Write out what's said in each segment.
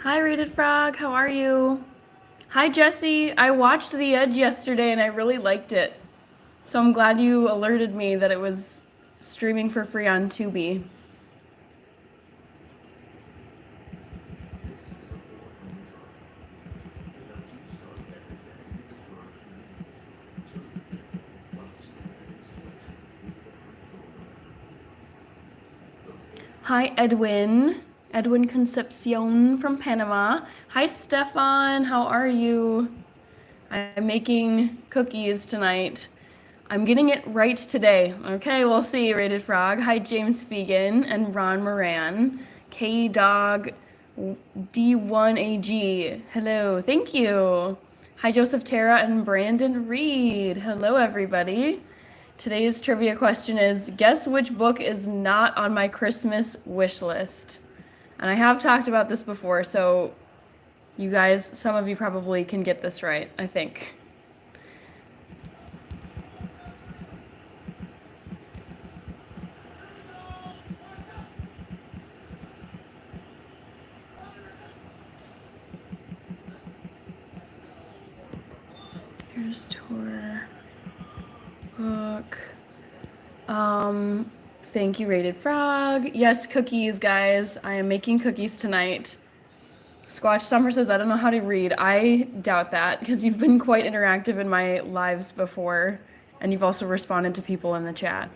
Hi, Rated Frog. How are you? Hi, Jesse. I watched The Edge yesterday and I really liked it. So I'm glad you alerted me that it was streaming for free on Tubi. Hi, Edwin. Edwin Concepcion from Panama. Hi, Stefan. How are you? I'm making cookies tonight. I'm getting it right today. Okay, we'll see, Rated Frog. Hi, James Fegan and Ron Moran. K Dog D1AG. Hello, thank you. Hi, Joseph Terra and Brandon Reed. Hello, everybody. Today's trivia question is, guess which book is not on my Christmas wish list? And I have talked about this before, so you guys, some of you probably can get this right, I think. Here's tour book. Thank you, Rated Frog. Yes, cookies, guys. I am making cookies tonight. Squatch Summer says, I don't know how to read. I doubt that because you've been quite interactive in my lives before, and you've also responded to people in the chat.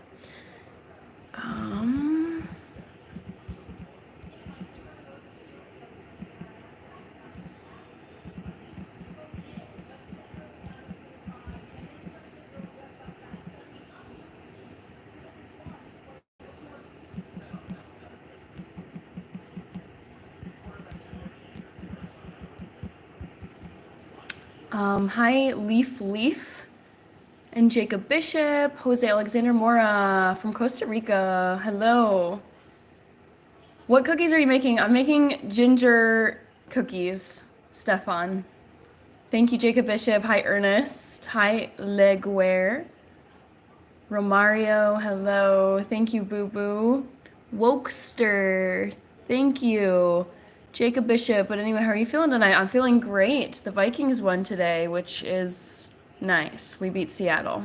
Hi, Leaf and Jacob Bishop, Jose Alexander Mora from Costa Rica. Hello. What cookies are you making? I'm making ginger cookies, Stefan. Thank you, Jacob Bishop. Hi, Ernest. Hi, Leguer. Romario, hello. Thank you, Boo Boo. Wokester, thank you. Jacob Bishop, but anyway, how are you feeling tonight? I'm feeling great. The Vikings won today, which is nice. We beat Seattle.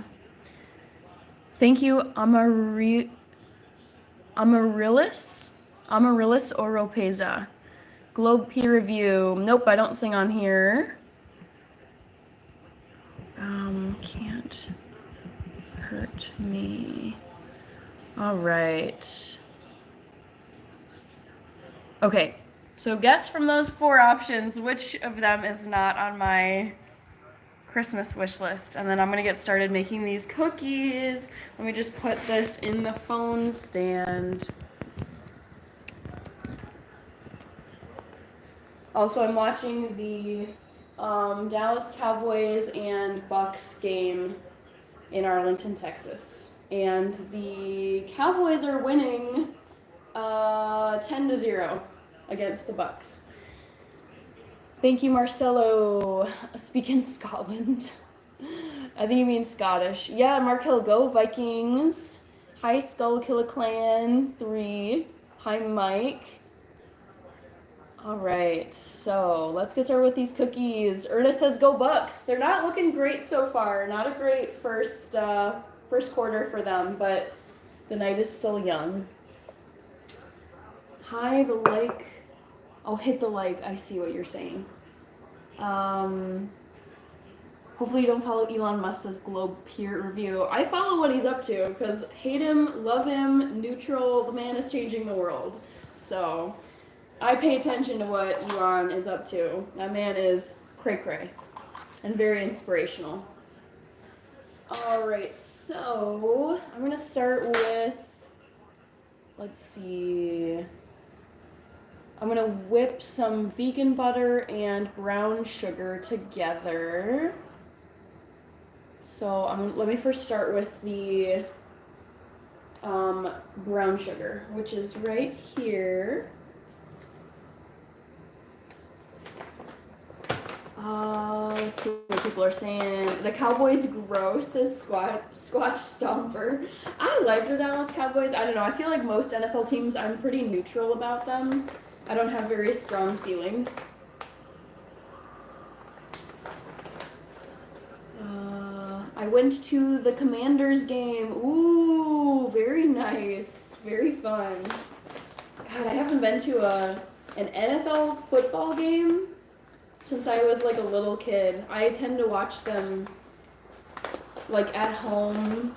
Thank you, Amaryllis Oropeza. Globe Peer Review. Nope, I don't sing on here. Can't hurt me. All right. Okay, so guess from those four options which of them is not on my Christmas wish list. And then I'm gonna get started making these cookies. Let me just put this in the phone stand. Also, I'm watching the Dallas Cowboys and Bucks game in Arlington, Texas. And the Cowboys are winning 10-0 against the Bucks. Thank you, Marcelo. Speaking Scotland. I think you mean Scottish. Yeah, Mark Hill, go Vikings. Hi, Skull Killer Clan 3. Hi, Mike. All right, so let's get started with these cookies. Ernest says go Bucks. They're not looking great so far. Not a great first quarter for them, but the night is still young. Hi, the like. I'll hit the like. I see what you're saying. Hopefully you don't follow Elon Musk's Globe Peer Review. I follow what he's up to because hate him, love him, neutral. The man is changing the world. So I pay attention to what Elon is up to. That man is cray-cray and very inspirational. All right, so I'm going to start with, let's see. I'm going to whip some vegan butter and brown sugar together. So let me first start with the brown sugar, which is right here. Let's see what people are saying. The Cowboys gross, says Squatch Stomper. I like the Dallas Cowboys. I don't know. I feel like most NFL teams, I'm pretty neutral about them. I don't have very strong feelings. I went to the Commanders game. Ooh, very nice. Very fun. God, I haven't been to an NFL football game since I was like a little kid. I tend to watch them like at home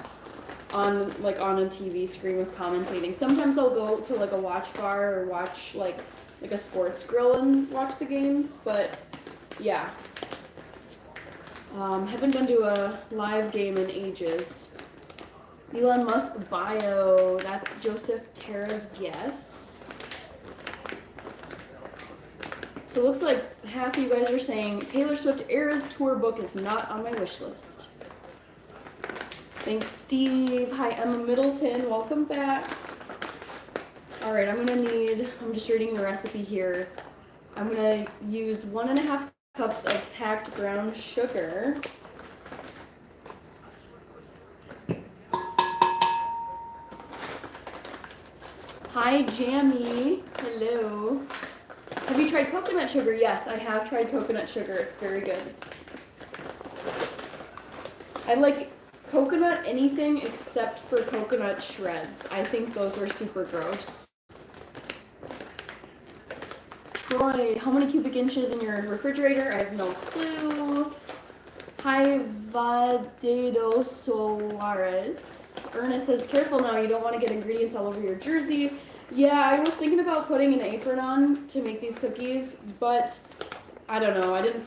on a TV screen with commentating. Sometimes I'll go to like a watch bar or watch like a sports grill and watch the games, but yeah. Haven't been to a live game in ages. Elon Musk bio, that's Joseph Terra's guess. So it looks like half of you guys are saying Taylor Swift Eras Tour book is not on my wish list. Thanks, Steve. Hi, Emma Middleton. Welcome back. All right, I'm just reading the recipe here. I'm gonna use 1.5 cups of packed brown sugar. Hi, Jamie. Hello. Have you tried coconut sugar? Yes, I have tried coconut sugar. It's very good. I like coconut anything except for coconut shreds. I think those are super gross. Troy, how many cubic inches in your refrigerator? I have no clue. Hi, Vadedo Suarez. Ernest says, careful now, you don't want to get ingredients all over your jersey. Yeah, I was thinking about putting an apron on to make these cookies, but I don't know. I didn't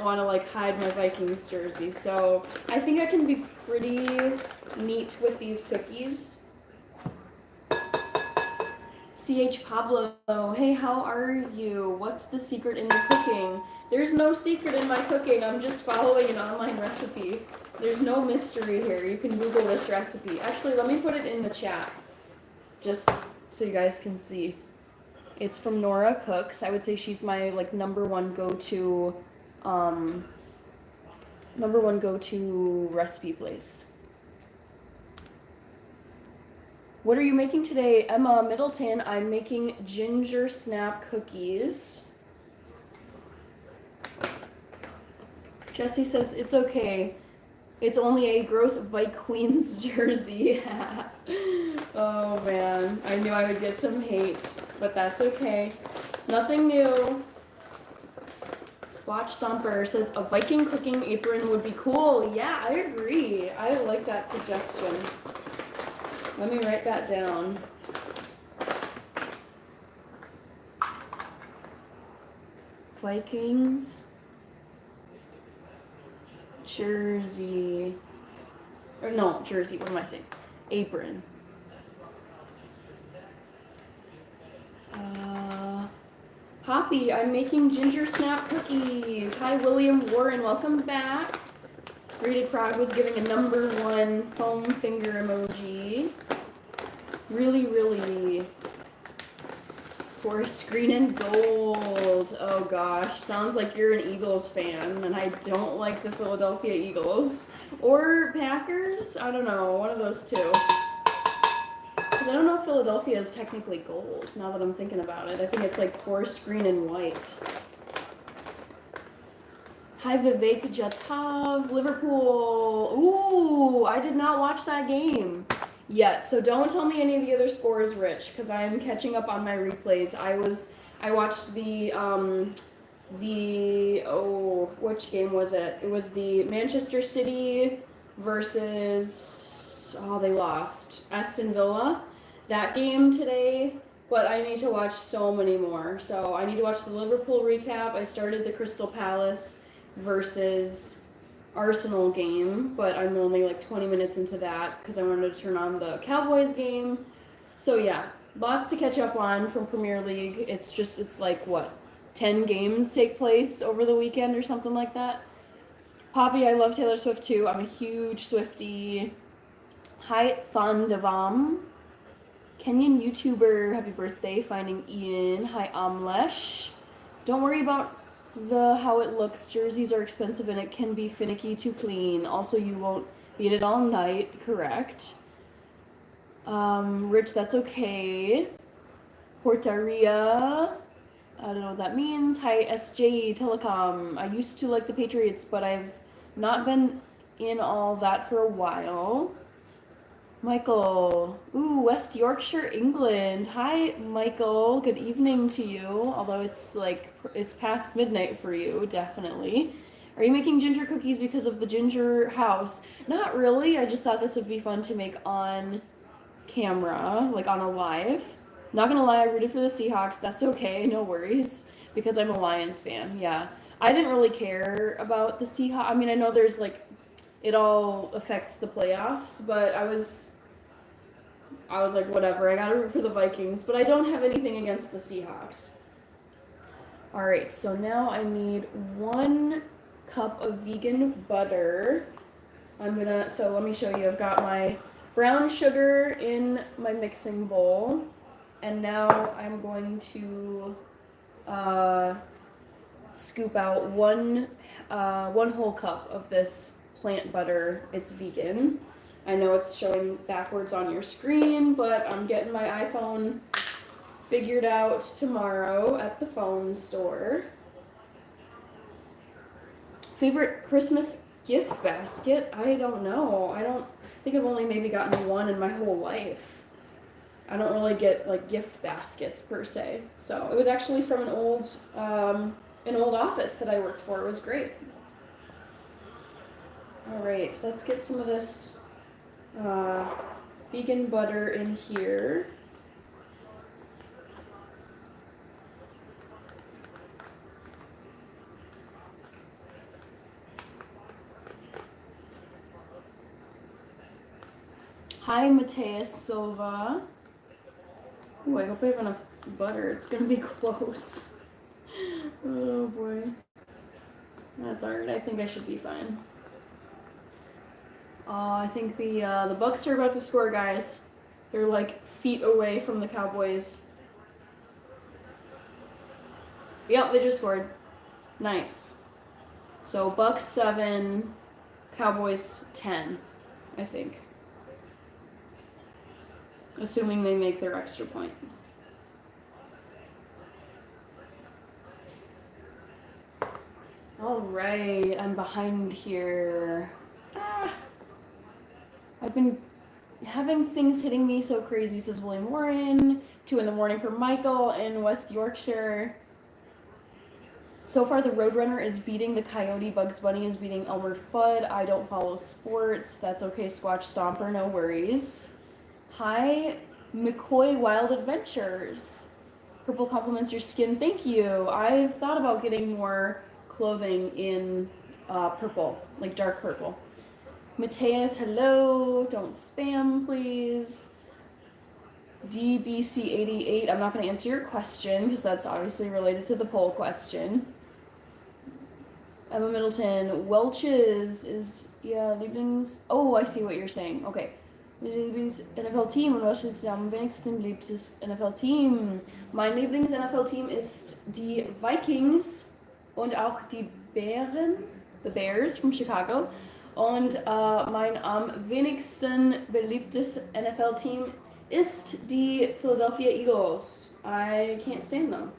want to like hide my Vikings jersey, so I think I can be pretty neat with these cookies. CH Pablo, hey, how are you? What's the secret in your cooking? There's no secret in my cooking. I'm just following an online recipe. There's no mystery here. You can Google this recipe. Actually, let me put it in the chat, just so you guys can see. It's from Nora Cooks. I would say she's my like number one go-to recipe place. What are you making today, Emma Middleton? I'm making ginger snap cookies. Jesse says it's okay. It's only a gross Vikings jersey. Oh man, I knew I would get some hate, but that's okay. Nothing new. Squatch Stomper says a Viking cooking apron would be cool. Yeah, I agree. I like that suggestion. Let me write that down. Vikings jersey. Or no, jersey, what am I saying? Apron. Poppy, I'm making ginger snap cookies. Hi, William Warren, welcome back. Rated Frog was giving a number one foam finger emoji. Really, really. Forest green and gold. Oh gosh, sounds like you're an Eagles fan, and I don't like the Philadelphia Eagles. Or Packers? I don't know, one of those two. Because I don't know if Philadelphia is technically gold, now that I'm thinking about it. I think it's like forest green and white. Hi, Vivek Jatav, Liverpool. Ooh, I did not watch that game yet, so don't tell me any of the other scores, Rich, because I'm catching up on my replays. I watched which game was it? It was the Manchester City versus, they lost, Aston Villa. That game today, but I need to watch so many more. So I need to watch the Liverpool recap. I started the Crystal Palace versus Arsenal game, but I'm only like 20 minutes into that because I wanted to turn on the Cowboys game. So yeah, lots to catch up on from Premier League. It's like what, 10 games take place over the weekend or something like that. Poppy, I love Taylor Swift too. I'm a huge Swiftie. Hi, Thandavam. Kenyan YouTuber, happy birthday, finding Ian. Hi, Amlesh. Don't worry about how it looks. Jerseys are expensive and it can be finicky to clean. Also, you won't beat it all night. Correct. Rich, that's okay. Portaria. I don't know what that means. Hi, SJ Telecom. I used to like the Patriots, but I've not been in all that for a while. Michael, ooh, West Yorkshire, England. Hi, Michael. Good evening to you. Although it's past midnight for you, definitely. Are you making ginger cookies because of the ginger house? Not really. I just thought this would be fun to make on camera, like on a live. Not gonna lie, I rooted for the Seahawks. That's okay, no worries, because I'm a Lions fan. Yeah, I didn't really care about the Seahawks. I mean, I know there's like, it all affects the playoffs, but I was like, whatever. I gotta root for the Vikings, but I don't have anything against the Seahawks. All right, so now I need 1 cup of vegan butter. So let me show you. I've got my brown sugar in my mixing bowl, and now I'm going to scoop out one whole cup of this plant butter. It's vegan. I know it's showing backwards on your screen, but I'm getting my iPhone figured out tomorrow at the phone store. Favorite Christmas gift basket? I don't know. I think I've only maybe gotten one in my whole life. I don't really get like gift baskets per se. So it was actually from an old office that I worked for. It was great. All right, so let's get some of this vegan butter in here. Hi, Mateus Silva. Ooh, I hope I have enough butter. It's gonna be close. Oh boy. That's alright. I think I should be fine. I think the Bucks are about to score, guys. They're like feet away from the Cowboys. Yep, they just scored. Nice. So Bucks 7, Cowboys 10, I think. Assuming they make their extra point. All right, I'm behind here. I've been having things hitting me so crazy, says William Warren. 2 in the morning for Michael in West Yorkshire. So far, the Roadrunner is beating the Coyote. Bugs Bunny is beating Elmer Fudd. I don't follow sports. That's okay, Squatch Stomper, no worries. Hi, McCoy Wild Adventures. Purple compliments your skin. Thank you. I've thought about getting more clothing in purple, like dark purple. Mateus, hello. Don't spam, please. DBC88, I'm not going to answer your question because that's obviously related to the poll question. Emma Middleton, Welch's is, ja, Lieblings... Oh, I see what you're saying. Okay. Lieblings-NFL-Team und was ist am wenigsten beliebtes NFL-Team? Mein Lieblings-NFL-Team ist die Vikings und auch die Bären, the Bears from Chicago. Und mein am wenigsten beliebtes NFL-Team ist die Philadelphia Eagles. I can't stand them.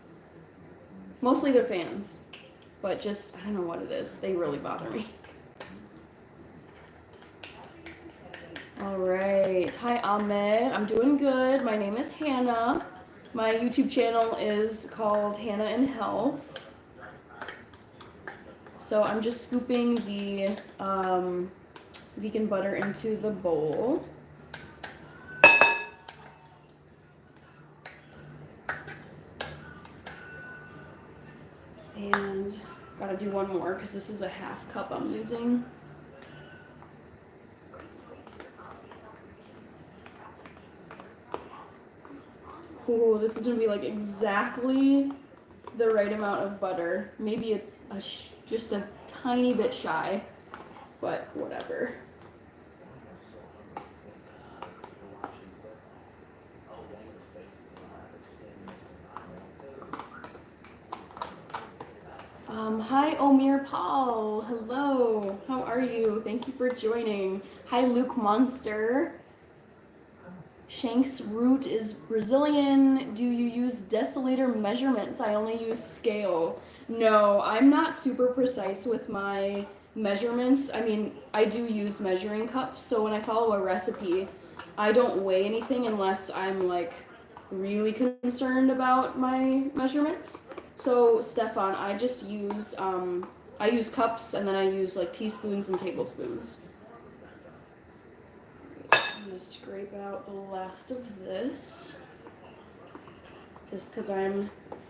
Mostly their fans. But just, I don't know what it is. They really bother me. All right. Hi, Ahmed. I'm doing good. My name is Hannah. My YouTube channel is called Hannah in Health. So I'm just scooping the vegan butter into the bowl. And gotta do one more because this is a half cup I'm using. Ooh, this is gonna be like exactly the right amount of butter. Maybe just a tiny bit shy, but whatever. Hi, Omir Paul. Hello. How are you? Thank you for joining. Hi, Luke Monster. Shank's root is Brazilian. Do you use deciliter measurements? I only use scale. No, I'm not super precise with my measurements, I mean, I do use measuring cups, so when I follow a recipe, I don't weigh anything unless I'm like really concerned about my measurements. So Stefan, I use cups and then I use like teaspoons and tablespoons. I'm gonna scrape out the last of this. Just because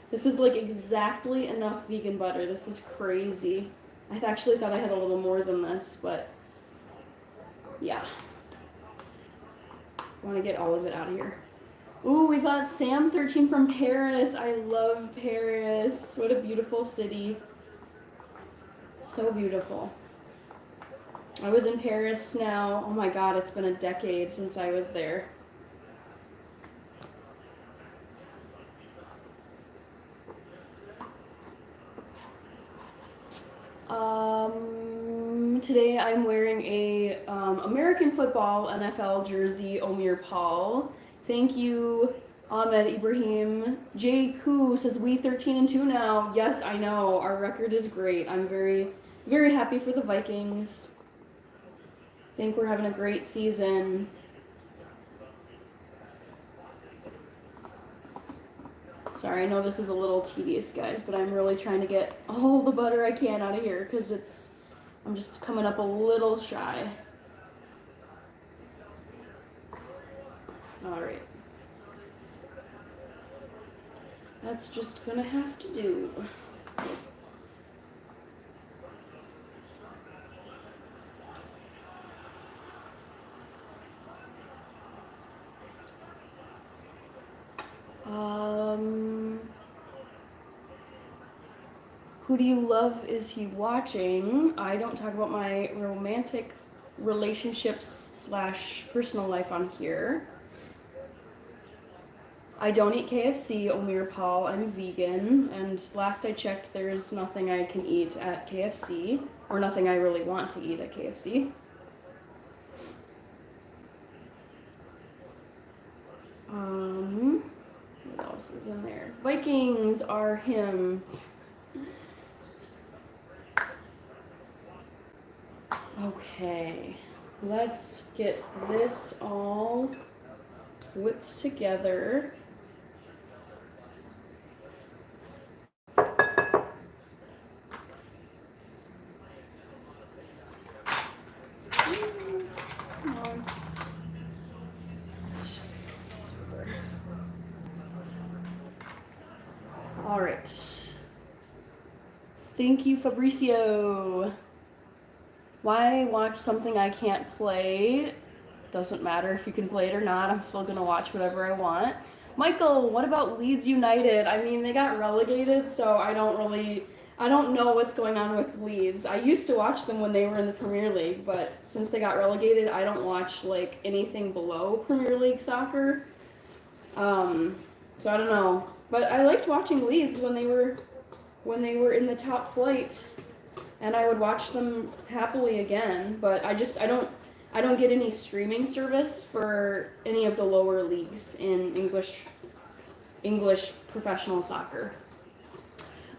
this is like exactly enough vegan butter. This is crazy. I actually thought I had a little more than this, but yeah. I want to get all of it out of here. Ooh, we got Sam13 from Paris. I love Paris. What a beautiful city. So beautiful. I was in Paris now. Oh my god, it's been a decade since I was there. Today I'm wearing a American football NFL jersey, Omir Paul. Thank you, Ahmed Ibrahim. Jay Koo says we 13-2 now. Yes, I know. Our record is great. I'm very, very happy for the Vikings. Think we're having a great season. Sorry, I know this is a little tedious, guys, but I'm really trying to get all the butter I can out of here because I'm just coming up a little shy. All right. That's just gonna have to do. Who do you love? Is he watching? I don't talk about my romantic relationships / personal life on here. I don't eat KFC, Omir Paul. I'm vegan, and last I checked, there's nothing I can eat at KFC, or nothing I really want to eat at KFC. What else is in there? Vikings are him. Okay, let's get this all whipped together. All right. Thank you, Fabricio. Why watch something I can't play? Doesn't matter if you can play it or not. I'm still gonna watch whatever I want. Michael, what about Leeds United? I mean, they got relegated, so I don't know what's going on with Leeds. I used to watch them when they were in the Premier League, but since they got relegated, I don't watch like anything below Premier League soccer. So I don't know. But I liked watching Leeds when they were in the top flight, and I would watch them happily again. But I don't get any streaming service for any of the lower leagues in English professional soccer.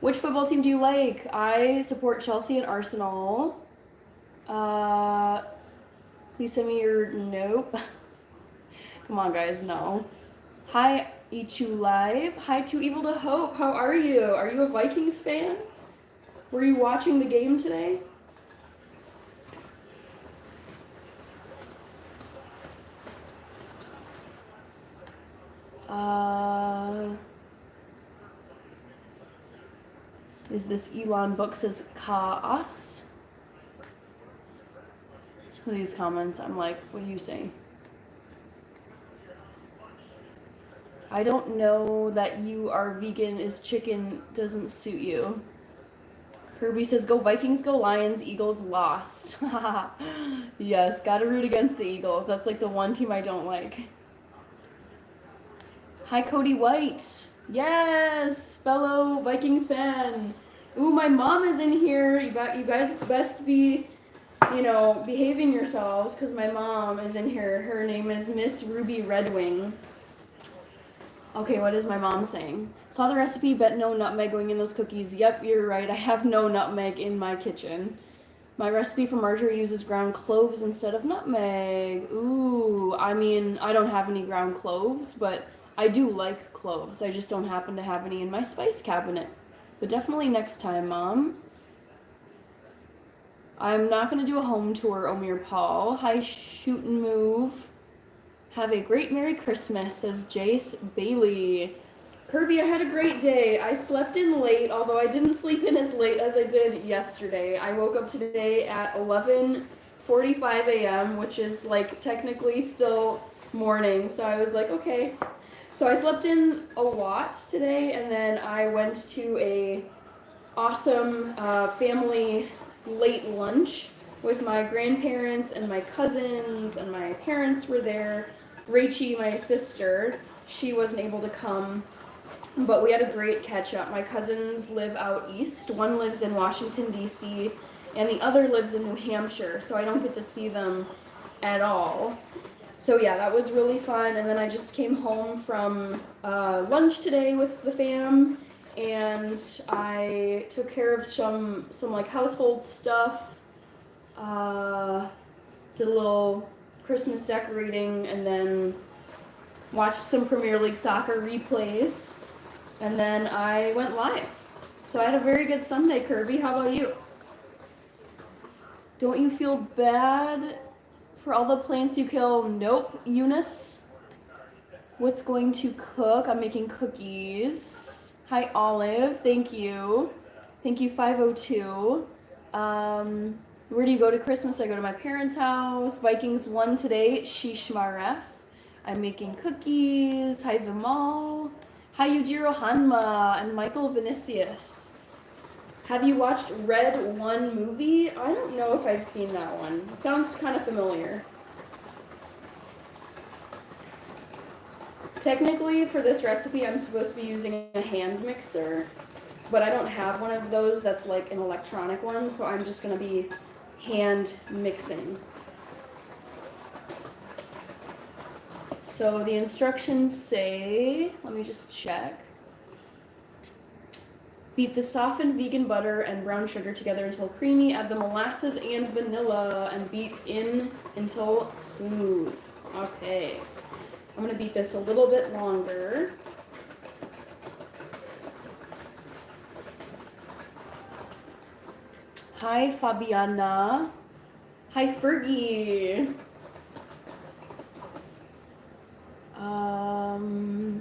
Which football team do you like? I support Chelsea and Arsenal. Please send me your nope. Come on, guys, no. Hi, Ichu Live. Hi, Too Evil to Hope. How are you? Are you a Vikings fan? Were you watching the game today? Is this Elon book says Kaas? Some of these comments, I'm like, what are you saying? I don't know that you are vegan is chicken doesn't suit you. Kirby says, go Vikings, go Lions, Eagles lost. Yes, gotta root against the Eagles. That's like the one team I don't like. Hi, Cody White. Yes, fellow Vikings fan. Ooh, my mom is in here. You guys best be, behaving yourselves because my mom is in here. Her name is Miss Ruby Redwing. Okay, what is my mom saying? Saw the recipe, bet no nutmeg going in those cookies. Yep, you're right. I have no nutmeg in my kitchen. My recipe for Marjorie uses ground cloves instead of nutmeg. Ooh, I mean, I don't have any ground cloves, but I do like cloves. I just don't happen to have any in my spice cabinet. But definitely next time, Mom. I'm not going to do a home tour, Omir Paul. Hi, Shoot and Move. Have a great Merry Christmas, says Jace Bailey. Kirby, I had a great day. I slept in late, although I didn't sleep in as late as I did yesterday. I woke up today at 11:45 a.m., which is like technically still morning. So I was like, okay. So I slept in a lot today, and then I went to a awesome family late lunch with my grandparents and my cousins, and my parents were there. Rachie, my sister, she wasn't able to come, but we had a great catch up. My cousins live out east. One lives in Washington, D.C., and the other lives in New Hampshire, so I don't get to see them at all. So yeah, that was really fun. And then I just came home from lunch today with the fam, and I took care of some like household stuff. Did a little Christmas decorating, and then watched some Premier League soccer replays, and then I went live. So I had a very good Sunday, Kirby. How about you? Don't you feel bad for all the plants you kill? Nope, Eunice. What's going to cook? I'm making cookies. Hi, Olive. Thank you. Thank you, 502. Where do you go to Christmas? I go to my parents' house. Vikings won today. Sheesh Maref. I'm making cookies. Hi, Vimal. Hi, Yujiro Hanma and Michael Vinicius. Have you watched Red One movie? I don't know if I've seen that one. It sounds kind of familiar. Technically, for this recipe, I'm supposed to be using a hand mixer, but I don't have one of those that's like an electronic one, so I'm just going to be hand mixing. So the instructions say, let me just check. Beat the softened vegan butter and brown sugar together until creamy. Add the molasses and vanilla and beat in until smooth. Okay. I'm going to beat this a little bit longer. Hi, Fabiana. Hi, Fergie.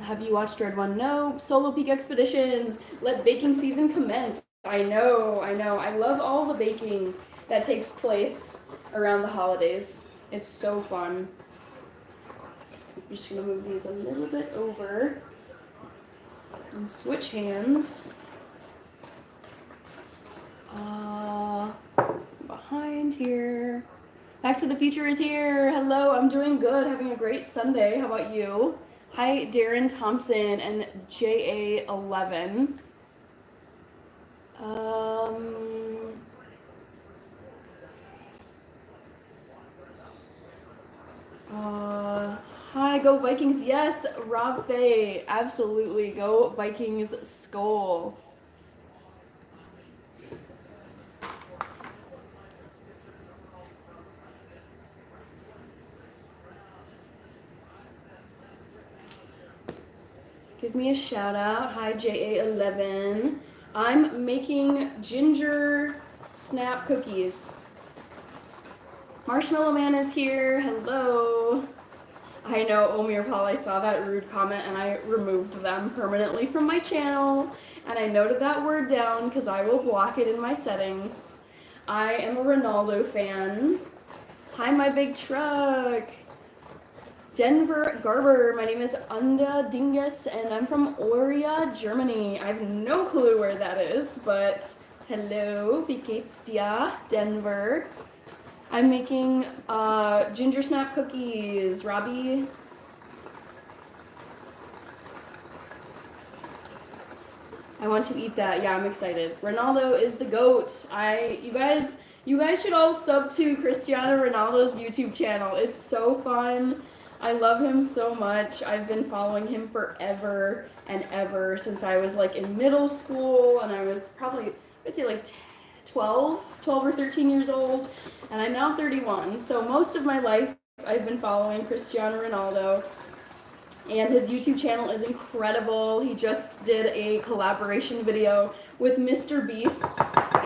Have you watched Red One? No. Solo Peak Expeditions. Let baking season commence. I know. I love all the baking that takes place around the holidays. It's so fun. I'm just going to move these a little bit over and switch hands. Behind here. Back to the Future is here. Hello, I'm doing good. Having a great Sunday. How about you? Hi, Darren Thompson and JA11. Hi, go Vikings. Yes, Rob Faye. Absolutely. Go Vikings Skol. Give me a shout out. Hi, JA11. I'm making ginger snap cookies. Marshmallow Man is here. Hello. I know, Omir Paul, I saw that rude comment and I removed them permanently from my channel. And I noted that word down because I will block it in my settings. I am a Ronaldo fan. Hi, my big truck. Denver Garber. My name is Unda Dingus and I'm from Oria, Germany. I have no clue where that is, but hello, wie geht's dir, Denver? I'm making ginger snap cookies. Robbie. I want to eat that. Yeah, I'm excited. Ronaldo is the GOAT. You guys should all sub to Cristiano Ronaldo's YouTube channel. It's so fun. I love him so much. I've been following him forever and ever since I was like in middle school, and I was probably, I'd say like 12 or 13 years old, and I'm now 31. So most of my life I've been following Cristiano Ronaldo, and his YouTube channel is incredible. He just did a collaboration video with Mr. Beast,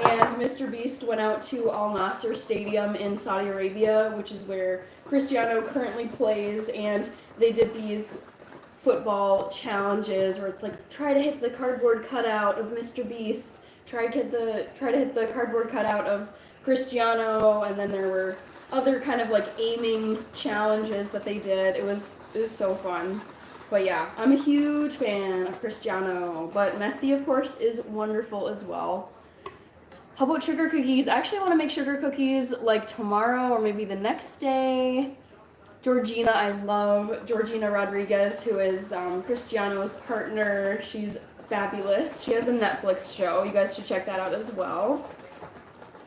and Mr. Beast went out to Al Nasser Stadium in Saudi Arabia, which is where Cristiano currently plays, and they did these football challenges where it's like try to hit the cardboard cutout of Mr. Beast, try to hit the cardboard cutout of Cristiano, and then there were other kind of like aiming challenges that they did. It was so fun. But yeah, I'm a huge fan of Cristiano, but Messi of course is wonderful as well. How about sugar cookies? I actually want to make sugar cookies like tomorrow or maybe the next day. Georgina, I love Georgina Rodriguez, who is Cristiano's partner. She's fabulous. She has a Netflix show. You guys should check that out as well.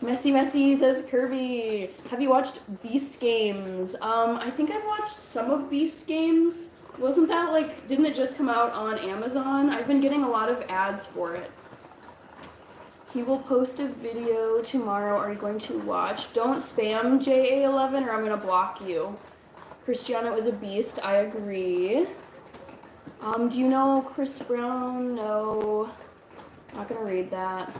Messy, says Kirby. Have you watched Beast Games? I think I've watched some of Beast Games. Wasn't that like, didn't it just come out on Amazon? I've been getting a lot of ads for it. He will post a video tomorrow. Are you going to watch? Don't spam JA11 or I'm going to block you. Cristiano is a beast. I agree. Do you know Chris Brown? No. Not going to read that.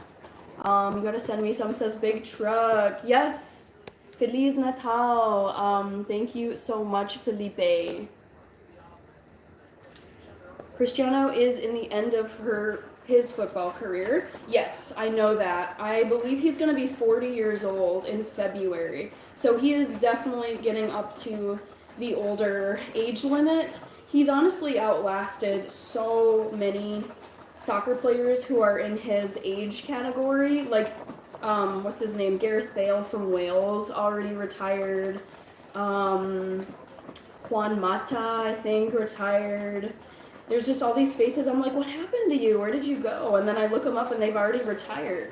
You gotta send me some. Says Big Truck. Yes. Feliz Natal. Thank you so much, Felipe. Cristiano is in the end of his football career. Yes, I know that. I believe he's gonna be 40 years old in February. So he is definitely getting up to the older age limit. He's honestly outlasted so many soccer players who are in his age category, like what's his name, Gareth Bale from Wales, already retired. Juan Mata, I think, retired. There's just all these faces. I'm like, what happened to you? Where did you go? And then I look them up and they've already retired.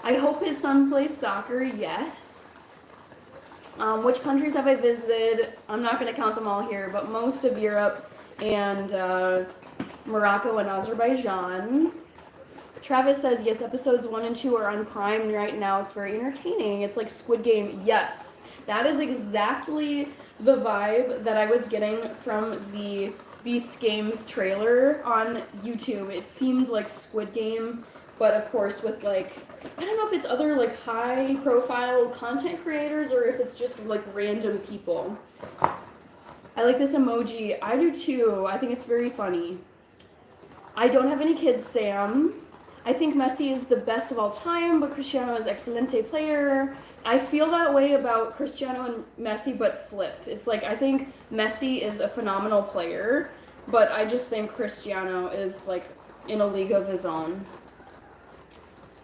I hope his son plays soccer. Yes. Which countries have I visited? I'm not going to count them all here, but most of Europe and Morocco and Azerbaijan. Travis says, yes, episodes 1 and 2 are on Prime right now. It's very entertaining. It's like Squid Game. Yes, that is exactly the vibe that I was getting from the Beast Games trailer on YouTube. It seemed like Squid Game, but of course with like, I don't know if it's other like high profile content creators or if it's just like random people. I like this emoji. I do too. I think it's very funny. I don't have any kids, Sam. I think Messi is the best of all time, but Cristiano is excelente player. I feel that way about Cristiano and Messi, but flipped. It's like, I think Messi is a phenomenal player, but I just think Cristiano is like in a league of his own.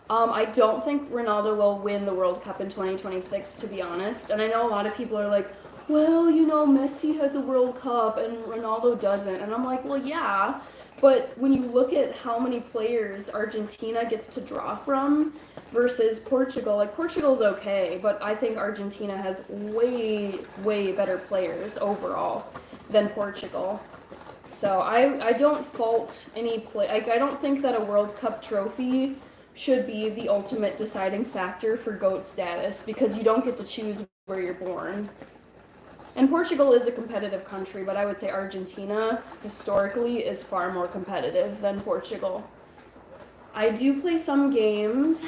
I don't think Ronaldo will win the World Cup in 2026, to be honest. And I know a lot of people are like, well, you know, Messi has a World Cup and Ronaldo doesn't. And I'm like, well, yeah. But when you look at how many players Argentina gets to draw from versus Portugal, like Portugal's okay, but I think Argentina has way, way better players overall than Portugal. So I don't fault any play. Like, I don't think that a World Cup trophy should be the ultimate deciding factor for GOAT status because you don't get to choose where you're born. And Portugal is a competitive country, but I would say Argentina, historically, is far more competitive than Portugal. I do play some games.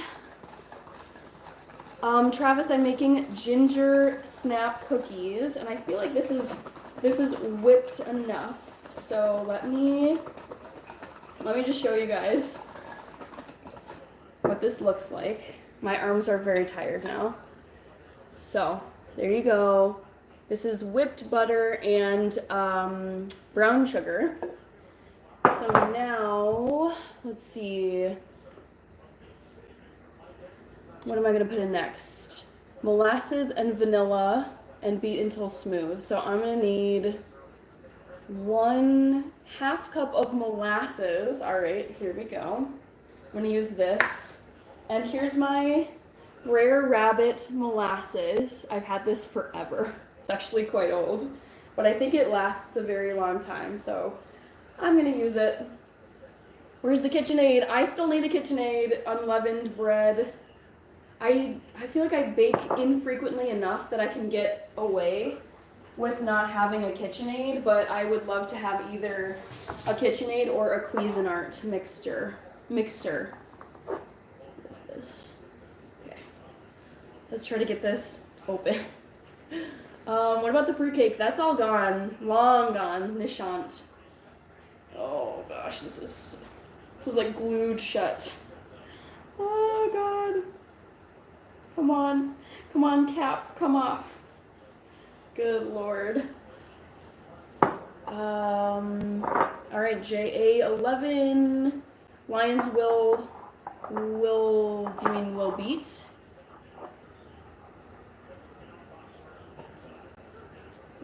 Travis, I'm making ginger snap cookies, and I feel like this is whipped enough. So let me just show you guys what this looks like. My arms are very tired now. So there you go. This is whipped butter and brown sugar. So now, let's see. What am I going to put in next? Molasses and vanilla and beat until smooth. So I'm going to need 1/2 cup of molasses. All right, here we go. I'm going to use this. And here's my Rare Rabbit molasses. I've had this forever. It's actually quite old, but I think it lasts a very long time, so I'm gonna use it. Where's the KitchenAid? I still need a KitchenAid. Unleavened bread. I feel like I bake infrequently enough that I can get away with not having a KitchenAid, but I would love to have either a KitchenAid or a Cuisinart mixer. What is this? Okay. Let's try to get this open. What about the fruitcake? That's all gone. Long gone. Nishant. Oh gosh, this is like glued shut. Oh god. Come on. Come on, cap. Come off. Good lord. Alright, JA11. Lions will beat?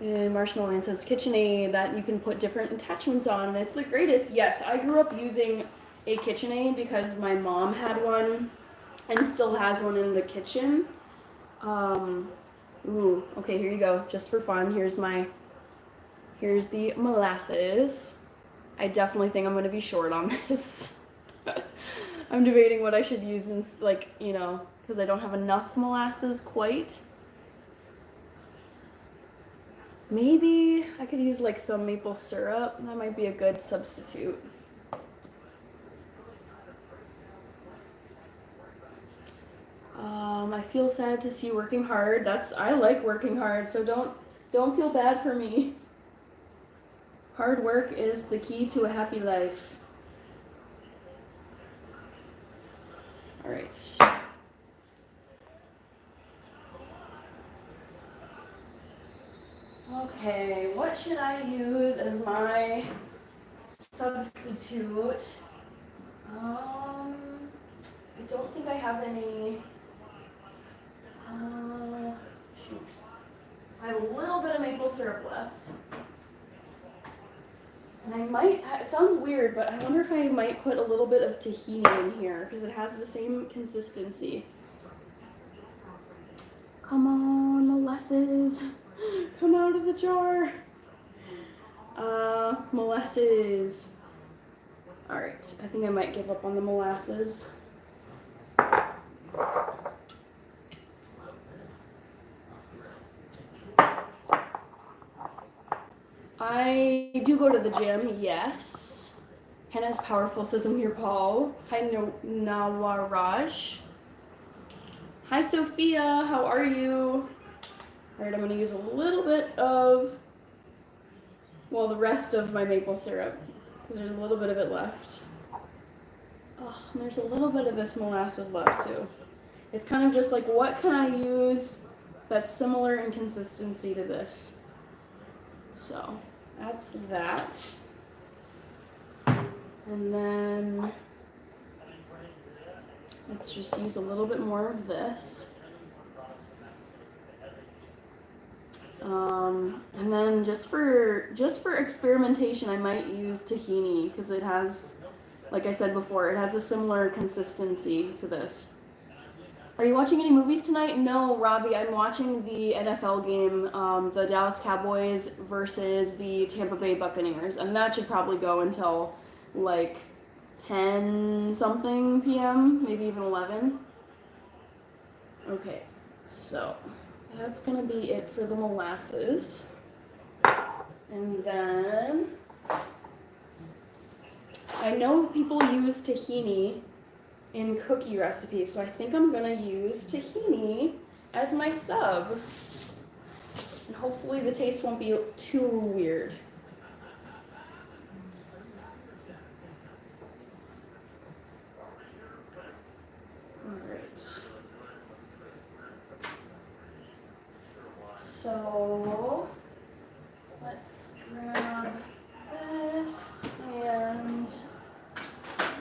And Marshmallow Man says KitchenAid that you can put different attachments on, and it's the greatest. Yes, I grew up using a KitchenAid because my mom had one and still has one in the kitchen. Okay, here you go. Just for fun, here's the molasses. I definitely think I'm gonna be short on this. I'm debating what I should use in, because I don't have enough molasses quite. Maybe I could use like some maple syrup. That might be a good substitute. I feel sad to see you working hard. I like working hard, so don't feel bad for me. Hard work is the key to a happy life. All right. Okay, what should I use as my substitute? I don't think I have any. Shoot. I have a little bit of maple syrup left. And I might, it sounds weird, but I wonder if I might put a little bit of tahini in here because it has the same consistency. Come on, molasses. Come out of the jar. Molasses. Alright, I think I might give up on the molasses. I do go to the gym, yes. Hannah's powerful, says I'm here, Paul. Hi, Nawaraj. Hi, Sophia, how are you? All right, I'm gonna use a little bit of, the rest of my maple syrup, because there's a little bit of it left. Oh, and there's a little bit of this molasses left too. It's kind of just like, what can I use that's similar in consistency to this? So that's that. And then let's just use a little bit more of this. And then just for experimentation, I might use tahini because it has, like I said before, it has a similar consistency to this. Are you watching any movies tonight? No, Robbie, I'm watching the NFL game, the Dallas Cowboys versus the Tampa Bay Buccaneers, and that should probably go until like 10 something p.m., maybe even 11. Okay, so that's gonna be it for the molasses. And then I know people use tahini in cookie recipes, so I think I'm gonna use tahini as my sub. And hopefully the taste won't be too weird. Alright. So let's grab this and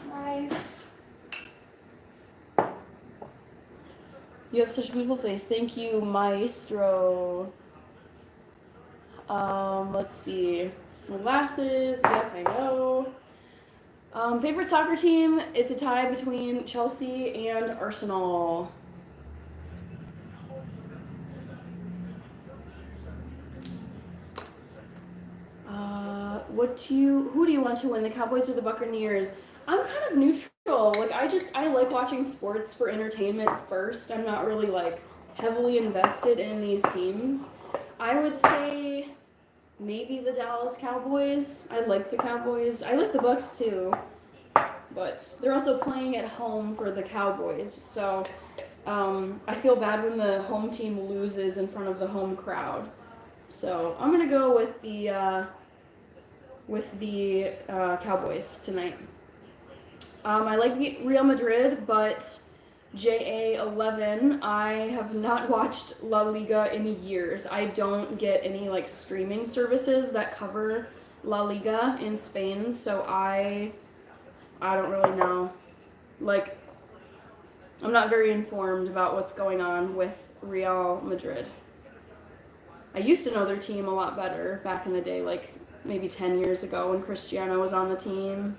knife. You have such a beautiful face. Thank you, Maestro. Let's see. Molasses, yes, I know. Favorite soccer team? It's a tie between Chelsea and Arsenal. Who do you want to win, the Cowboys or the Buccaneers? I'm kind of neutral neutral. Like I like watching sports for entertainment first. I'm not really like heavily invested in these teams. I would say maybe the Dallas Cowboys. I like the Cowboys. I like the Bucks too. But they're also playing at home for the Cowboys, so I feel bad when the home team loses in front of the home crowd. So I'm gonna go with the Cowboys tonight. I like Real Madrid, but JA11, I have not watched La Liga in years. I don't get any like streaming services that cover La Liga in Spain, so I don't really know. Like, I'm not very informed about what's going on with Real Madrid. I used to know their team a lot better back in the day, like maybe 10 years ago when Cristiano was on the team.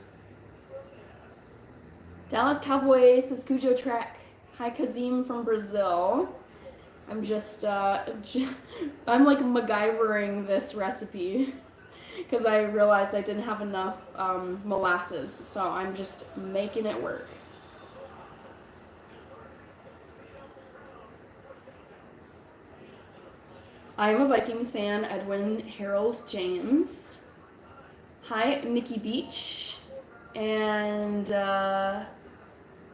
Dallas Cowboys, says Cujo Track. Hi, Kazim from Brazil. I'm just, I'm like MacGyvering this recipe because I realized I didn't have enough molasses, so I'm just making it work. I am a Vikings fan, Edwin Harold James. Hi, Nikki Beach. And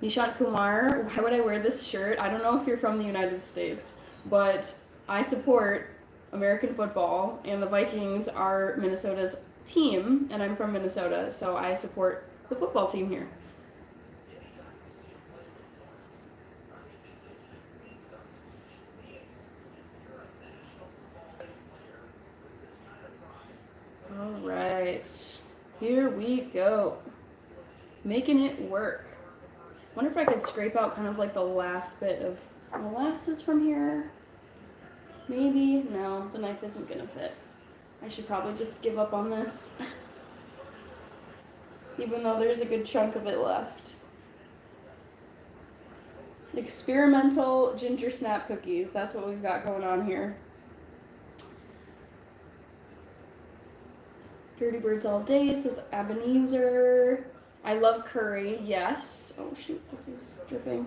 Nishant Kumar, why would I wear this shirt? I don't know if you're from the United States, but I support American football, and the Vikings are Minnesota's team, and I'm from Minnesota, so I support the football team here. All right, here we go. Making it work. Wonder if I could scrape out kind of like the last bit of molasses from here. Maybe? No, the knife isn't gonna fit. I should probably just give up on this. Even though there's a good chunk of it left. Experimental ginger snap cookies. That's what we've got going on here. Dirty Birds All Day, says Ebenezer. I love curry, yes. Oh shoot, this is dripping.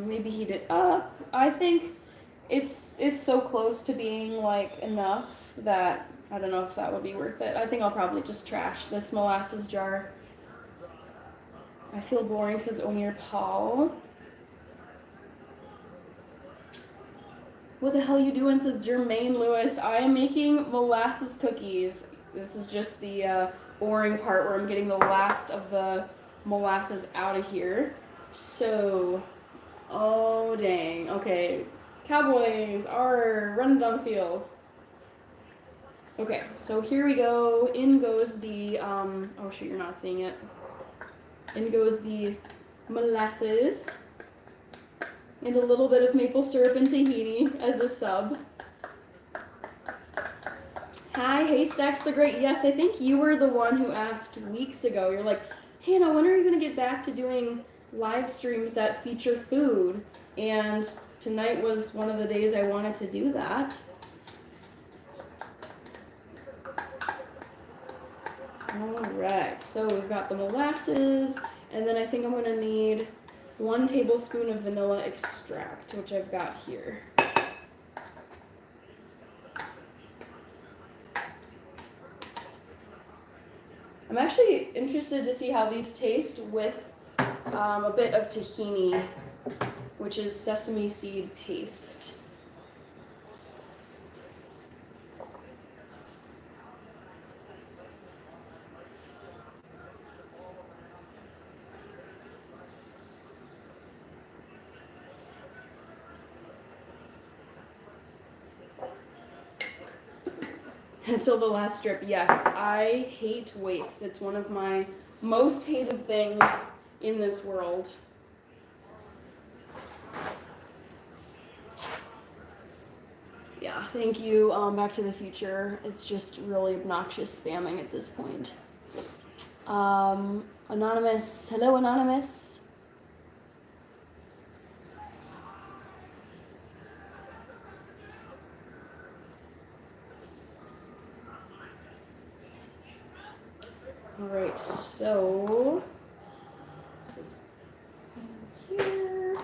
Maybe heat it up. I think it's so close to being like enough that I don't know if that would be worth it. I think I'll probably just trash this molasses jar. I feel boring, says Omir Paul. What the hell are you doing, says Jermaine Lewis. I am making molasses cookies. This is just the boring part where I'm getting the last of the molasses out of here. So, oh dang, okay. Cowboys are running down the field. Okay, so here we go. In goes the, oh shoot, you're not seeing it. In goes the molasses. And a little bit of maple syrup and tahini as a sub. Hi, Haystacks the Great. Yes, I think you were the one who asked weeks ago. You're like, Hannah, when are you going to get back to doing live streams that feature food? And tonight was one of the days I wanted to do that. Alright, so we've got the molasses, and then I think I'm going to need 1 tablespoon of vanilla extract, which I've got here. I'm actually interested to see how these taste with a bit of tahini, which is sesame seed paste. Until the last drip, yes. I hate waste. It's one of my most hated things in this world. Yeah, thank you, Back to the Future. It's just really obnoxious spamming at this point. Anonymous. Hello, Anonymous. All right, so this is here.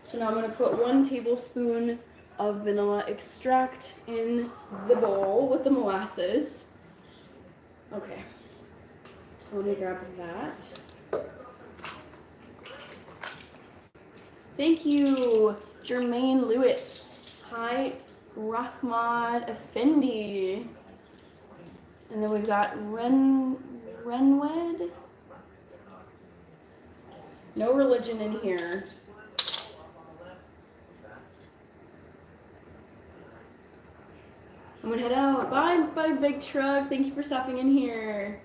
So now I'm gonna put 1 tablespoon of vanilla extract in the bowl with the molasses. Okay, so let me grab that. Thank you, Jermaine Lewis. Hi, Rahmad Effendi. And then we've got Renwed. No religion in here. I'm gonna head out. Bye, Big Truck. Thank you for stopping in here.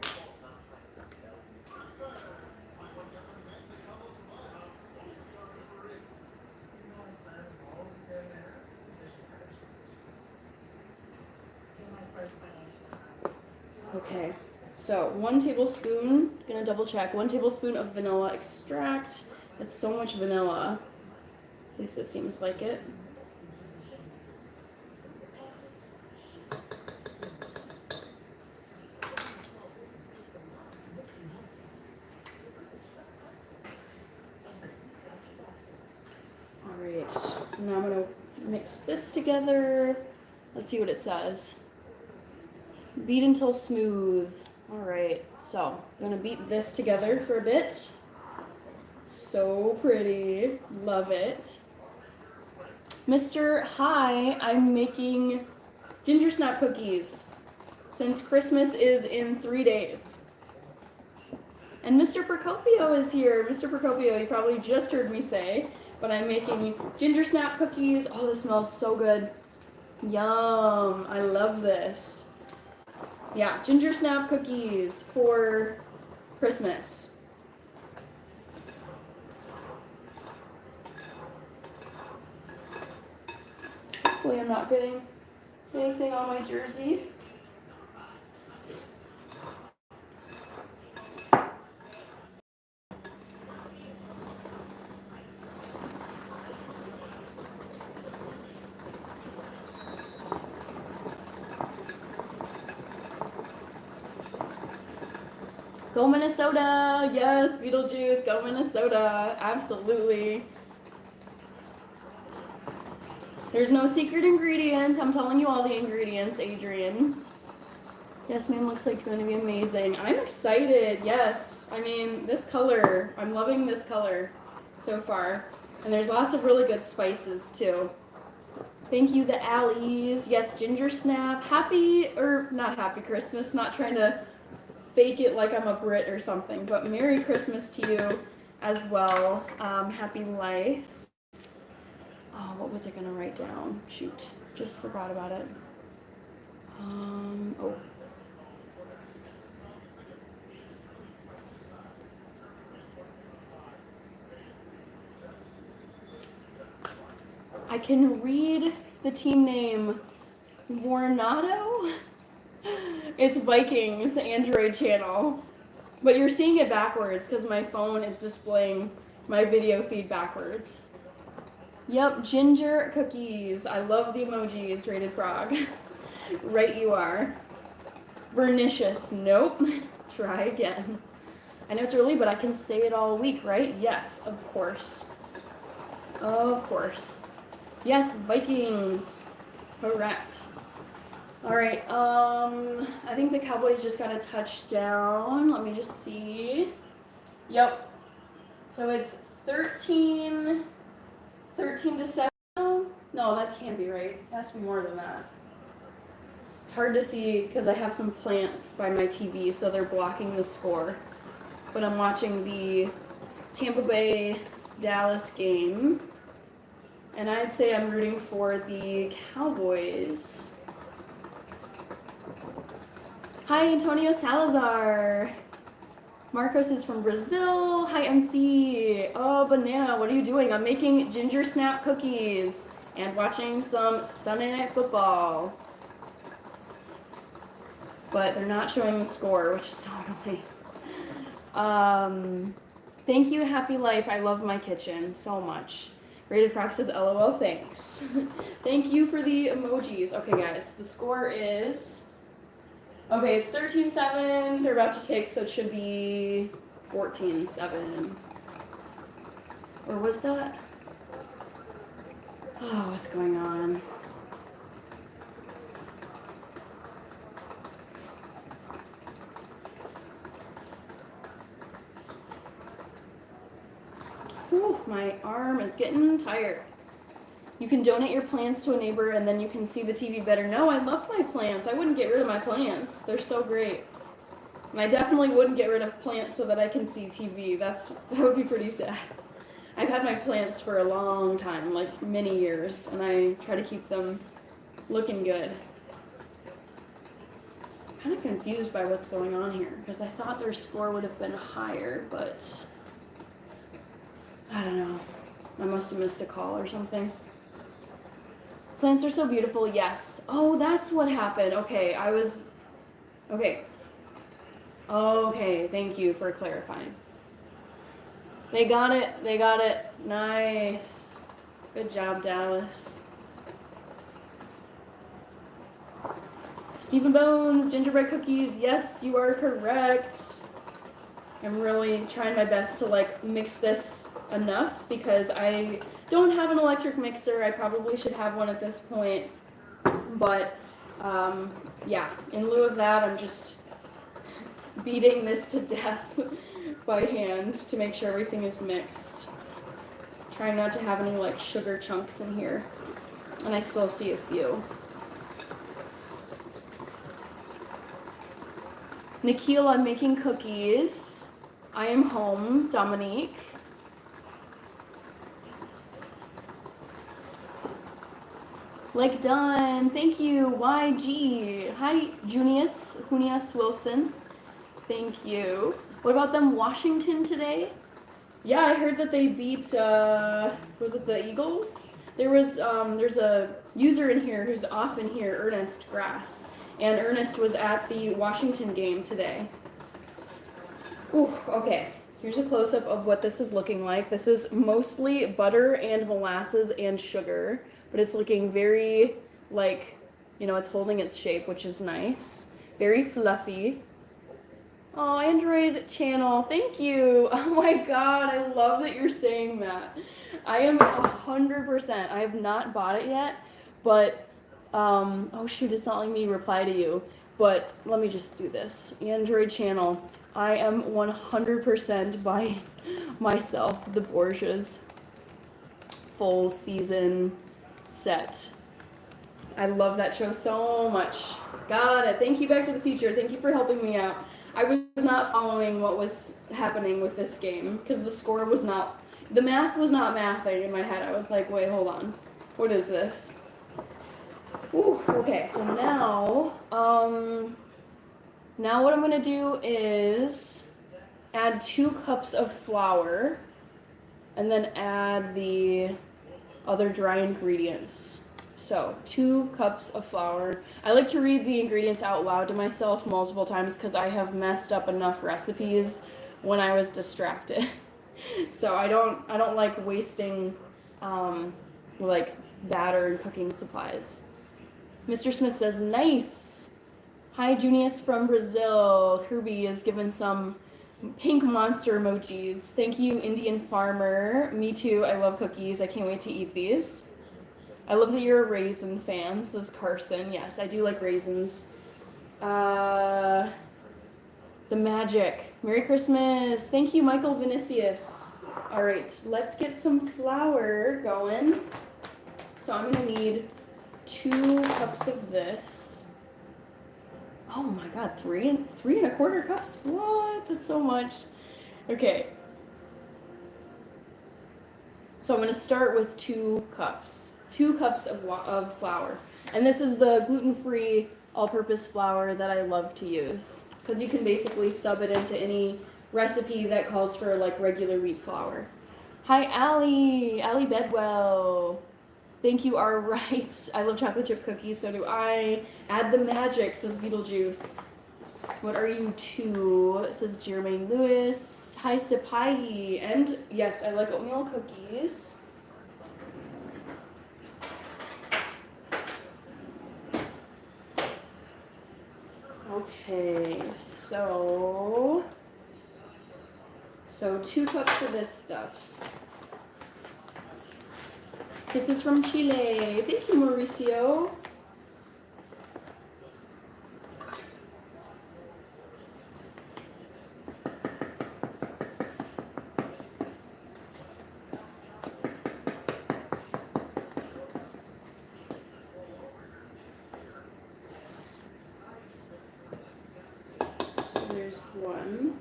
Okay, so 1 tablespoon, gonna double check, 1 tablespoon of vanilla extract. That's so much vanilla. At least it seems like it. All right, now I'm gonna mix this together. Let's see what it says. Beat until smooth. All right, so I'm gonna beat this together for a bit. So pretty, love it. Mr. Hi, I'm making ginger snap cookies since Christmas is in 3 days. And Mr. Procopio is here. Mr. Procopio, you probably just heard me say, but I'm making ginger snap cookies. Oh, this smells so good. Yum, I love this. Yeah, ginger snap cookies for Christmas. Hopefully I'm not getting anything on my jersey. Go Minnesota! Yes, Beetlejuice, go Minnesota! Absolutely. There's no secret ingredient. I'm telling you all the ingredients, Adrian. Yes, ma'am, looks like it's going to be amazing. I'm excited, yes. I mean, this color, I'm loving this color so far. And there's lots of really good spices, too. Thank you, the Alleys. Yes, ginger snap. Not happy Christmas, not trying to fake it like I'm a Brit or something, but Merry Christmas to you as well. Happy life. Oh, what was I gonna write down? Shoot, just forgot about it. Oh. I can read the team name. Vornado? It's Vikings Android channel. But you're seeing it backwards because my phone is displaying my video feed backwards. Yep, ginger cookies. I love the emojis, Rated Frog. Right you are. Vernicious. Nope. Try again. I know it's early, but I can say it all week, right? Yes, of course. Of course. Yes, Vikings. Correct. All right, I think the Cowboys just got a touchdown. Let me just see. Yep. So it's 13 to 7. No, that can't be right. It has to be more than that. It's hard to see because I have some plants by my TV, so they're blocking the score. But I'm watching the Tampa Bay Dallas game, and I'd say I'm rooting for the Cowboys. Hi, Antonio Salazar. Marcos is from Brazil. Hi, MC. Oh, Banana, what are you doing? I'm making ginger snap cookies and watching some Sunday Night Football. But they're not showing the score, which is so annoying. Thank you, Happy Life. I love my kitchen so much. Rated Frog says, LOL, thanks. Thank you for the emojis. Okay, guys, the score is Okay, it's 13-7. They're about to kick, so it should be 14-7. Or was that? Oh, what's going on? Whew, my arm is getting tired. You can donate your plants to a neighbor and then you can see the TV better. No, I love my plants. I wouldn't get rid of my plants. They're so great. And I definitely wouldn't get rid of plants so that I can see TV. That would be pretty sad. I've had my plants for a long time, like many years, and I try to keep them looking good. I'm kind of confused by what's going on here because I thought their score would have been higher, but I don't know. I must have missed a call or something. Plants are so beautiful, yes. Oh, that's what happened. Okay, Okay, thank you for clarifying. They got it. Nice. Good job, Dallas. Stephen Bones, gingerbread cookies. Yes, you are correct. I'm really trying my best to like mix this enough because I don't have an electric mixer. I probably should have one at this point. But yeah, in lieu of that, I'm just beating this to death by hand to make sure everything is mixed. Trying not to have any like sugar chunks in here. And I still see a few. Nikhil, I'm making cookies. I am home, Dominique. Like done. Thank you, YG. Hi, Junius Wilson. Thank you. What about them Washington today? Yeah, I heard that they beat, was it the Eagles? There's a user in here who's off in here, Ernest Grass. And Ernest was at the Washington game today. Ooh, okay. Here's a close-up of what this is looking like. This is mostly butter and molasses and sugar, but it's looking very, like, you know, it's holding its shape, which is nice. Very fluffy. Oh, Android channel, thank you. Oh my god, I love that you're saying that. I am 100%. I have not bought it yet, but, oh shoot, it's not letting me reply to you. But let me just do this. Android channel, I am 100% buying myself the Borgia's full season set. I love that show so much. Got it. Thank you, Back to the Future. Thank you for helping me out. I was not following what was happening with this game because the score was not, the math was not mathing in my head. I was like, wait, hold on. What is this? Ooh, okay, so now what I'm going to do is add 2 cups of flour and then add the other dry ingredients. So 2 cups of flour. I like to read the ingredients out loud to myself multiple times because I have messed up enough recipes when I was distracted. So I don't like wasting like batter and cooking supplies. Mr. Smith says, nice. Hi, Junius from Brazil. Kirby is given some pink monster emojis. Thank you, Indian Farmer. Me too. I love cookies. I can't wait to eat these. I love that you're a raisin fan, says Carson. Yes, I do like raisins. The magic. Merry Christmas. Thank you, Michael Vinicius. All right, let's get some flour going. So I'm going to need 2 cups of this. Oh my god, 3 and 1/4 cups? What? That's so much. Okay. So I'm going to start with 2 cups. 2 cups of flour. And this is the gluten-free all-purpose flour that I love to use. Because you can basically sub it into any recipe that calls for like regular wheat flour. Hi, Allie Bedwell. Thank you, are right. I love chocolate chip cookies, so do I. Add the magic, says Beetlejuice. What are you two? Says Jermaine Lewis. Hi, Sipai. And yes, I like oatmeal cookies. Okay, so 2 cups of this stuff. This is from Chile. Thank you, Mauricio. So there's one.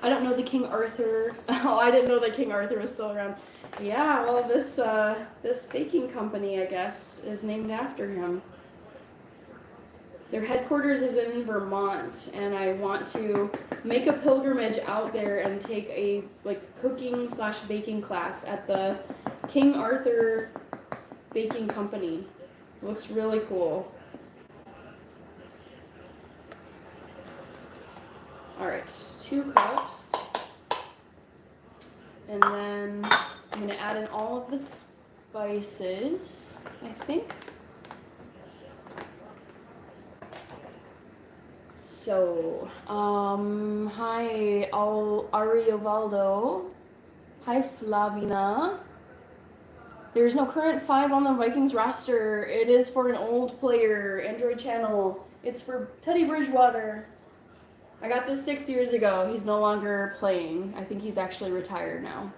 I don't know the King Arthur. Oh, I didn't know that King Arthur was still around. Yeah, well, this baking company, I guess, is named after him. Their headquarters is in Vermont, and I want to make a pilgrimage out there and take a cooking/baking class at the King Arthur Baking Company. It looks really cool. All right, 2 cups. And then I'm gonna add in all of the spices, I think. So, hi, Ariovaldo. Hi, Flavina. There's no current 5 on the Vikings roster. It is for an old player, Android channel. It's for Teddy Bridgewater. I got this 6 years ago. He's no longer playing. I think he's actually retired now.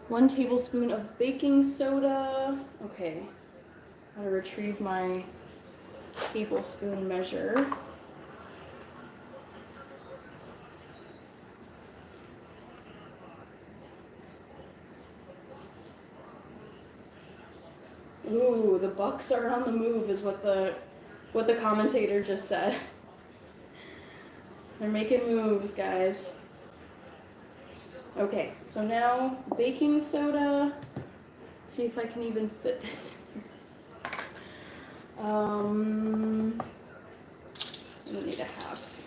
1 tablespoon of baking soda. Okay, I'm gonna retrieve my tablespoon measure. Ooh, the Bucks are on the move is what the commentator just said. They're making moves, guys. Okay, so now baking soda. Let's see if I can even fit this in here. I'm gonna need a half.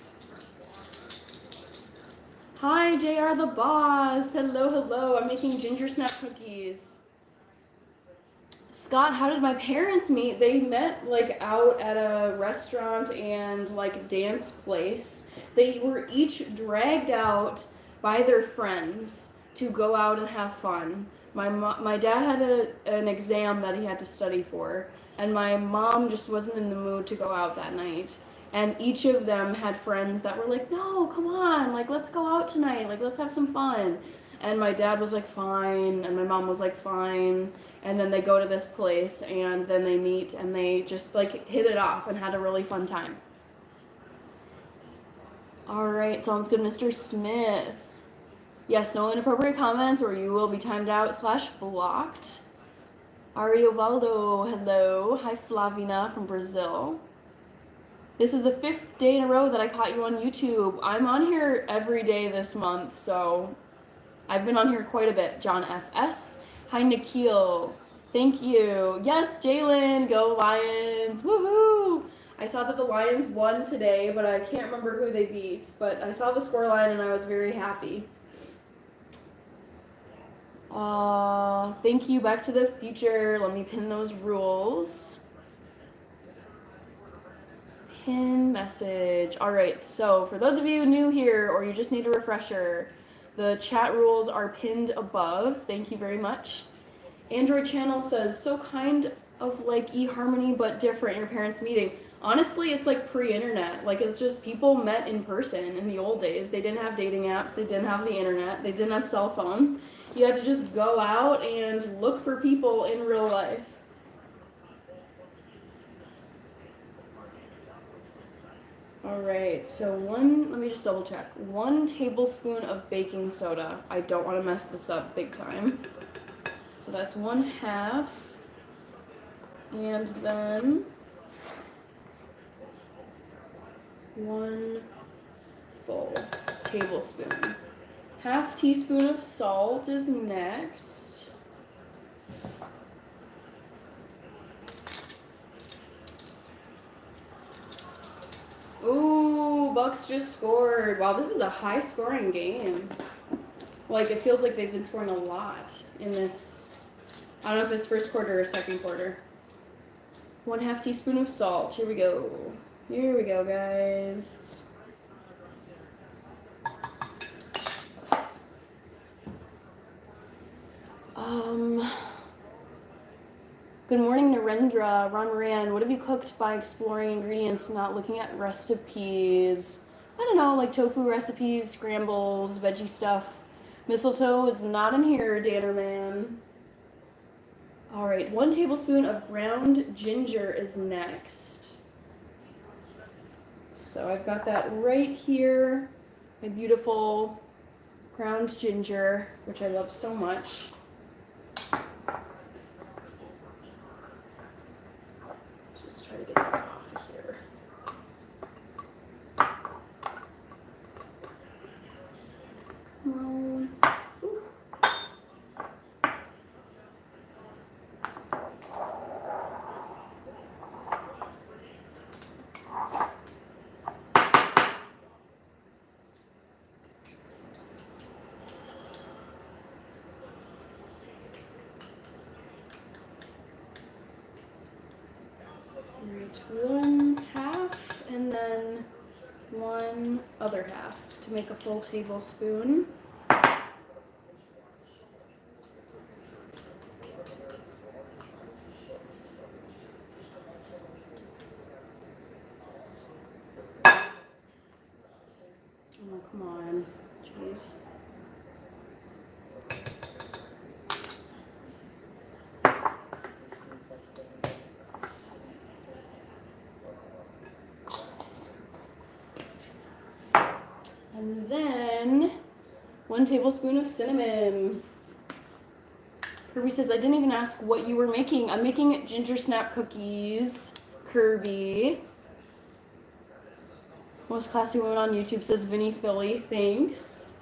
Hi, JR the boss. Hello, hello. I'm making ginger snap cookies. Scott, how did my parents meet? They met out at a restaurant and dance place. They were each dragged out by their friends to go out and have fun. My dad had an exam that he had to study for, and my mom just wasn't in the mood to go out that night. And each of them had friends that were like, no, come on, let's go out tonight, let's have some fun. And my dad was like, fine, and my mom was like, fine. And then they go to this place, and then they meet, and they just hit it off and had a really fun time. All right, sounds good, Mr. Smith. Yes, no inappropriate comments, or you will be timed out / blocked. Ariovaldo, hello. Hi, Flavina from Brazil. This is the 5th day in a row that I caught you on YouTube. I'm on here every day this month, so I've been on here quite a bit. John FS. Hi, Nikhil. Thank you. Yes, Jalen. Go Lions. Woohoo! I saw that the Lions won today, but I can't remember who they beat. But I saw the scoreline, and I was very happy. Thank you. Back to the Future. Let me pin those rules. Pin message. All right. So for those of you new here, or you just need a refresher, the chat rules are pinned above. Thank you very much. Android channel says, so kind of like eHarmony, but different, your parents meeting. Honestly, it's like pre-internet. It's just people met in person in the old days. They didn't have dating apps. They didn't have the internet. They didn't have cell phones. You had to just go out and look for people in real life. All right, so let me just double check. 1 tablespoon of baking soda. I don't want to mess this up big time. So that's 1/2. And then 1 full tablespoon. 1/2 teaspoon of salt is next. Ooh, Bucks just scored. Wow, this is a high-scoring game. It feels like they've been scoring a lot in this I don't know if it's first quarter or second quarter. 1/2 teaspoon of salt. Here we go. Here we go, guys. Good morning, Narendra. Ron Moran, what have you cooked by exploring ingredients, not looking at recipes? I don't know, like tofu recipes, scrambles, veggie stuff. Mistletoe is not in here, Dannerman. All right, 1 tablespoon of ground ginger is next. So I've got that right here. My beautiful ground ginger, which I love so much. Just try to get this off of here. Come on. Ooh. Alright, 1/2 and then 1 other half to make a full tablespoon. Oh, come on. Jeez. And then 1 tablespoon of cinnamon. Kirby says, I didn't even ask what you were making. I'm making ginger snap cookies, Kirby. Most classy woman on YouTube says Vinny Philly. Thanks.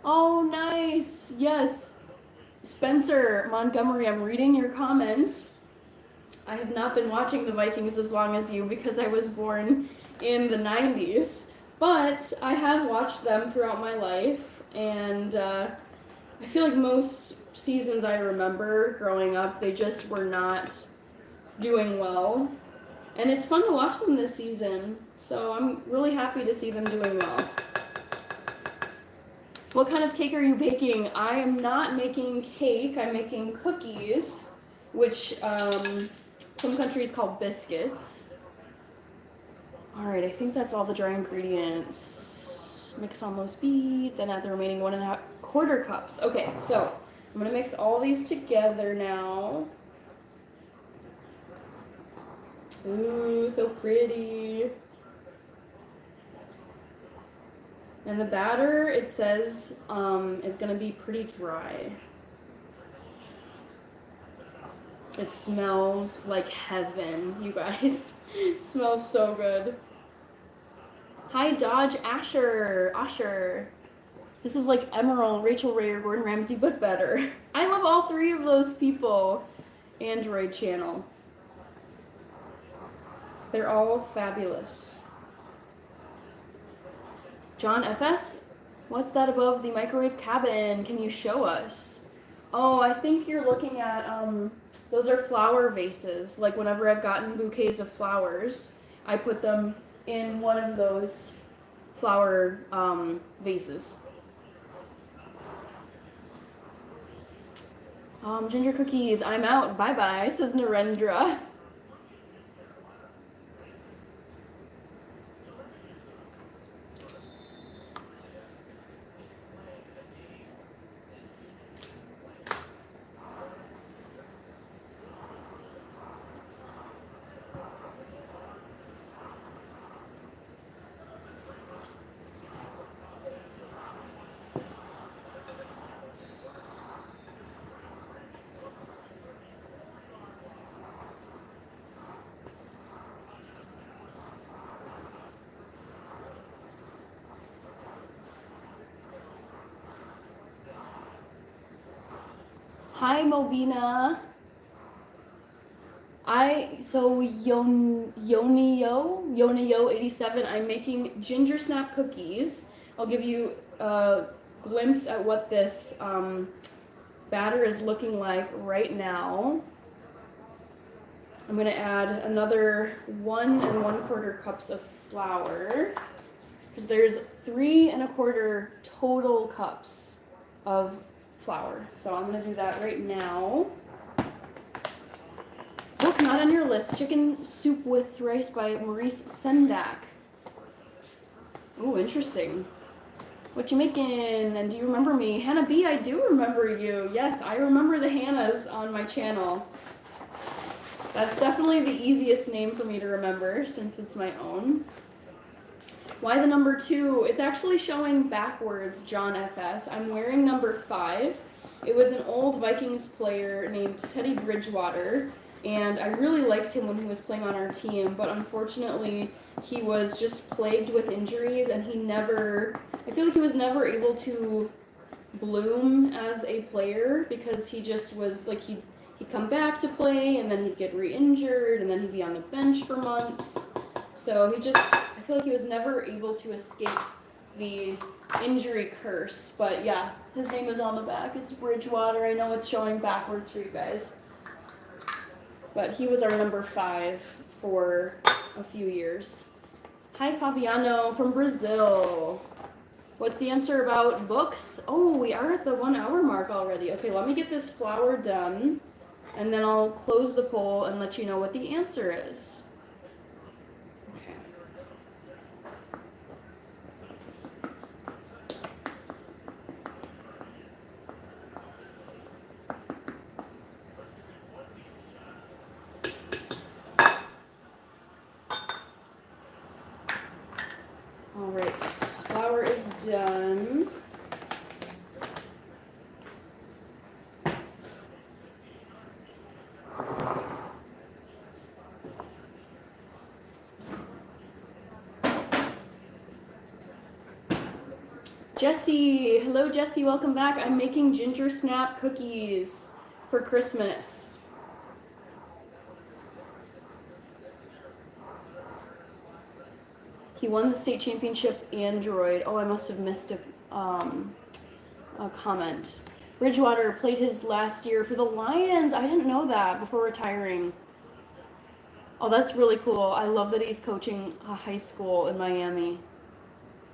Oh, nice. Yes. Spencer Montgomery, I'm reading your comment. I have not been watching the Vikings as long as you because I was born in the 90s. But I have watched them throughout my life, and I feel like most seasons I remember growing up, they just were not doing well. And it's fun to watch them this season, so I'm really happy to see them doing well. What kind of cake are you baking? I am not making cake, I'm making cookies, which some countries call biscuits. All right, I think that's all the dry ingredients. Mix on low speed, then add the remaining 1 1/4 cups. Okay, so I'm gonna mix all these together now. Ooh, so pretty. And the batter, it says, is gonna be pretty dry. It smells like heaven, you guys. It smells so good. Hi, Dodge Asher. This is like Emerald, Rachel Ray, or Gordon Ramsay, but better. I love all 3 of those people. Android channel. They're all fabulous. John FS, what's that above the microwave cabin? Can you show us? Oh, I think you're looking at, those are flower vases. Like whenever I've gotten bouquets of flowers, I put them in one of those flower vases. Ginger cookies, I'm out. Bye-bye, says Narendra. Hi, Mobina. Yonio87, I'm making ginger snap cookies. I'll give you a glimpse at what this batter is looking like right now. I'm going to add another 1 1/4 cups of flour, because there's 3 1/4 total cups of flour. So I'm going to do that right now. Book not on your list, Chicken Soup with Rice by Maurice Sendak. Ooh, interesting. What you making? And do you remember me? Hannah B, I do remember you. Yes, I remember the Hannahs on my channel. That's definitely the easiest name for me to remember since it's my own. Why the number 2? It's actually showing backwards, John FS. I'm wearing number 5. It was an old Vikings player named Teddy Bridgewater, and I really liked him when he was playing on our team, but unfortunately he was just plagued with injuries, and I feel like he was never able to bloom as a player, because he just was like, he'd come back to play, and then he'd get re-injured, and then he'd be on the bench for months. So I feel like he was never able to escape the injury curse. But yeah, his name is on the back. It's Bridgewater. I know it's showing backwards for you guys. But he was our number 5 for a few years. Hi, Fabiano from Brazil. What's the answer about books? Oh, we are at the 1 hour mark already. Okay, let me get this flour done, and then I'll close the poll and let you know what the answer is. Okay. All right, flour is done. Jessie, hello Jessie, welcome back. I'm making ginger snap cookies for Christmas. He won the state championship Android. Oh, I must have missed a comment. Bridgewater played his last year for the Lions. I didn't know that before retiring. Oh, that's really cool. I love that he's coaching a high school in Miami.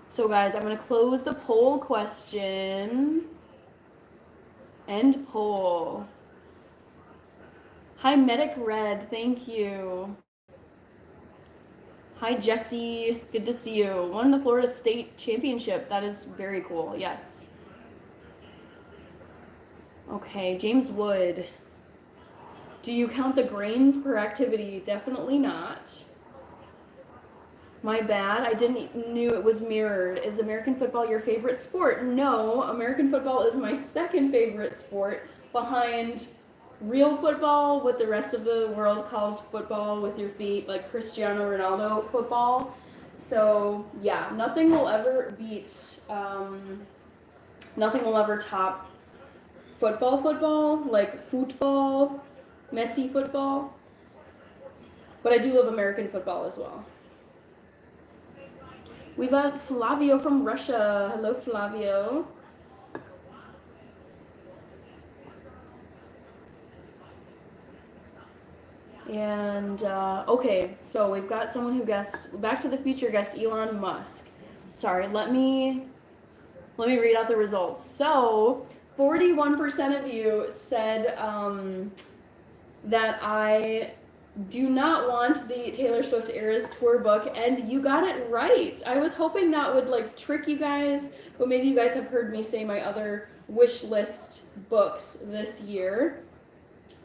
So guys, I'm going to close the poll question. End poll. Hi, Medic Red. Thank you. Hi, Jesse. Good to see you. Won the Florida State Championship. That is very cool. Yes. Okay, James Wood. Do you count the grains per activity? Definitely not. My bad. I knew it was mirrored. Is American football your favorite sport? No, American football is my second favorite sport, behind real football, what the rest of the world calls football with your feet, like Cristiano Ronaldo football. So yeah, nothing will ever top football, like football, Messi football. But I do love American football as well. We've got Flavio from Russia. Hello, Flavio. And, okay, so we've got someone who guessed, Back to the Future guessed Elon Musk. Sorry, let me read out the results. So, 41% of you said that I do not want the Taylor Swift Eras tour book, and you got it right. I was hoping that would like trick you guys, but maybe you guys have heard me say my other wish list books this year.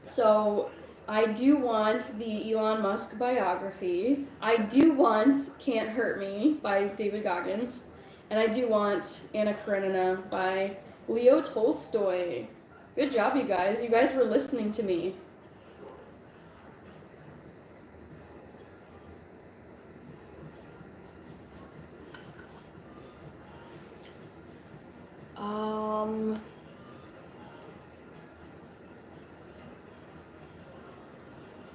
So I do want the Elon Musk biography. I do want Can't Hurt Me by David Goggins. And I do want Anna Karenina by Leo Tolstoy. Good job, you guys. You guys were listening to me.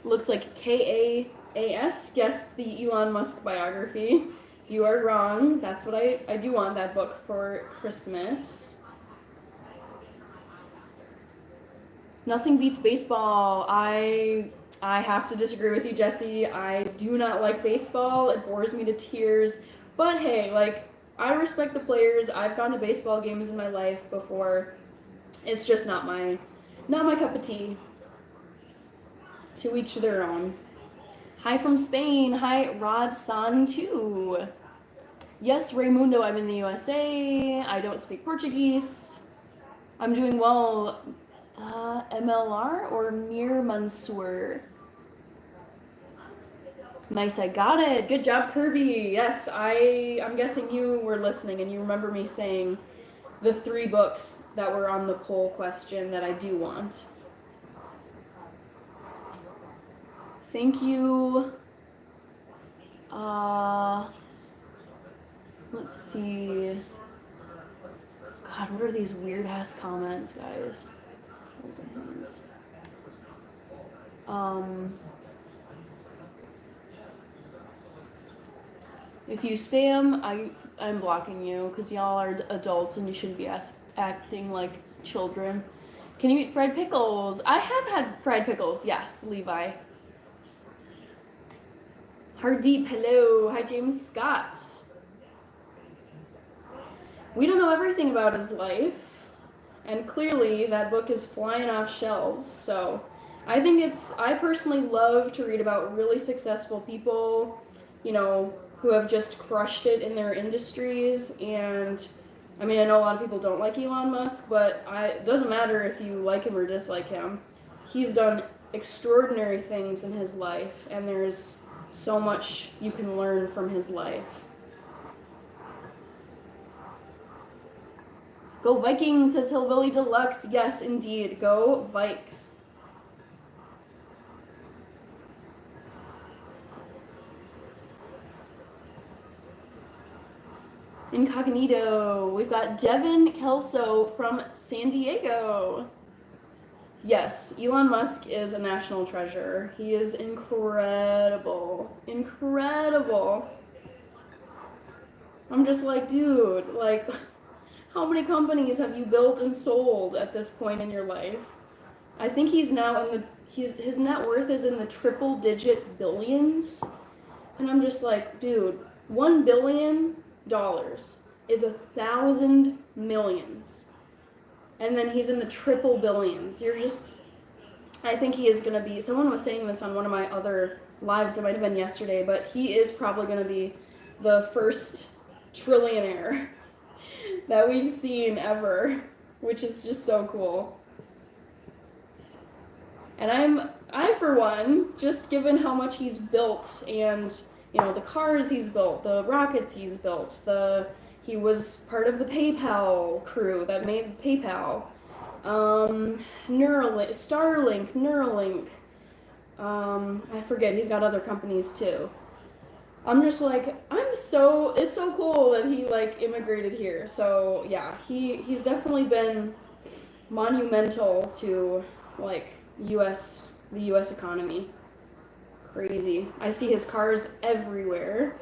Looks like KAAS guessed the Elon Musk biography. You are wrong. That's what I do want that book for Christmas. Nothing beats baseball. I have to disagree with you, Jesse. I do not like baseball. It bores me to tears. But hey, like, I respect the players. I've gone to baseball games in my life before. It's just not my cup of tea. To each their own. Hi from Spain. Hi, Rod San too. Yes, Raymundo, I'm in the USA. I don't speak Portuguese. I'm doing well. MLR or Mir Mansour? Nice, I got it. Good job, Kirby. Yes, I'm guessing you were listening and you remember me saying the 3 books that were on the poll question that I do want. Thank you. Let's see. God, what are these weird ass comments, guys? If you spam, I'm blocking you because y'all are adults and you shouldn't be acting like children. Can you eat fried pickles? I have had fried pickles, yes, Levi. Hardeep, hello. Hi, James Scott. We don't know everything about his life, and clearly that book is flying off shelves, so I personally love to read about really successful people, you know, who have just crushed it in their industries. And I mean, I know a lot of people don't like Elon Musk, but it doesn't matter if you like him or dislike him. He's done extraordinary things in his life, and there's so much you can learn from his life. Go Vikings, says Hillbilly Deluxe. Yes, indeed. Go Vikes. Incognito. We've got Devin Kelso from San Diego. Yes, Elon Musk is a national treasure. He is incredible. Incredible. I'm just like, dude, like, how many companies have you built and sold at this point in your life? I think he's now his net worth is in the triple-digit billions. And I'm just like, dude, $1 billion is 1,000 millions. And then he's in the triple billions. I think he is going to be, someone was saying this on one of my other lives, it might have been yesterday, but he is probably going to be the first trillionaire that we've seen ever, which is just so cool. And I for one, just given how much he's built and, you know, the cars he's built, the rockets he's built, he was part of the PayPal crew that made PayPal, Neuralink, Starlink, Neuralink, I forget, he's got other companies too. I'm just like, it's so cool that he like immigrated here. So yeah, he's definitely been monumental to like the US economy. Crazy. I see his cars everywhere.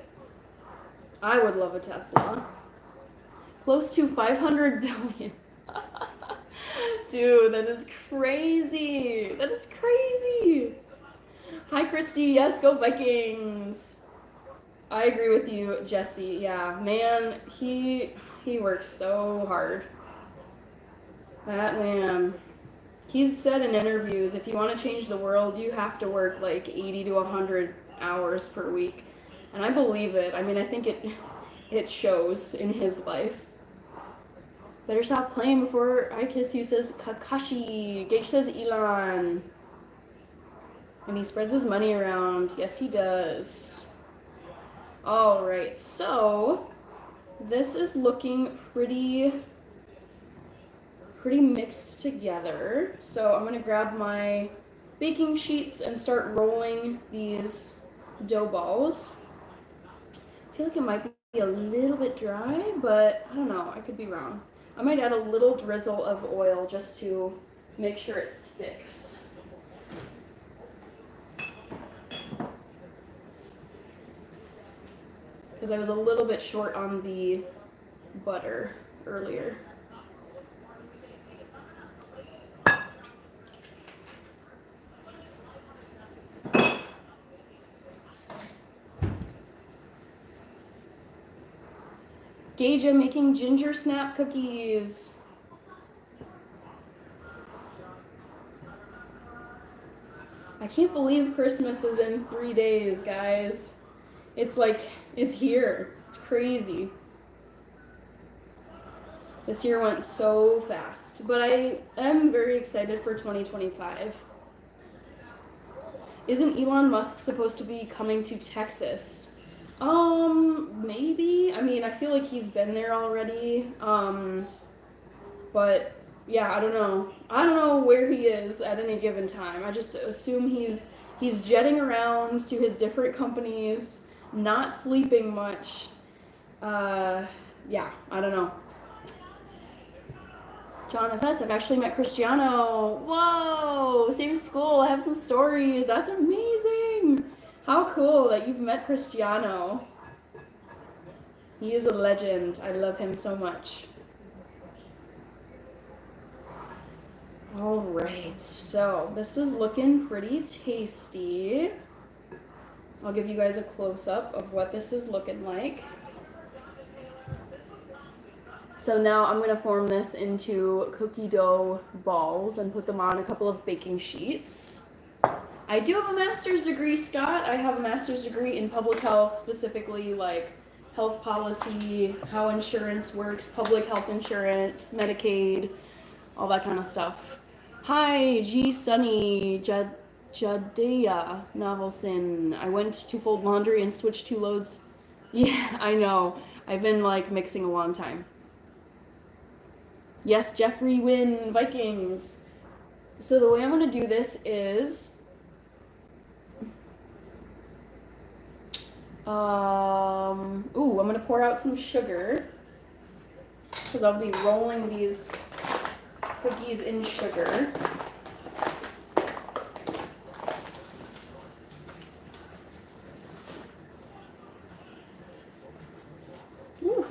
I would love a Tesla. Close to 500 billion. Dude, that is crazy. That is crazy. Hi, Christy. Yes, go Vikings. I agree with you, Jesse. Yeah, man, he works so hard. That man. He's said in interviews, if you want to change the world, you have to work like 80 to 100 hours per week. And I believe it. I mean, I think it shows in his life. Better stop playing before I kiss you, says Kakashi. Gage says Elon. And he spreads his money around. Yes, he does. Alright, so this is looking pretty mixed together. So I'm gonna grab my baking sheets and start rolling these dough balls. I feel like it might be a little bit dry, but I don't know, I could be wrong. I might add a little drizzle of oil just to make sure it sticks. Because I was a little bit short on the butter earlier. Gage, I'm making ginger snap cookies. I can't believe Christmas is in 3 days, guys. It's like, it's here. It's crazy. This year went so fast, but I am very excited for 2025. Isn't Elon Musk supposed to be coming to Texas? Maybe. I mean, I feel like he's been there already. But yeah, I don't know. I don't know where he is at any given time. I just assume he's jetting around to his different companies, not sleeping much. Yeah, I don't know. John FS, I've actually met Cristiano. Whoa, same school. I have some stories. That's amazing. How cool that you've met Cristiano. He is a legend. I love him so much. All right, so this is looking pretty tasty. I'll give you guys a close-up of what this is looking like. So now I'm going to form this into cookie dough balls and put them on a couple of baking sheets. I do have a master's degree, Scott. I have a master's degree in public health, specifically like health policy, how insurance works, public health insurance, Medicaid, all that kind of stuff. Hi, G. Sunny, Jadea Novelson. I went to fold laundry and switched 2 loads. Yeah, I know. I've been like mixing a long time. Yes, Jeffrey win, Vikings. So the way I'm going to do this is... I'm going to pour out some sugar because I'll be rolling these cookies in sugar. Woo.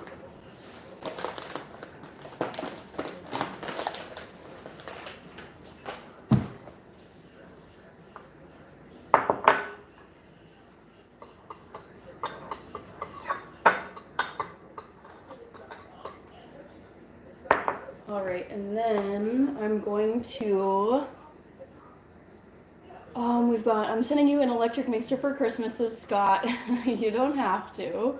All right, and then I'm going to, I'm sending you an electric mixer for Christmases, Scott. You don't have to.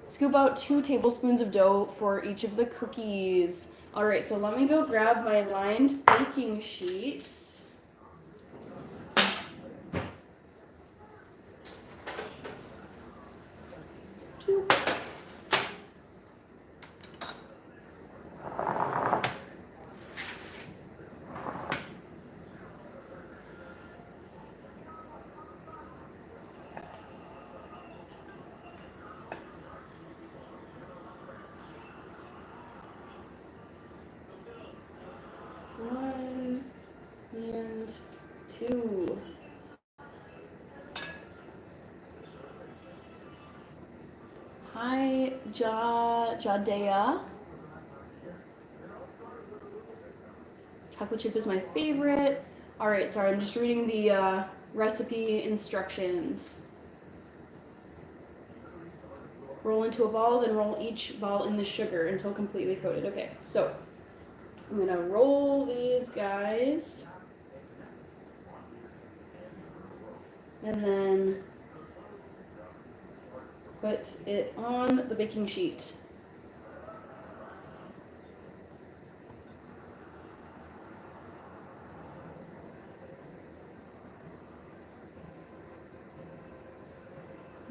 Scoop out 2 tablespoons of dough for each of the cookies. All right, so let me go grab my lined baking sheets. One and 2. Hi, Jadea. Chocolate chip is my favorite. All right, sorry, I'm just reading the recipe instructions. Roll into a ball, then roll each ball in the sugar until completely coated. Okay, so I'm gonna roll these guys. And then put it on the baking sheet.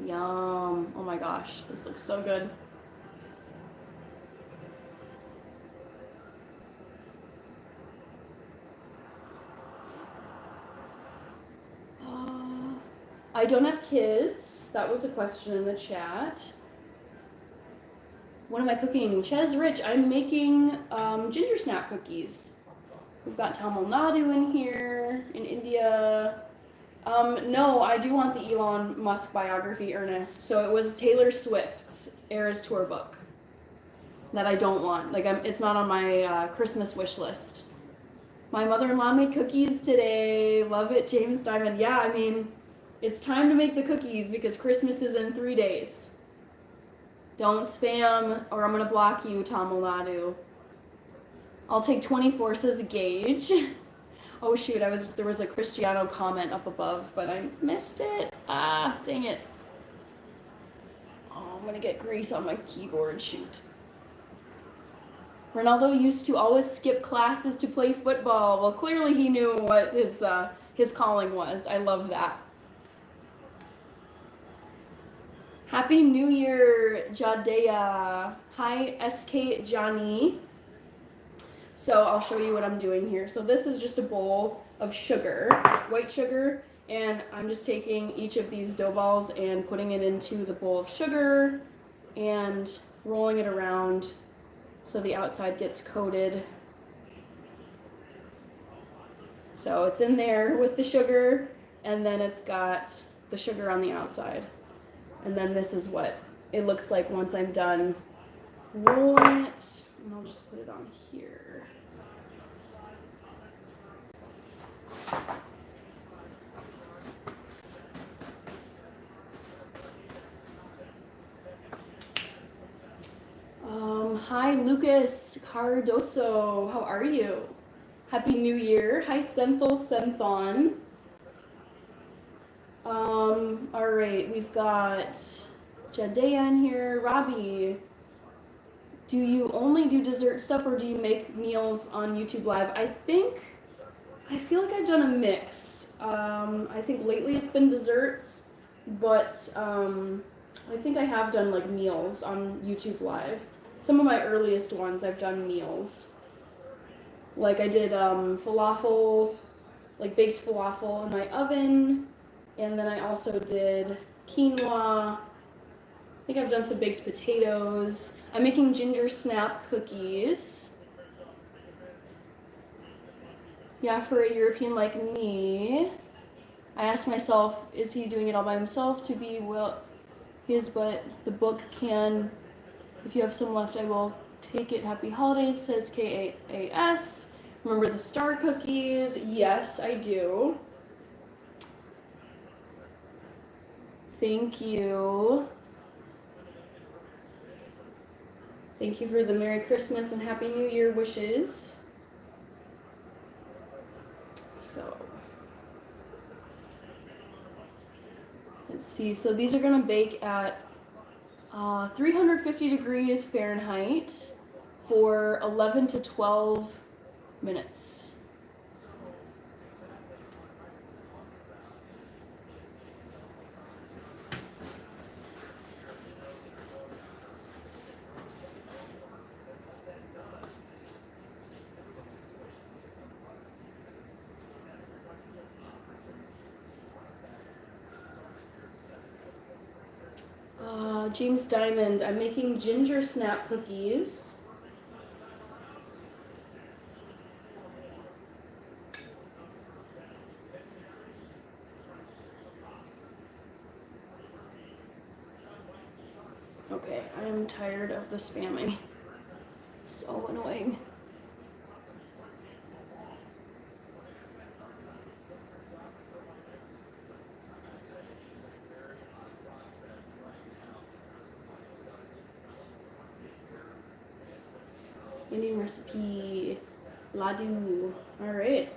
Yum. Oh my gosh, this looks so good. I don't have kids. That was a question in the chat. What am I cooking? Ches Rich, I'm making ginger snap cookies. We've got Tamil Nadu in here, in India. No, I do want the Elon Musk biography, Ernest. So it was Taylor Swift's Eras Tour book that I don't want. Like, it's not on my Christmas wish list. My mother-in-law made cookies today. Love it, James Diamond. Yeah, I mean, it's time to make the cookies because Christmas is in 3 days. Don't spam or I'm gonna block you, Tamilnadu. I'll take 24, says Gage. Oh shoot, there was a Cristiano comment up above, but I missed it. Ah, dang it. Oh, I'm gonna get grease on my keyboard, shoot. Ronaldo used to always skip classes to play football. Well, clearly he knew what his calling was. I love that. Happy New Year, Jadea. Hi, SK Johnny. So I'll show you what I'm doing here. So this is just a bowl of sugar, white sugar, and I'm just taking each of these dough balls and putting it into the bowl of sugar and rolling it around so the outside gets coated. So it's in there with the sugar, and then it's got the sugar on the outside. And then this is what it looks like once I'm done rolling it. And I'll just put it on here. Hi, Lucas Cardoso. How are you? Happy New Year. Hi, Senthil Senthon. All right, we've got Jadea in here. Robbie, do you only do dessert stuff or do you make meals on YouTube Live? I feel like I've done a mix. I think lately it's been desserts, but I think I have done like meals on YouTube Live. Some of my earliest ones I've done meals. Like I did falafel, like baked falafel in my oven, and then I also did quinoa. I think I've done some baked potatoes. I'm making ginger snap cookies. Yeah, for a European like me. I asked myself, is he doing it all by himself to be his, but the book can, if you have some left, I will take it. Happy holidays, says KAS. Remember the star cookies? Yes, I do. Thank you. Thank you for the Merry Christmas and Happy New Year wishes. So, let's see. So these are gonna bake at 350 degrees Fahrenheit for 11 to 12 minutes. James Diamond, I'm making ginger snap cookies. Okay, I'm tired of the spamming. So annoying. Indian recipe, Ladu. All right.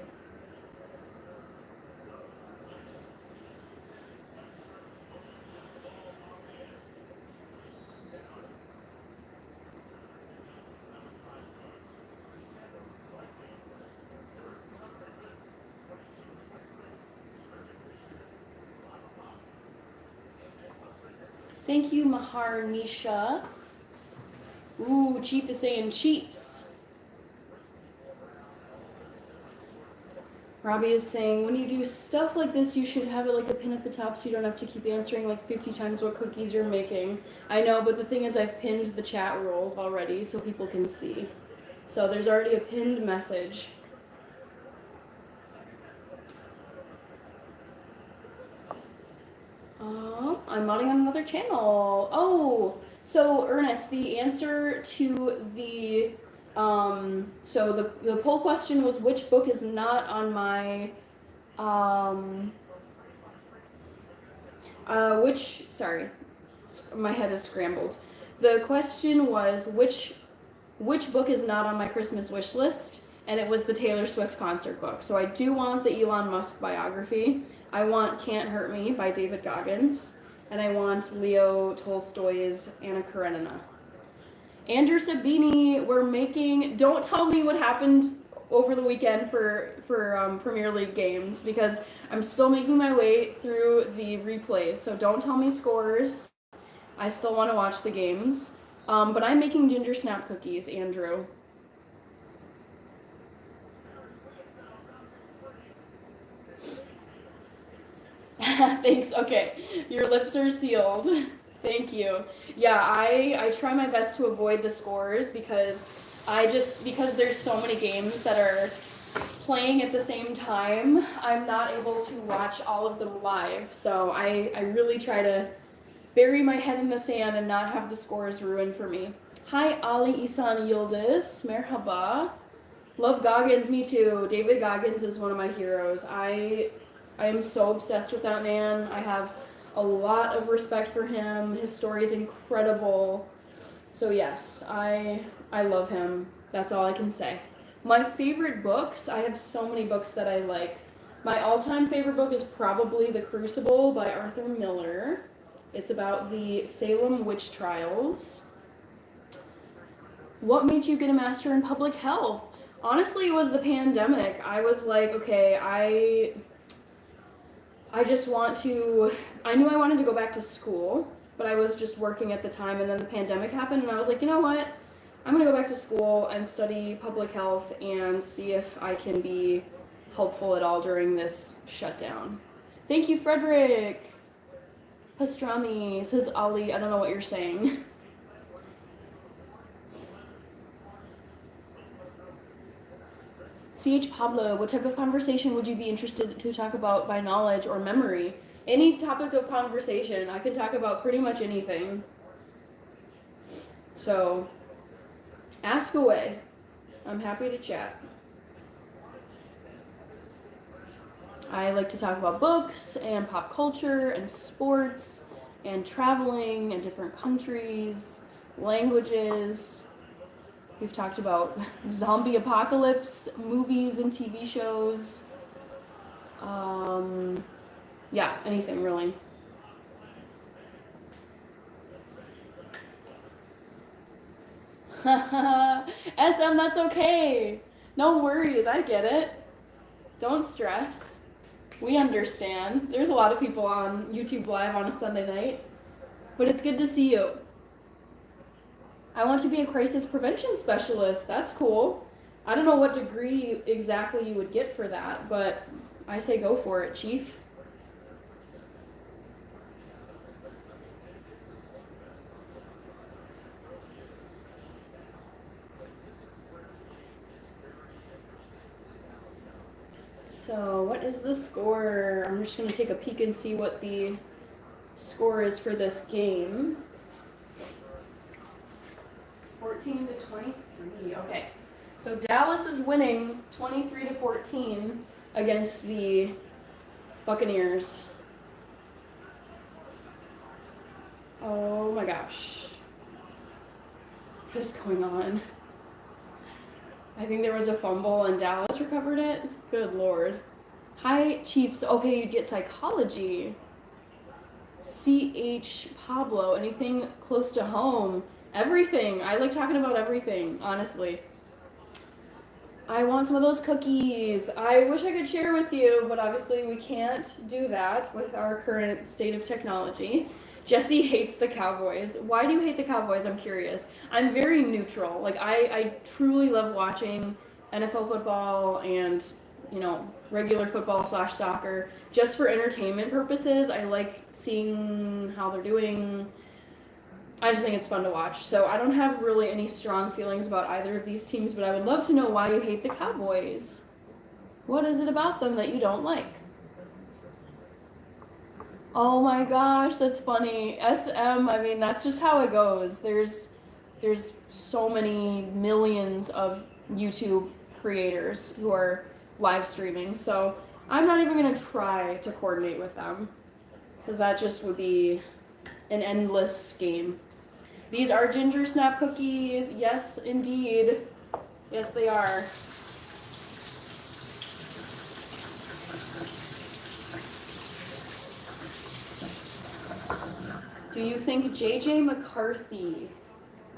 Thank you, Mahar Nisha. Ooh, Chief is saying Chiefs. Robbie is saying, when you do stuff like this, you should have it like a pin at the top so you don't have to keep answering like 50 times what cookies you're making. I know, but the thing is I've pinned the chat rules already so people can see. So there's already a pinned message. I'm modding on another channel. Oh, so Ernest, the answer to the so the poll question was which book is not on my sorry, my head is scrambled. The question was which book is not on my Christmas wish list, and it was the Taylor Swift concert book. So I do want the Elon Musk biography. I want Can't Hurt Me by David Goggins, and I want Leo Tolstoy's Anna Karenina. Andrew Sabini, we're making. Don't tell me what happened over the weekend for Premier League games, because I'm still making my way through the replays. So don't tell me scores. I still want to watch the games. But I'm making ginger snap cookies, Andrew. Thanks. Okay. Your lips are sealed. Thank you. Yeah, I try my best to avoid the scores because because there's so many games that are playing at the same time, I'm not able to watch all of them live. So I really try to bury my head in the sand and not have the scores ruined for me. Hi, Ali Isan Yildiz. Merhaba. Love Goggins, me too. David Goggins is one of my heroes. I am so obsessed with that man. I have a lot of respect for him. His story is incredible. So yes, I love him. That's all I can say. My favorite books, I have so many books that I like. My all-time favorite book is probably The Crucible by Arthur Miller. It's about the Salem witch trials. What made you get a master in public health? Honestly, it was the pandemic. I was like, okay, I just want to, I knew I wanted to go back to school, but I was just working at the time, and then the pandemic happened, and I was like, you know what? I'm going to go back to school and study public health and see if I can be helpful at all during this shutdown. Thank you, Frederick. Pastrami, says Ali. I don't know what you're saying. CH Pablo, what type of conversation would you be interested to talk about by knowledge or memory? Any topic of conversation. I can talk about pretty much anything. So, ask away. I'm happy to chat. I like to talk about books and pop culture and sports and traveling and different countries, languages. We've talked about zombie apocalypse movies and TV shows. Yeah, anything really. SM, that's okay. No worries, I get it. Don't stress. We understand. There's a lot of people on YouTube Live on a Sunday night. But it's good to see you. I want to be a crisis prevention specialist. That's cool. I don't know what degree exactly you would get for that, but I say go for it, Chief. So what is the score? I'm just going to take a peek and see what the score is for this game. 14 to 23. Okay. So Dallas is winning 23 to 14 against the Buccaneers. Oh my gosh. What is going on? I think there was a fumble and Dallas recovered it. Good Lord. Hi, Chiefs. Okay, you'd get psychology. CH Pablo. Anything close to home? Everything. I like talking about everything, honestly. I want some of those cookies. I wish I could share with you, but obviously we can't do that with our current state of technology. Jesse hates the Cowboys. Why do you hate the Cowboys? I'm curious. I'm very neutral. Like, I truly love watching NFL football and, regular football / soccer. Just for entertainment purposes, I like seeing how they're doing. I just think it's fun to watch. So I don't have really any strong feelings about either of these teams, but I would love to know why you hate the Cowboys. What is it about them that you don't like? Oh my gosh, that's funny. SM, I mean, that's just how it goes. There's so many millions of YouTube creators who are live streaming, so I'm not even going to try to coordinate with them, because that just would be an endless game. These are ginger snap cookies. Yes, indeed. Yes, they are. Do you think JJ McCarthy?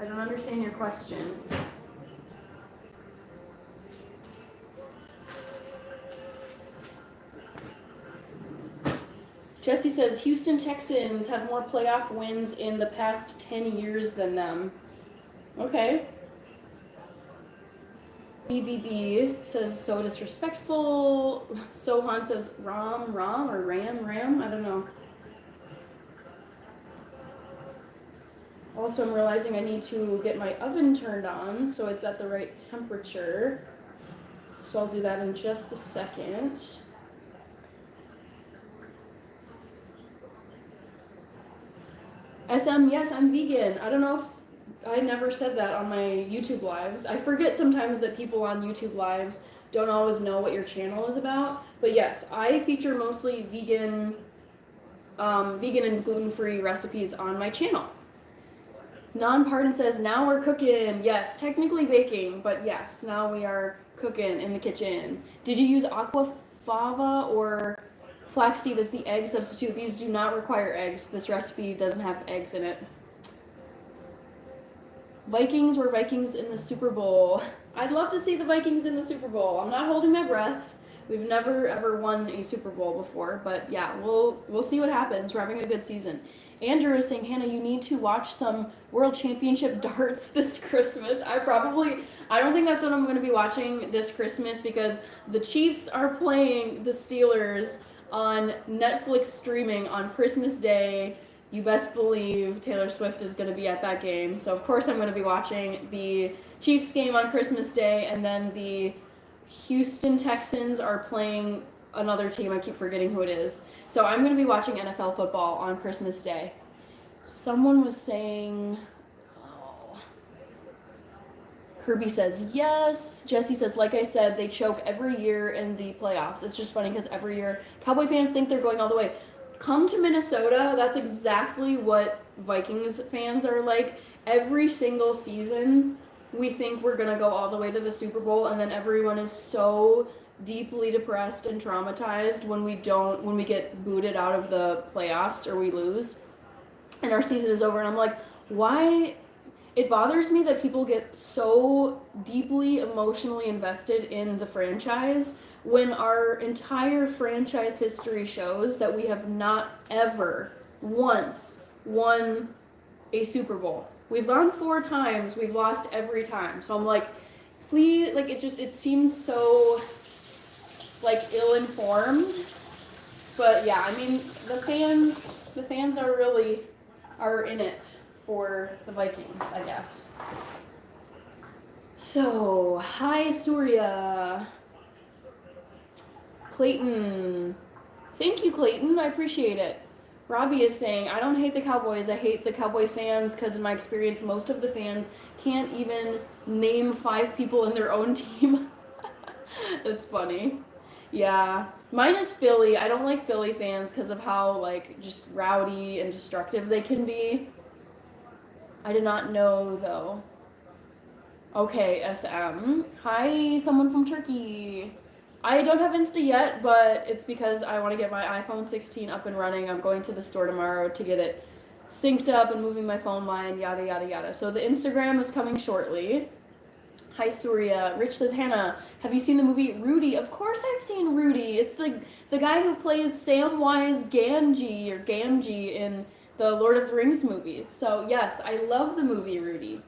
I don't understand your question. Jesse says Houston Texans have more playoff wins in the past 10 years than them. Okay. BBB says so disrespectful. Sohan says Ram or Ram. I don't know. Also, I'm realizing I need to get my oven turned on so it's at the right temperature. So I'll do that in just a second. SM, yes, I'm vegan. I don't know if I never said that on my YouTube lives. I forget sometimes that people on YouTube lives don't always know what your channel is about. But yes, I feature mostly vegan and gluten-free recipes on my channel. Non-Pardon says, now we're cooking. Yes, technically baking, but yes, now we are cooking in the kitchen. Did you use aquafaba or flaxseed as the egg substitute? These do not require eggs. This recipe doesn't have eggs in it. Vikings were Vikings in the Super Bowl. I'd love to see the Vikings in the Super Bowl. I'm not holding my breath. We've never ever won a Super Bowl before, but yeah, we'll see what happens. We're having a good season. Andrew is saying, Hannah, you need to watch some World Championship darts this Christmas. I don't think that's what I'm going to be watching this Christmas because the Chiefs are playing the Steelers on Netflix streaming on Christmas Day. You best believe Taylor Swift is going to be at that game. So, of course, I'm going to be watching the Chiefs game on Christmas Day, and then the Houston Texans are playing another team. I keep forgetting who it is. So I'm going to be watching NFL football on Christmas Day. Someone was saying, Kirby says yes. Jesse says, like I said, they choke every year in the playoffs. It's just funny because every year Cowboy fans think they're going all the way. Come to Minnesota. That's exactly what Vikings fans are like. Every single season, we think we're going to go all the way to the Super Bowl, and then everyone is so deeply depressed and traumatized when we get booted out of the playoffs or we lose and our season is over. And I'm like, why? It bothers me that people get so deeply emotionally invested in the franchise when our entire franchise history shows that we have not ever once won a Super Bowl. We've gone 4 times, we've lost every time. So I'm like, please, like, it seems so like ill-informed, but yeah, I mean the fans are in it for the Vikings, I guess. So, hi Surya. Clayton. Thank you, Clayton. I appreciate it. Robbie is saying, I don't hate the Cowboys, I hate the Cowboy fans because in my experience most of the fans can't even name 5 people in their own team. That's funny. Yeah, mine is Philly. I don't like Philly fans because of how, like, just rowdy and destructive they can be. I did not know, though. Okay, SM. Hi, someone from Turkey. I don't have Insta yet, but it's because I want to get my iPhone 16 up and running. I'm going to the store tomorrow to get it synced up and moving my phone line, yada, yada, yada. So the Instagram is coming shortly. Hi, Surya. Rich says, Hannah, have you seen the movie Rudy? Of course I've seen Rudy. It's the guy who plays Samwise Gamgee in the Lord of the Rings movies. So, yes, I love the movie Rudy.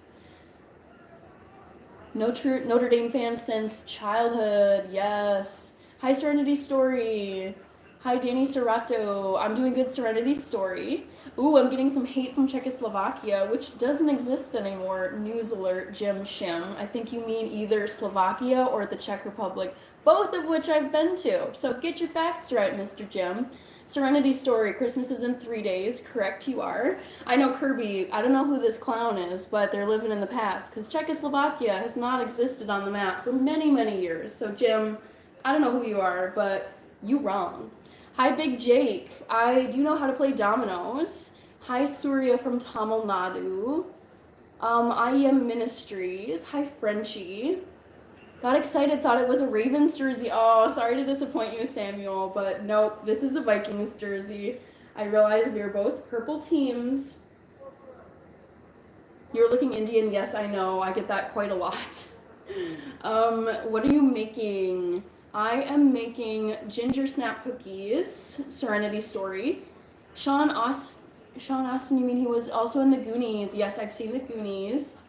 Notre Dame fans since childhood. Yes. Hi, Serenity Story. Hi, Danny Serrato. I'm doing good, Serenity Story. Ooh, I'm getting some hate from Czechoslovakia, which doesn't exist anymore. News alert, Jim Shim. I think you mean either Slovakia or the Czech Republic, both of which I've been to. So get your facts right, Mr. Jim. Serenity Story, Christmas is in 3 days. Correct, you are. I know Kirby, I don't know who this clown is, but they're living in the past, because Czechoslovakia has not existed on the map for many, many years. So, Jim, I don't know who you are, but you wrong. Hi, Big Jake. I do know how to play dominoes. Hi, Surya from Tamil Nadu. I Am Ministries. Hi, Frenchie. Got excited, thought it was a Ravens jersey. Oh, sorry to disappoint you, Samuel, but nope, this is a Vikings jersey. I realize we are both purple teams. You're looking Indian. Yes, I know. I get that quite a lot. What are you making? I am making ginger snap cookies. Serenity Story. Sean Austin, you mean he was also in the Goonies? Yes, I've seen the Goonies.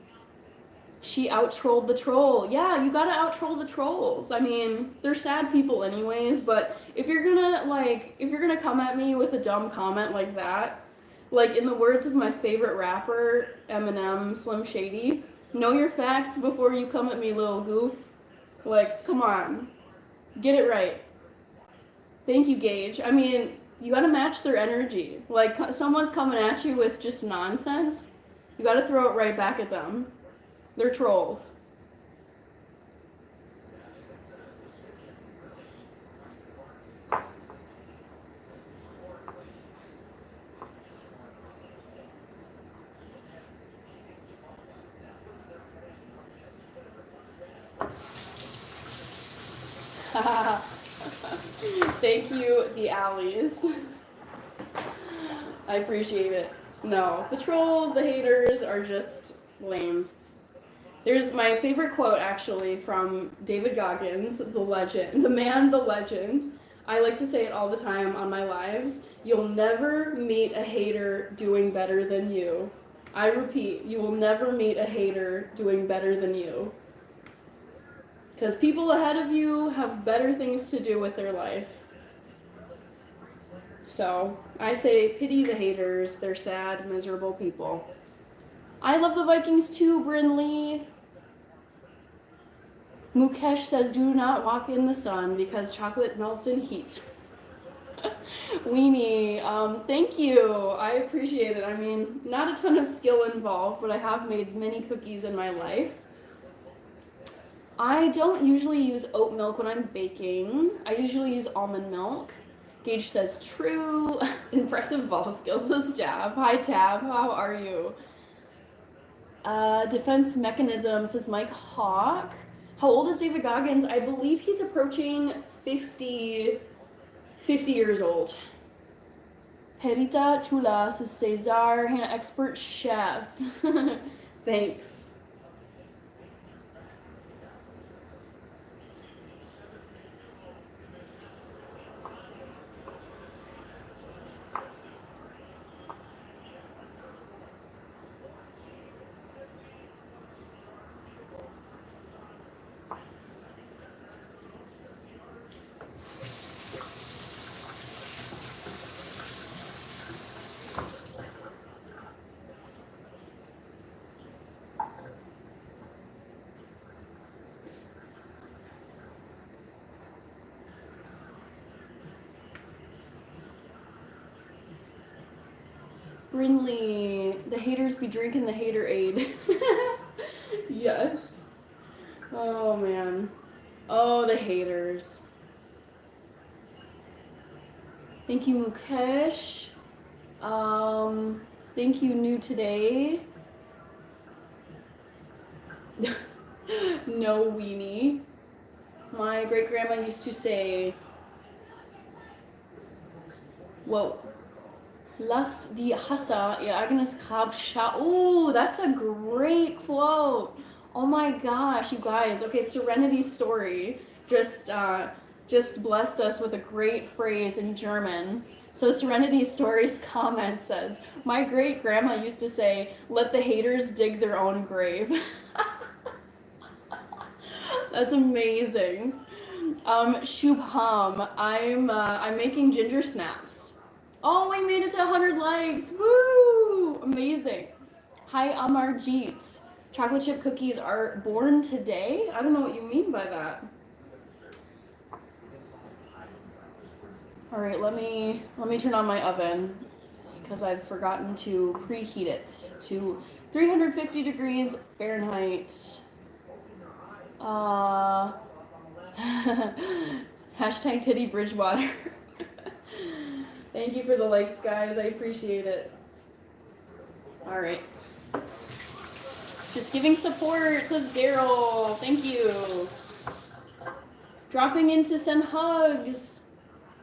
She out-trolled the troll. Yeah, you gotta out-troll the trolls. I mean, they're sad people anyways, but if you're gonna come at me with a dumb comment like that, like in the words of my favorite rapper, Eminem, Slim Shady, know your facts before you come at me, little goof. Like, come on. Get it right. Thank you, Gage. I mean, you gotta match their energy. Like, someone's coming at you with just nonsense, you gotta throw it right back at them. They're trolls. Thank you, the alleys. I appreciate it. No, the trolls, the haters are just lame. There's my favorite quote actually from David Goggins, the legend, the man, the legend. I like to say it all the time on my lives. You'll never meet a hater doing better than you. I repeat, you will never meet a hater doing better than you. Because people ahead of you have better things to do with their life. So, I say pity the haters. They're sad, miserable people. I love the Vikings too, Brinley. Mukesh says, do not walk in the sun because chocolate melts in heat. Weenie, thank you. I appreciate it. I mean, not a ton of skill involved, but I have made many cookies in my life. I don't usually use oat milk when I'm baking. I usually use almond milk. Gage says, true. Impressive ball skills, says Tab. Hi, Tab. How are you? Defense mechanism, says Mike Hawk. How old is David Goggins? I believe he's approaching 50 years old. Perita Chula, says Cesar, Hannah, expert chef. Thanks. Brinley, the haters be drinking the hater-aid. Yes. Oh, man. Oh, the haters. Thank you, Mukesh. Thank you, New Today. No weenie. My great-grandma used to say, whoa. Lasst die Hasser ihr eigenes Grab schauen. Ooh, that's a great quote. Oh my gosh, you guys. Okay, Serenity Story just blessed us with a great phrase in German. So Serenity Story's comment says, my great grandma used to say, let the haters dig their own grave. That's amazing. Shubham, I'm making ginger snaps. Oh, we made it to 100 likes. Woo! Amazing. Hi, Amarjeet. Chocolate chip cookies are born today? I don't know what you mean by that. All right, let me turn on my oven because I've forgotten to preheat it to 350 degrees Fahrenheit. Hashtag Titty Bridgewater. Thank you for the likes, guys. I appreciate it. All right. Just giving support, says Daryl. Thank you. Dropping in to send hugs.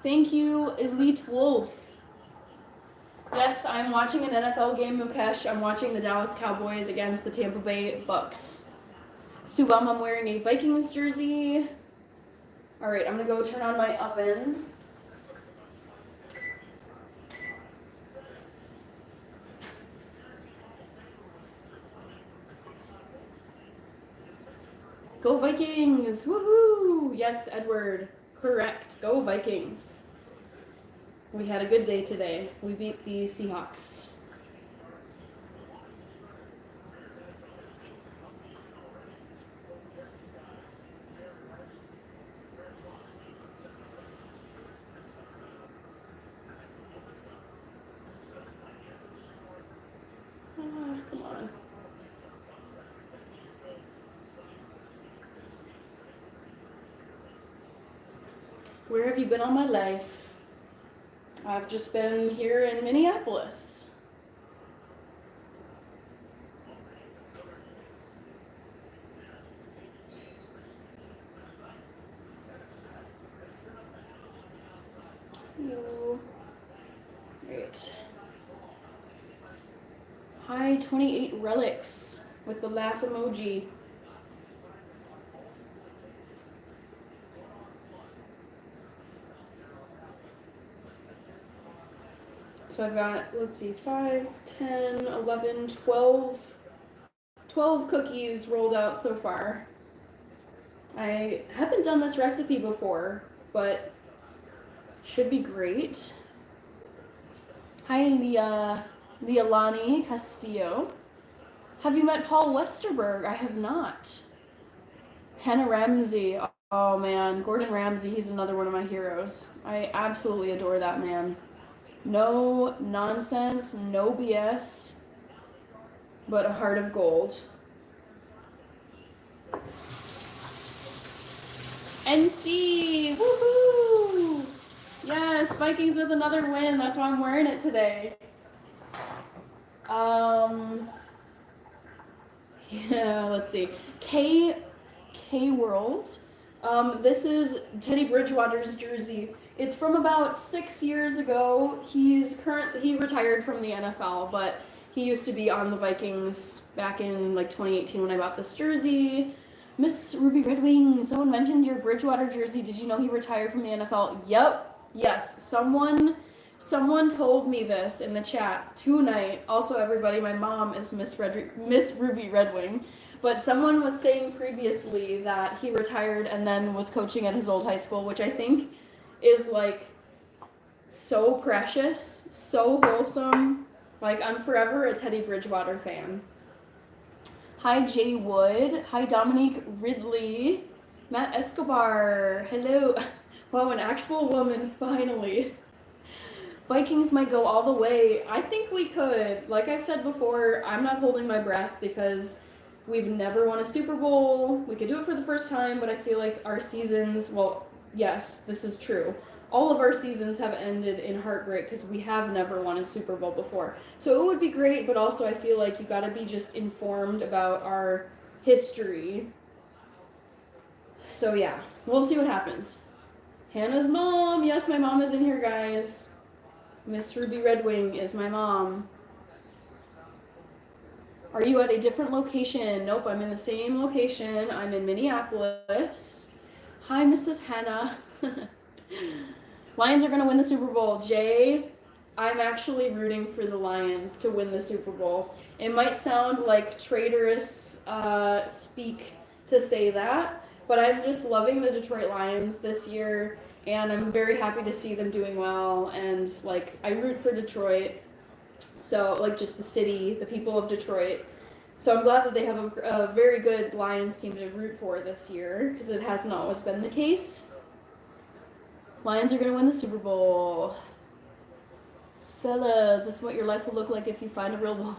Thank you, Elite Wolf. Yes, I'm watching an NFL game, Mukesh. I'm watching the Dallas Cowboys against the Tampa Bay Bucks. Subam, I'm wearing a Vikings jersey. All right, I'm gonna go turn on my oven. Go Vikings! Woohoo! Yes, Edward. Correct. Go Vikings. We had a good day today. We beat the Seahawks. Come on. Where have you been all my life? I've just been here in Minneapolis. Hello. Great. Hi, 28 relics with the laugh emoji. So I've got, let's see, 5, 10, 11, 12 cookies rolled out so far. I haven't done this recipe before, but should be great. Hi, Leilani Castillo. Have you met Paul Westerberg? I have not. Hannah Ramsey. Oh man, Gordon Ramsay, he's another one of my heroes. I absolutely adore that man. No nonsense, no BS, but a heart of gold. NC! Woohoo! Yes, Vikings with another win. That's why I'm wearing it today. Yeah, let's see. K World. This is Teddy Bridgewater's jersey. It's from about 6 years ago. He retired from the NFL, but he used to be on the Vikings back in like 2018 when I bought this jersey. Miss Ruby Red Wing, someone mentioned your Bridgewater jersey. Did you know he retired from the NFL? Yep. Yes. Someone told me this in the chat tonight. Also, everybody, my mom is Miss Ruby Red Wing. But someone was saying previously that he retired and then was coaching at his old high school, which I think is like so precious, so wholesome. Like, I'm forever a Teddy Bridgewater fan. Hi, Jay Wood. Hi, Dominique Ridley. Matt Escobar. Hello. Wow, an actual woman, finally. Vikings might go all the way. I think we could. Like I've said before, I'm not holding my breath because we've never won a Super Bowl. We could do it for the first time, but I feel like our seasons, well, yes, this is true. All of our seasons have ended in heartbreak because we have never won a Super Bowl before. So it would be great, but also I feel like you gotta be just informed about our history. So yeah, we'll see what happens. Hannah's mom. Yes, my mom is in here, guys. Miss Ruby Red Wing is my mom. Are you at a different location? Nope, I'm in the same location. I'm in Minneapolis. Hi, Mrs. Hannah. Lions are going to win the Super Bowl. Jay, I'm actually rooting for the Lions to win the Super Bowl. It might sound like traitorous speak to say that, but I'm just loving the Detroit Lions this year, and I'm very happy to see them doing well, and like I root for Detroit. So, like, just the city, the people of Detroit. So I'm glad that they have a very good Lions team to root for this year, because it hasn't always been the case. Lions are going to win the Super Bowl. Fellas, this is what your life will look like if you find a real one.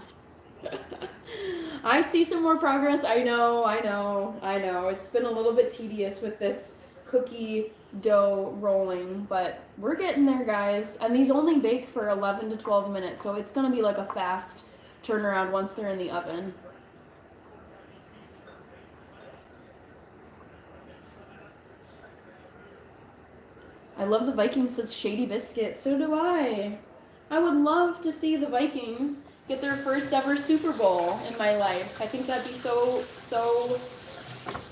I see some more progress. I know. It's been a little bit tedious with this cookie dough rolling, but we're getting there, guys. And these only bake for 11 to 12 minutes, so it's going to be like a fast turnaround once they're in the oven. I love the Vikings, says Shady Biscuit. So do I. I would love to see the Vikings get their first ever Super Bowl in my life. I think that'd be so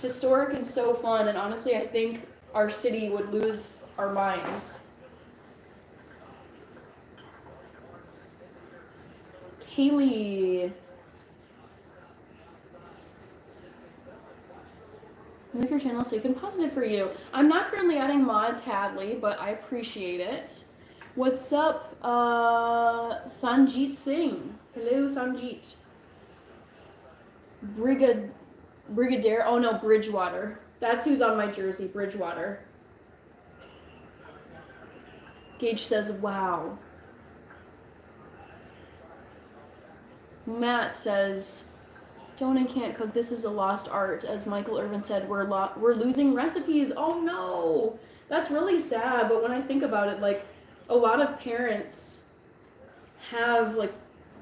historic and so fun. And honestly, I think our city would lose our minds. Haley. Make your channel safe and positive for you. I'm not currently adding mods, Hadley, but I appreciate it. What's up, Sanjeet Singh? Hello, Sanjeet. Brigadier. Oh no, Bridgewater. That's who's on my jersey, Bridgewater. Gage says, wow. Matt says, Jonah can't cook. This is a lost art. As Michael Irvin said, we're losing recipes. Oh no, that's really sad. But when I think about it, like a lot of parents have like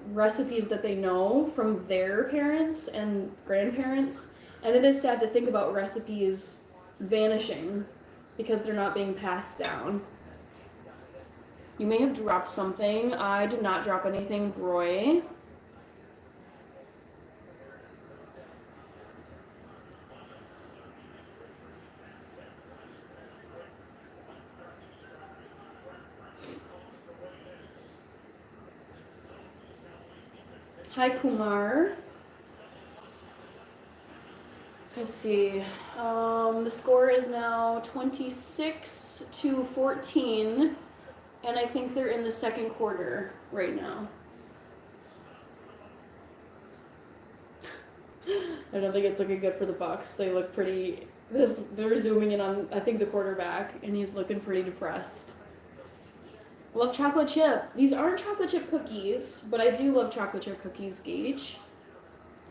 recipes that they know from their parents and grandparents, and it is sad to think about recipes vanishing because they're not being passed down. You may have dropped something. I did not drop anything, Roy. Hi, Kumar. Let's see. The score is now 26-14, and I think they're in the second quarter right now. I don't think it's looking good for the Bucks. They look pretty. They're zooming in on, I think, the quarterback, and he's looking pretty depressed. Love chocolate chip. These aren't chocolate chip cookies, but I do love chocolate chip cookies, Gage.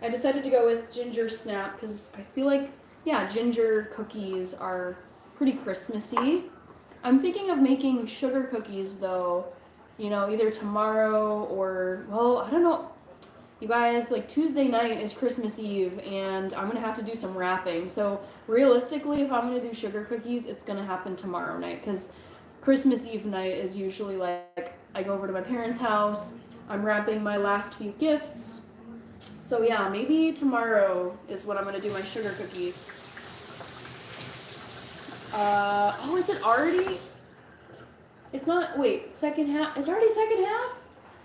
I decided to go with ginger snap because I feel like, yeah, ginger cookies are pretty Christmassy. I'm thinking of making sugar cookies though, you know, either tomorrow or, well, I don't know. You guys, like Tuesday night is Christmas Eve and I'm gonna have to do some wrapping. So realistically, if I'm gonna do sugar cookies, it's gonna happen tomorrow night because Christmas Eve night is usually like I go over to my parents' house, I'm wrapping my last few gifts. So yeah, maybe tomorrow is when I'm gonna do my sugar cookies. Oh, is it already? It's not, wait, second half? It's already second half?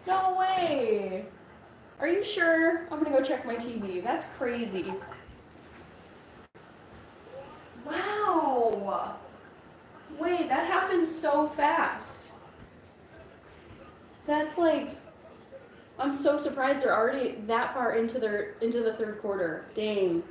No way. Are you sure? I'm gonna go check my TV. That's crazy. Wow. Wait, that happened so fast. That's like, I'm so surprised they're already that far into the third quarter. Dang.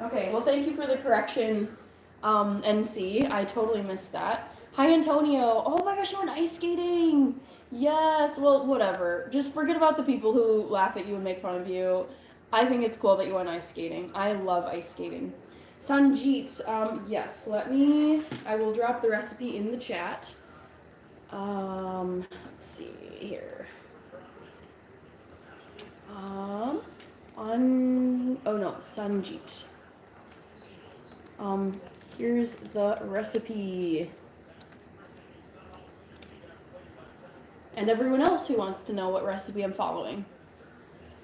Okay, well thank you for the correction, NC. I totally missed that. Hi Antonio. Oh my gosh, you went ice skating. Yes, well whatever. Just forget about the people who laugh at you and make fun of you. I think it's cool that you went ice skating. I love ice skating. Sanjeet, yes, I will drop the recipe in the chat. Let's see here. Sanjeet. Here's the recipe. And everyone else who wants to know what recipe I'm following.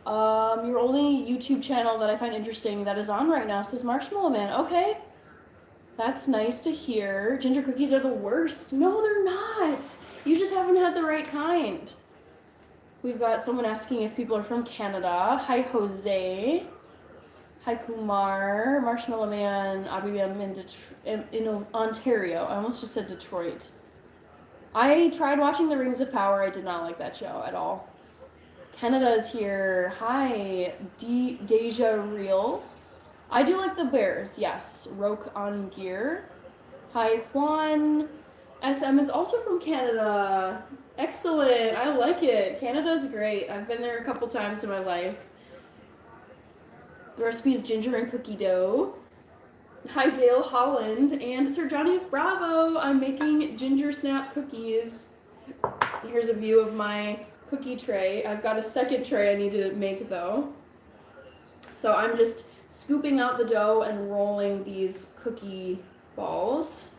Your only YouTube channel that I find interesting that is on right now says Marshmallow Man. Okay. That's nice to hear. Ginger cookies are the worst. No, they're not. You just haven't had the right kind. We've got someone asking if people are from Canada. Hi, Jose. Hi, Kumar. Marshmallow Man. I'm in Ontario. I almost just said Detroit. I tried watching The Rings of Power. I did not like that show at all. Canada is here. Hi, Deja Real. I do like the Bears, yes. Roke on Gear. Hi, Juan. SM is also from Canada. Excellent. I like it. Canada's great. I've been there a couple times in my life. The recipe is ginger and cookie dough. Hi, Dale Holland and Sir Johnny of Bravo. I'm making ginger snap cookies. Here's a view of my cookie tray. I've got a second tray I need to make though. So I'm just scooping out the dough and rolling these cookie balls.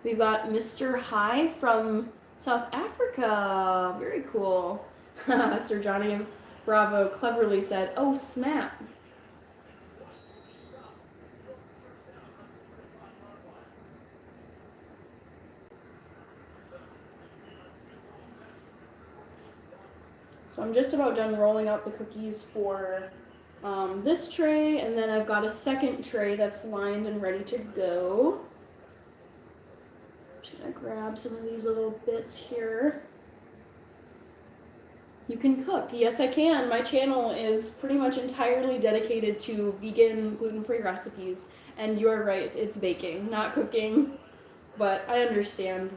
We've got Mr. High from South Africa. Very cool. Sir Johnny of Bravo cleverly said, "Oh snap." So I'm just about done rolling out the cookies for this tray, and then I've got a second tray that's lined and ready to go. I'm just gonna grab some of these little bits here. You can cook. Yes, I can. My channel is pretty much entirely dedicated to vegan, gluten-free recipes, and you're right, it's baking, not cooking. But I understand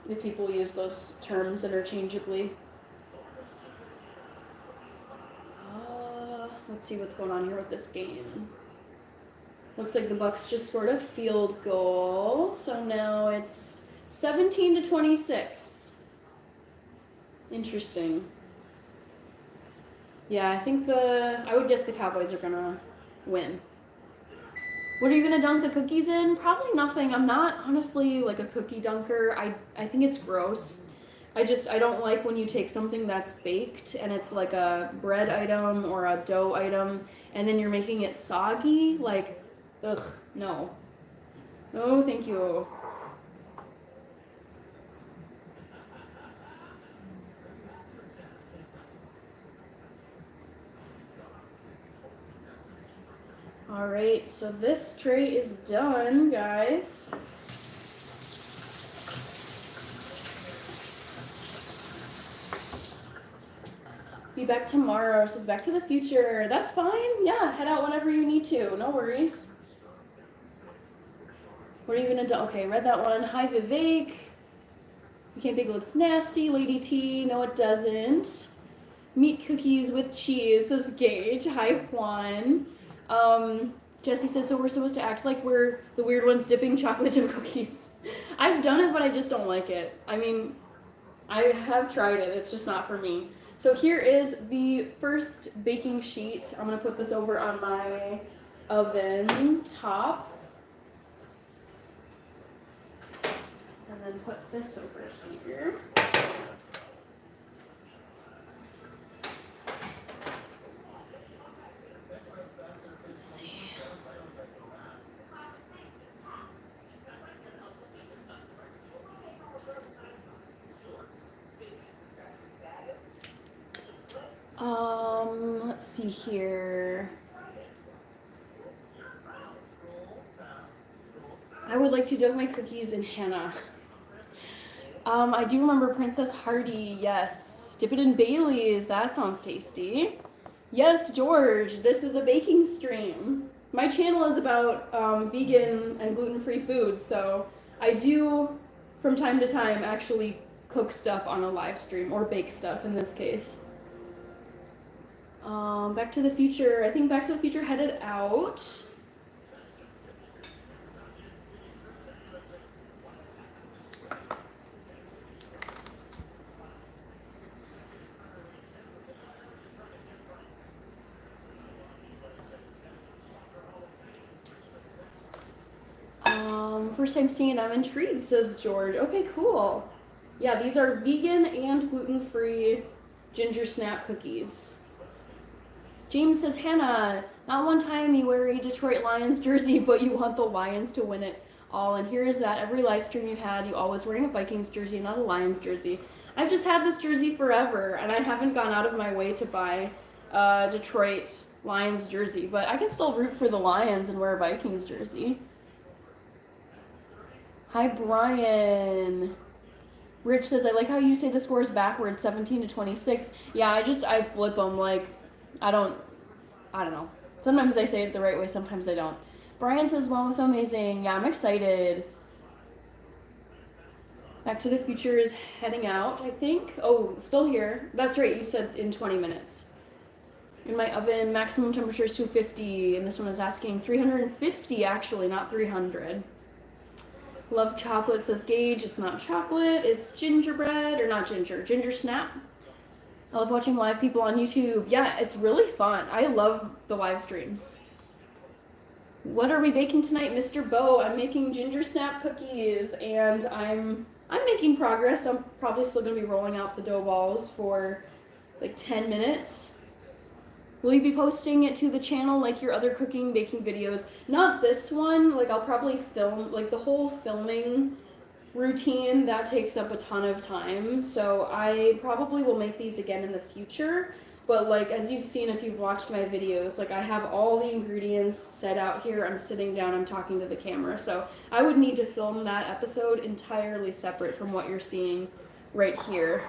if people use those terms interchangeably. Let's see what's going on here with this game. Looks like the Bucks just scored a field goal, so now it's 17-26. Interesting. Yeah, I would guess the Cowboys are gonna win. What are you gonna dunk the cookies in? Probably nothing. I'm not honestly like a cookie dunker. I think it's gross. I don't like when you take something that's baked and it's like a bread item or a dough item and then you're making it soggy. Like, ugh, no. No, thank you. All right, so this tray is done, guys. Be back tomorrow, says Back to the Future. That's fine. Yeah, head out whenever you need to. No worries. What are you gonna do? Okay, read that one. Hi, Vivek. You can't bake, it looks nasty. Lady T, no it doesn't. Meat cookies with cheese, says Gage. Hi, Juan. Jesse says, so we're supposed to act like we're the weird ones dipping chocolate chip cookies. I've done it, but I just don't like it. I mean, I have tried it. It's just not for me. So here is the first baking sheet. I'm going to put this over on my oven top. And then put this over here. Let's see. Let's see here. I would like to dunk my cookies in henna. I do remember Princess Hardy, yes. Dip it in Bailey's, that sounds tasty. Yes, George, this is a baking stream. My channel is about vegan and gluten-free food, so I do, from time to time, actually cook stuff on a live stream, or bake stuff in this case. Back to the Future, I think Back to the Future headed out. First time seeing it, I'm intrigued, says George. Okay, cool. Yeah, these are vegan and gluten-free ginger snap cookies. James says, Hannah, not one time you wear a Detroit Lions jersey, but you want the Lions to win it all. And here is that every live stream you had, you always wearing a Vikings jersey, not a Lions jersey. I've just had this jersey forever, and I haven't gone out of my way to buy a Detroit Lions jersey, but I can still root for the Lions and wear a Vikings jersey. Hi, Brian. Rich says, I like how you say the score is backwards, 17-26. Yeah, I flip them, like, I don't know. Sometimes I say it the right way, sometimes I don't. Brian says, wow, so amazing. Yeah, I'm excited. Back to the Future is heading out, I think. Oh, still here. That's right, you said in 20 minutes. In my oven, maximum temperature is 250, and this one is asking 350, actually, not 300. Love chocolate, says Gage. It's not chocolate, it's gingerbread, or not ginger snap. I love watching live people on YouTube. Yeah, it's really fun. I love the live streams. What are we baking tonight, Mr. Bo? I'm making ginger snap cookies, and I'm making progress. I'm probably still gonna be rolling out the dough balls for like 10 minutes. Will you be posting it to the channel like your other cooking, baking videos? Not this one. Like I'll probably film, like the whole filming routine, that takes up a ton of time. So I probably will make these again in the future. But like as you've seen if you've watched my videos, like I have all the ingredients set out here. I'm sitting down, I'm talking to the camera. So I would need to film that episode entirely separate from what you're seeing right here,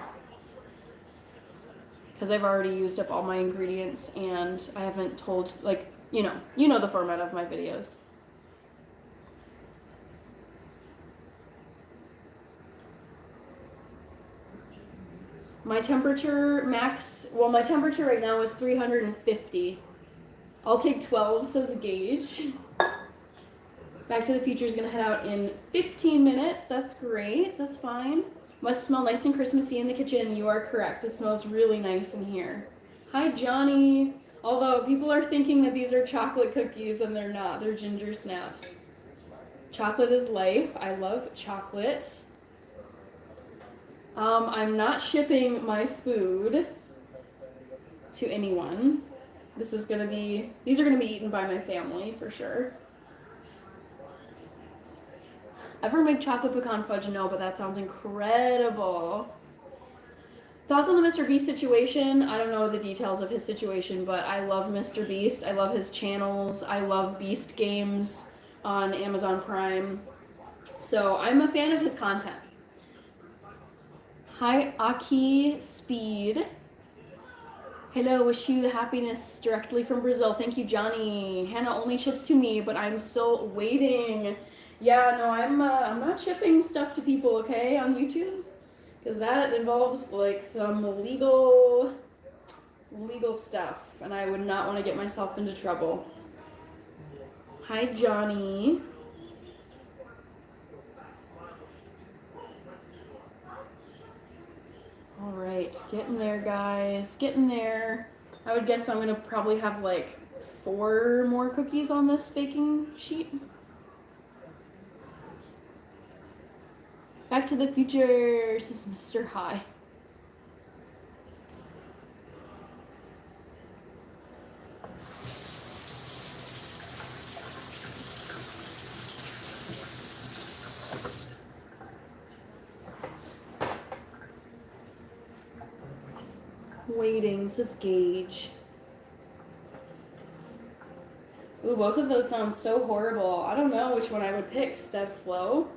because I've already used up all my ingredients and I haven't told, like, you know the format of my videos. My temperature my temperature right now is 350. I'll take 12, says Gage. Back to the Future is gonna head out in 15 minutes. That's great, that's fine. Must smell nice and Christmassy in the kitchen. You are correct, it smells really nice in here. Hi, Johnny. Although people are thinking that these are chocolate cookies and they're not, they're ginger snaps. Chocolate is life, I love chocolate. I'm not shipping my food to anyone. These are gonna be eaten by my family for sure. Ever made chocolate pecan fudge? No, but that sounds incredible. Thoughts on the Mr. Beast situation? I don't know the details of his situation, but I love Mr. Beast. I love his channels. I love Beast games on Amazon Prime. So I'm a fan of his content. Hi, Aki Speed. Hello, wish you the happiness directly from Brazil. Thank you, Johnny. Hannah only ships to me, but I'm still waiting. Yeah, no, I'm not shipping stuff to people, okay, on YouTube, because that involves like some legal stuff, and I would not want to get myself into trouble. Hi, Johnny. All right, getting there, guys, getting there. I would guess I'm gonna probably have like 4 more cookies on this baking sheet. Back to the Future, says Mr. High. Waiting, says Gage. Ooh, both of those sound so horrible. I don't know which one I would pick. Stev Flow.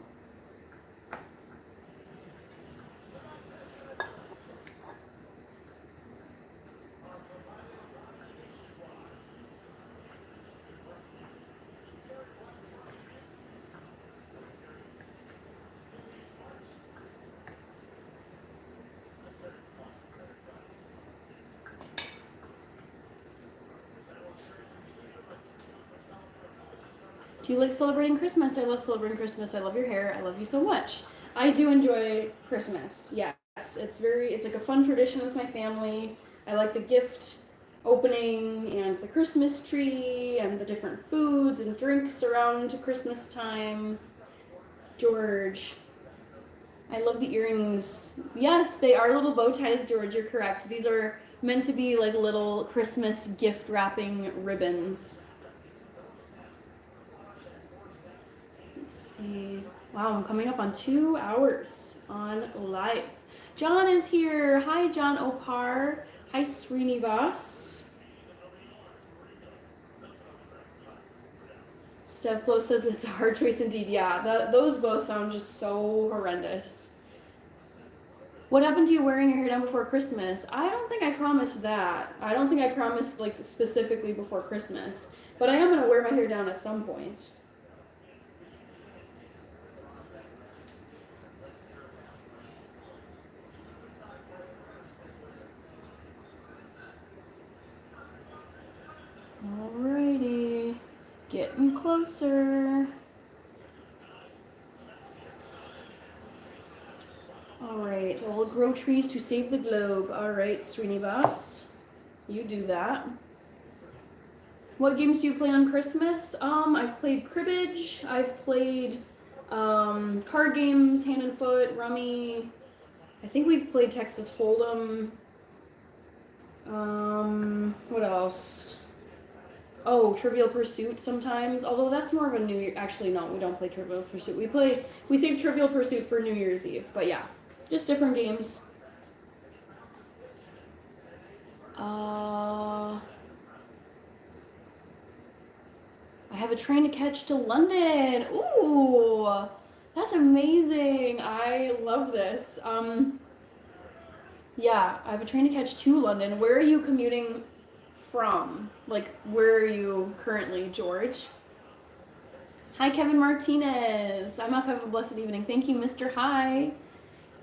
Do you like celebrating Christmas? I love celebrating Christmas. I love your hair. I love you so much. I do enjoy Christmas. Yes, it's like a fun tradition with my family. I like the gift opening and the Christmas tree and the different foods and drinks around Christmas time. George, I love the earrings. Yes, they are little bow ties, George. You're correct. These are meant to be like little Christmas gift wrapping ribbons. Wow, I'm coming up on 2 hours on live. John is here. Hi, John Opar. Hi, Srinivas. Steflo says it's a hard choice indeed. Yeah, those both sound just so horrendous. What happened to you wearing your hair down before Christmas? I don't think I promised that. I don't think I promised like specifically before Christmas. But I am going to wear my hair down at some point. Alrighty, getting closer. Alright, we'll grow trees to save the globe. Alright, Srinivas, you do that. What games do you play on Christmas? I've played cribbage. I've played card games, hand and foot, rummy. I think we've played Texas Hold'em. What else? Oh, Trivial Pursuit sometimes. Although that's more of a New Year. Actually, no, we don't play Trivial Pursuit. We save Trivial Pursuit for New Year's Eve. But yeah, just different games. I have a train to catch to London. Ooh, that's amazing. I love this. Yeah, I have a train to catch to London. Where are you commuting from? Like, where are you currently, George? Hi, Kevin Martinez. I'm off. Have a blessed evening. Thank you, Mr. Hi.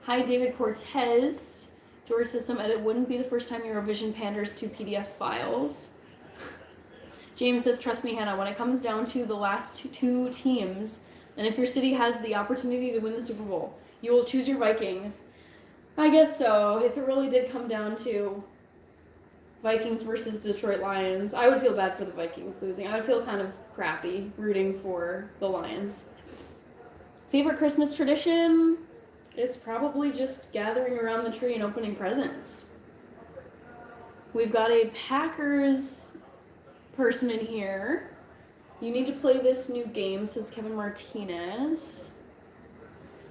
Hi, David Cortez. George says some edit wouldn't be the first time Eurovision panders to PDF files. James says, trust me, Hannah, when it comes down to the last two teams, and if your city has the opportunity to win the Super Bowl, you will choose your Vikings. I guess so. If it really did come down to Vikings versus Detroit Lions, I would feel bad for the Vikings losing. I would feel kind of crappy rooting for the Lions. Favorite Christmas tradition? It's probably just gathering around the tree and opening presents. We've got a Packers person in here. You need to play this new game, says Kevin Martinez.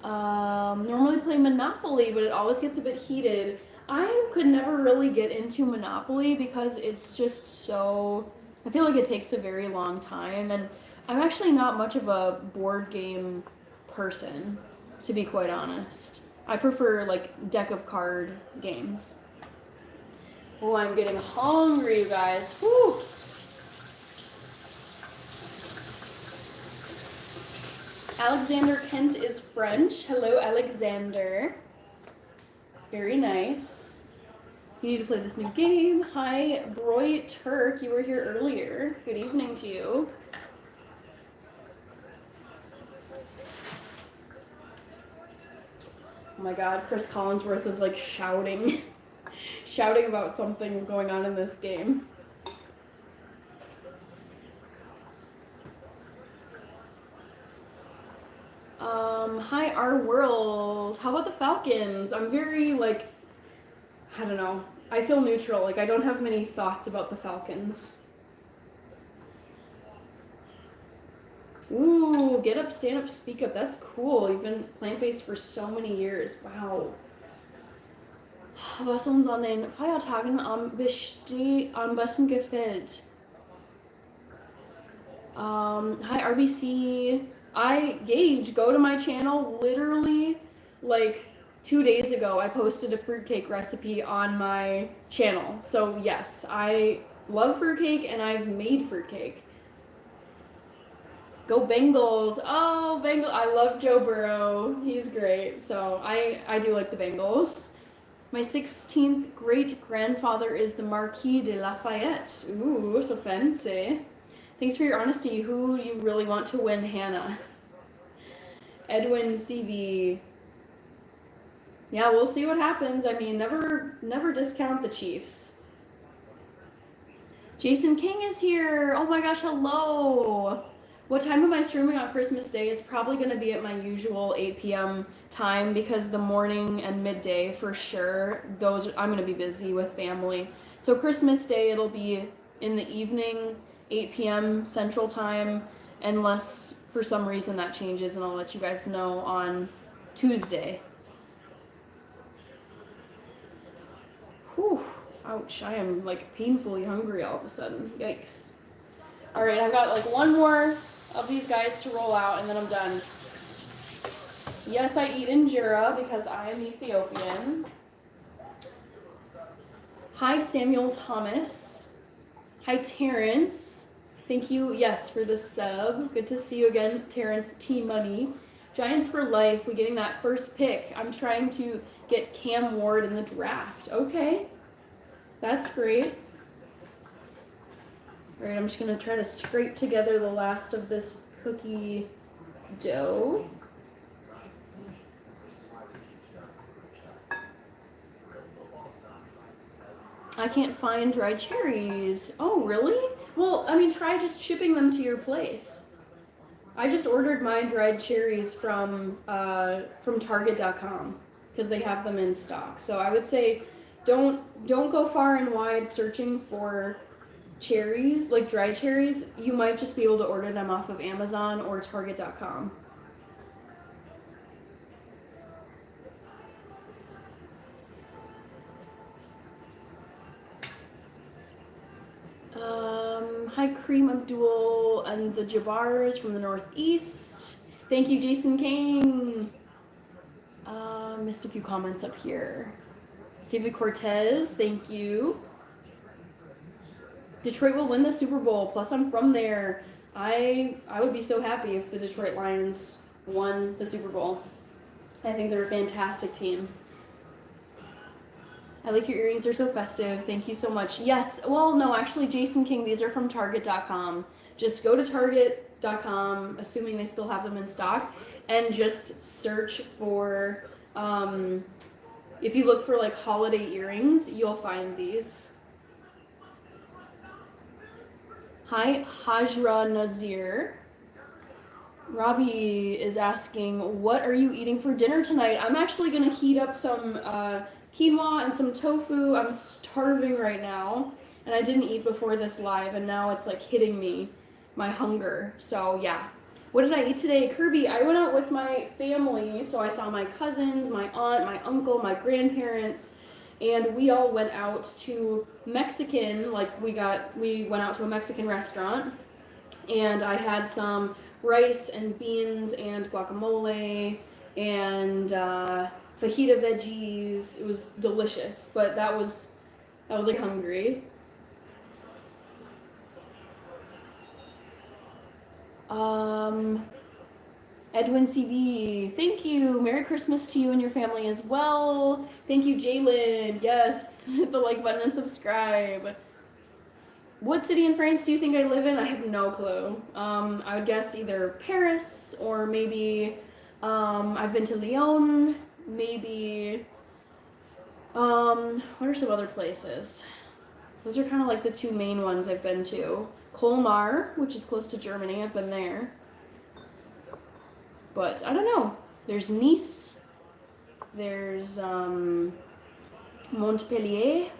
Normally play Monopoly, but it always gets a bit heated. I could never really get into Monopoly because it's just so... I feel like it takes a very long time, and I'm actually not much of a board game person, to be quite honest. I prefer, like, deck of card games. Oh, I'm getting hungry, you guys. Whew! Alexander Kent is French. Hello, Alexander. Very nice. You need to play this new game. Hi, Broy Turk. You were here earlier. Good evening to you. Oh my god, Chris Collinsworth is like shouting about something going on in this game. Hi, our world. How about the Falcons? I'm very, like, I don't know. I feel neutral. Like, I don't have many thoughts about the Falcons. Ooh, get up, stand up, speak up. That's cool. You've been plant-based for so many years. Wow. Was uns an den Feiertagen am besten gefällt? Hi, RBC. Gage, go to my channel. Literally, like 2 days ago, I posted a fruitcake recipe on my channel. So yes, I love fruitcake and I've made fruitcake. Go Bengals. Oh, Bengals. I love Joe Burrow. He's great. So I do like the Bengals. My 16th great-grandfather is the Marquis de Lafayette. Ooh, so fancy. Thanks for your honesty. Who do you really want to win, Hannah? Edwin CB. Yeah, we'll see what happens. I mean, never discount the Chiefs. Jason King is here. Oh my gosh, hello. What time am I streaming on Christmas Day? It's probably going to be at my usual 8 p.m. time because the morning and midday for sure, I'm going to be busy with family. So Christmas Day, it'll be in the evening, 8 p.m. Central Time, unless for some reason that changes, and I'll let you guys know on Tuesday. Whew, ouch, I am like painfully hungry all of a sudden. Yikes. All right, I've got like one more of these guys to roll out, and then I'm done. Yes, I eat injera because I am Ethiopian. Hi, Samuel Thomas. Hi, Terrence. Thank you, yes, for the sub. Good to see you again, Terrence T Money. Giants for life. We're getting that first pick. I'm trying to get Cam Ward in the draft. Okay, that's great. All right, I'm just gonna try to scrape together the last of this cookie dough. I can't find dried cherries. Oh, really? Well, I mean, try just shipping them to your place. I just ordered my dried cherries from Target.com because they have them in stock. So I would say don't go far and wide searching for cherries, like dried cherries. You might just be able to order them off of Amazon or Target.com. Hi, Cream Abdul and the Jabars from the Northeast. Thank you, Jason King. Missed a few comments up here. David Cortez, thank you. Detroit will win the Super Bowl. Plus, I'm from there. I would be so happy if the Detroit Lions won the Super Bowl. I think they're a fantastic team. I like your earrings. They're so festive. Thank you so much. Yes. Well, no, actually, Jason King, these are from Target.com. Just go to Target.com, assuming they still have them in stock, and just search for, if you look for like holiday earrings, you'll find these. Hi, Hajra Nazir. Robbie is asking, what are you eating for dinner tonight? I'm actually going to heat up some quinoa and some tofu. I'm starving right now, and I didn't eat before this live, and now it's like hitting me, my hunger. So yeah. What did I eat today? Kirby, I went out with my family, so I saw my cousins, my aunt, my uncle, my grandparents, and we all went out to Mexican, like we went out to a Mexican restaurant, and I had some rice and beans and guacamole and fajita veggies. It was delicious, but that was like hungry. Edwin CV, thank you. Merry Christmas to you and your family as well. Thank you, Jalen. Yes, hit the like button and subscribe. What city in France do you think I live in? I have no clue. I would guess either Paris or maybe I've been to Lyon. Maybe what are some other places? Those are kind of like the two main ones I've been to. Colmar, which is close to Germany. I've been there. But I don't know. There's Nice. There's Montpellier.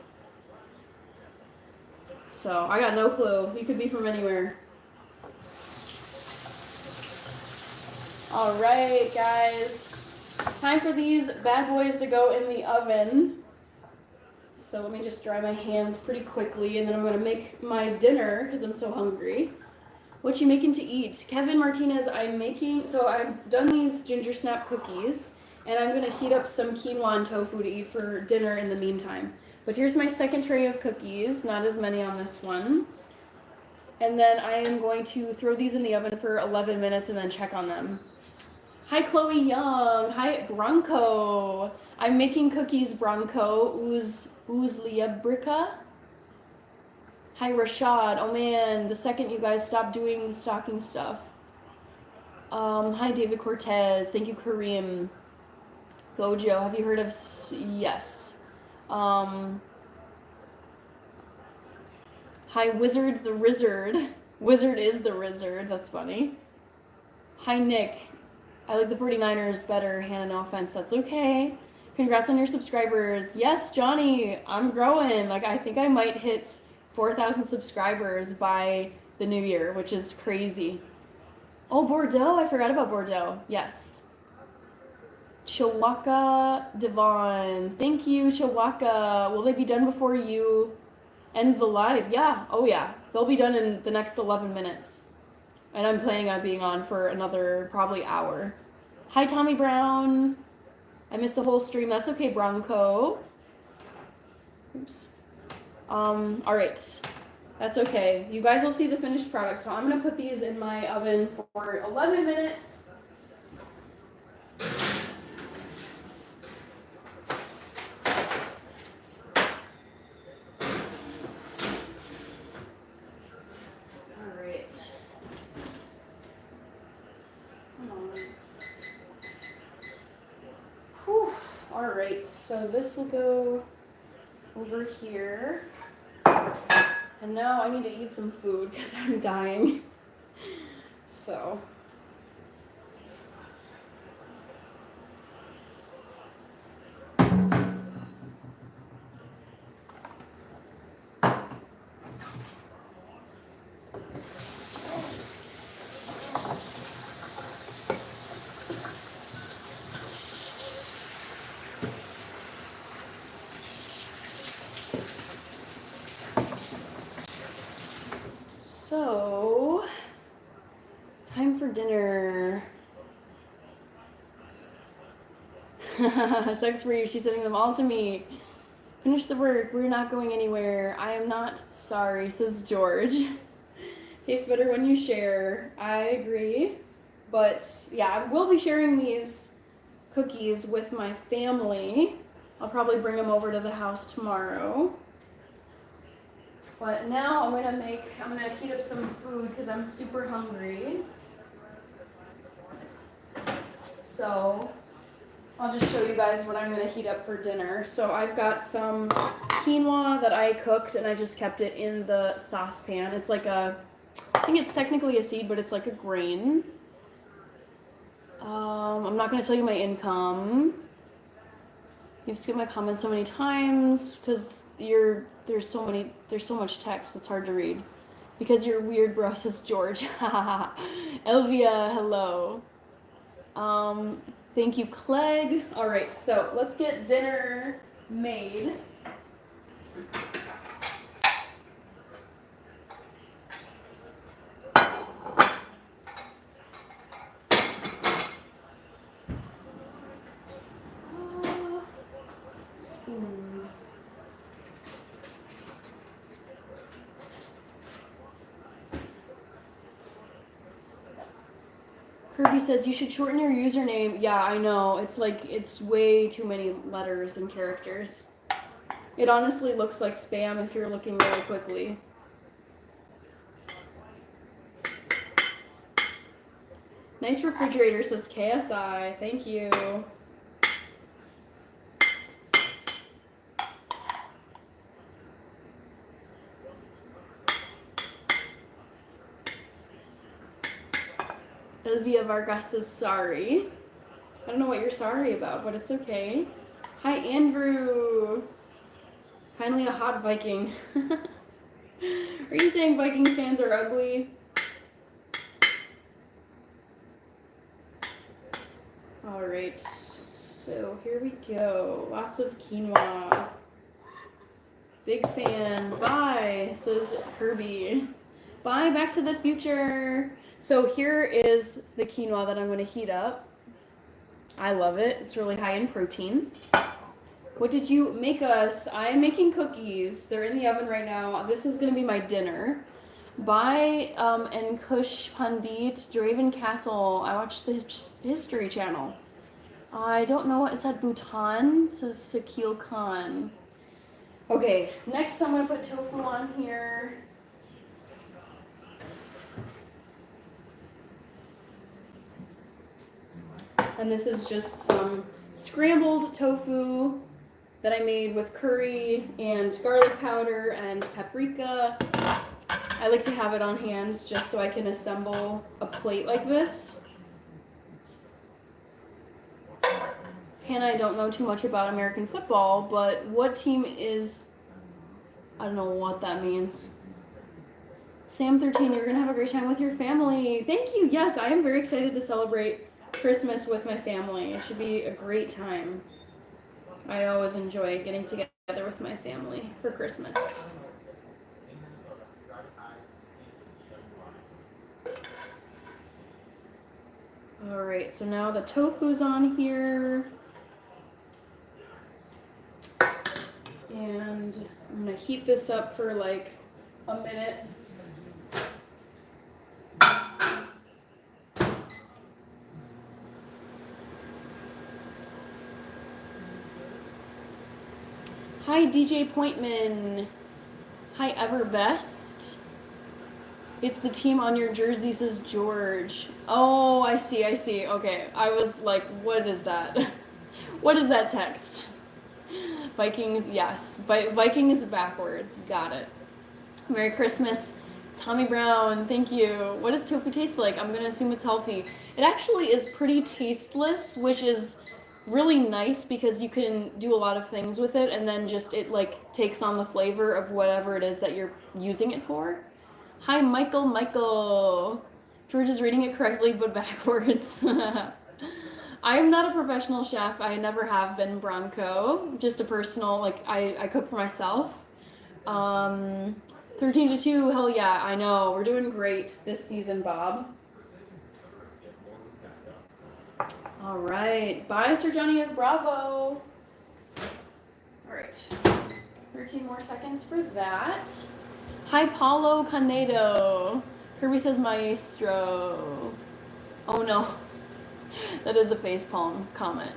So I got no clue. You could be from anywhere. All right, guys. Time for these bad boys to go in the oven. So let me just dry my hands pretty quickly, and then I'm going to make my dinner because I'm so hungry. What you making to eat? Kevin Martinez, so I've done these ginger snap cookies, and I'm going to heat up some quinoa and tofu to eat for dinner in the meantime. But here's my second tray of cookies, not as many on this one. And then I am going to throw these in the oven for 11 minutes and then check on them. Hi, Chloe Young. Hi, Bronco. I'm making cookies, Bronco. Uzliabrika. Hi, Rashad. Oh man, the second you guys stop doing the stocking stuff. Hi, David Cortez. Thank you, Kareem. Gojo, have you heard of... Yes. Hi, Wizard the Rizzard. Wizard is the Rizzard. That's funny. Hi, Nick. I like the 49ers better. Hannah, no offense. That's okay. Congrats on your subscribers. Yes, Johnny. I'm growing. Like, I think I might hit 4,000 subscribers by the new year, which is crazy. Oh, Bordeaux. I forgot about Bordeaux. Yes. Chihuahua Devon. Thank you, Chihuahua. Will they be done before you end the live? Yeah. Oh, yeah. They'll be done in the next 11 minutes. And I'm planning on being on for another probably hour. Hi, Tommy Brown. I missed the whole stream. That's okay, Bronco. Oops. All right. That's okay. You guys will see the finished product. So I'm going to put these in my oven for 11 minutes. Alright, so this will go over here. And now I need to eat some food because I'm dying. So. So, time for dinner. Sucks for you, she's sending them all to me. Finish the work, we're not going anywhere. I am not sorry, says George. Tastes better when you share. I agree. But yeah, I will be sharing these cookies with my family. I'll probably bring them over to the house tomorrow. But now I'm gonna heat up some food because I'm super hungry. So I'll just show you guys what I'm gonna heat up for dinner. So I've got some quinoa that I cooked and I just kept it in the saucepan. It's like I think it's technically a seed, but it's like a grain. I'm not gonna tell you my income. You've skipped my comments so many times because there's so much text, it's hard to read. Because you're weird, bro, says George. Elvia, hello. Thank you, Clegg. All right, so let's get dinner made. Spoons. Kirby says you should shorten your username. Yeah, I know. It's way too many letters and characters. It honestly looks like spam if you're looking really quickly. Nice refrigerator, says KSI. Thank you. Elvia Vargas says sorry. I don't know what you're sorry about, but it's okay. Hi, Andrew. Finally a hot Viking. Are you saying Vikings fans are ugly? All right, so here we go. Lots of quinoa. Big fan. Bye, says Kirby. Bye, Back to the Future. So here is the quinoa that I'm going to heat up. I love it. It's really high in protein. What did you make us? I'm making cookies. They're in the oven right now. This is going to be my dinner. Bye, and Kush Pandit, Draven Castle. I watched the History Channel. I don't know what, is that Bhutan? It says Sakil Khan. Okay, next I'm going to put tofu on here. And this is just some scrambled tofu that I made with curry and garlic powder and paprika. I like to have it on hand just so I can assemble a plate like this. Hannah, I don't know too much about American football, but what team is... I don't know what that means. Sam13, you're going to have a great time with your family. Thank you. Yes, I am very excited to celebrate Christmas with my family. It should be a great time. I always enjoy getting together with my family for Christmas. All right, so now the tofu's on here. And I'm gonna heat this up for like a minute. Hi, DJ Pointman. Hi, Everbest. It's the team on your jersey, says George. Oh, I see. Okay, I was like, what is that? What is that text? Vikings, yes. Vikings backwards. Got it. Merry Christmas, Tommy Brown. Thank you. What does tofu taste like? I'm gonna assume it's healthy. It actually is pretty tasteless, which is really nice because you can do a lot of things with it, and then just it like takes on the flavor of whatever it is that you're using it for. Hi, Michael. Michael. George is reading it correctly, but backwards. I am not a professional chef. I never have been, Bronco. Just a personal, like, I cook for myself. 13 to 2, hell yeah, I know. We're doing great this season, Bob. All right. Bye, Sir Johnny of Bravo. All right. 13 more seconds for that. Hi, Paulo Canedo. Kirby says maestro. Oh no. That is a facepalm comment.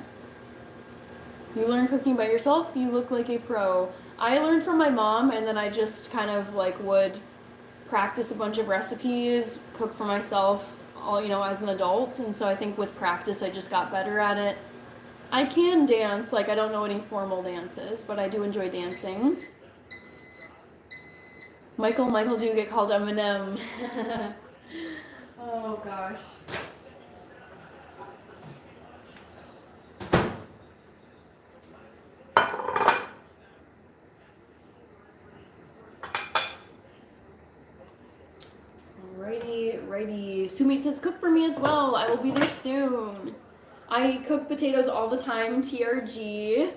You learn cooking by yourself? You look like a pro. I learned from my mom, and then I just kind of like would practice a bunch of recipes, cook for myself, all, you know, as an adult. And so I think with practice, I just got better at it. I can dance, like I don't know any formal dances, but I do enjoy dancing. Michael, do you get called Eminem? Oh gosh. Righty. Sumit says, cook for me as well. I will be there soon. I cook potatoes all the time, TRG.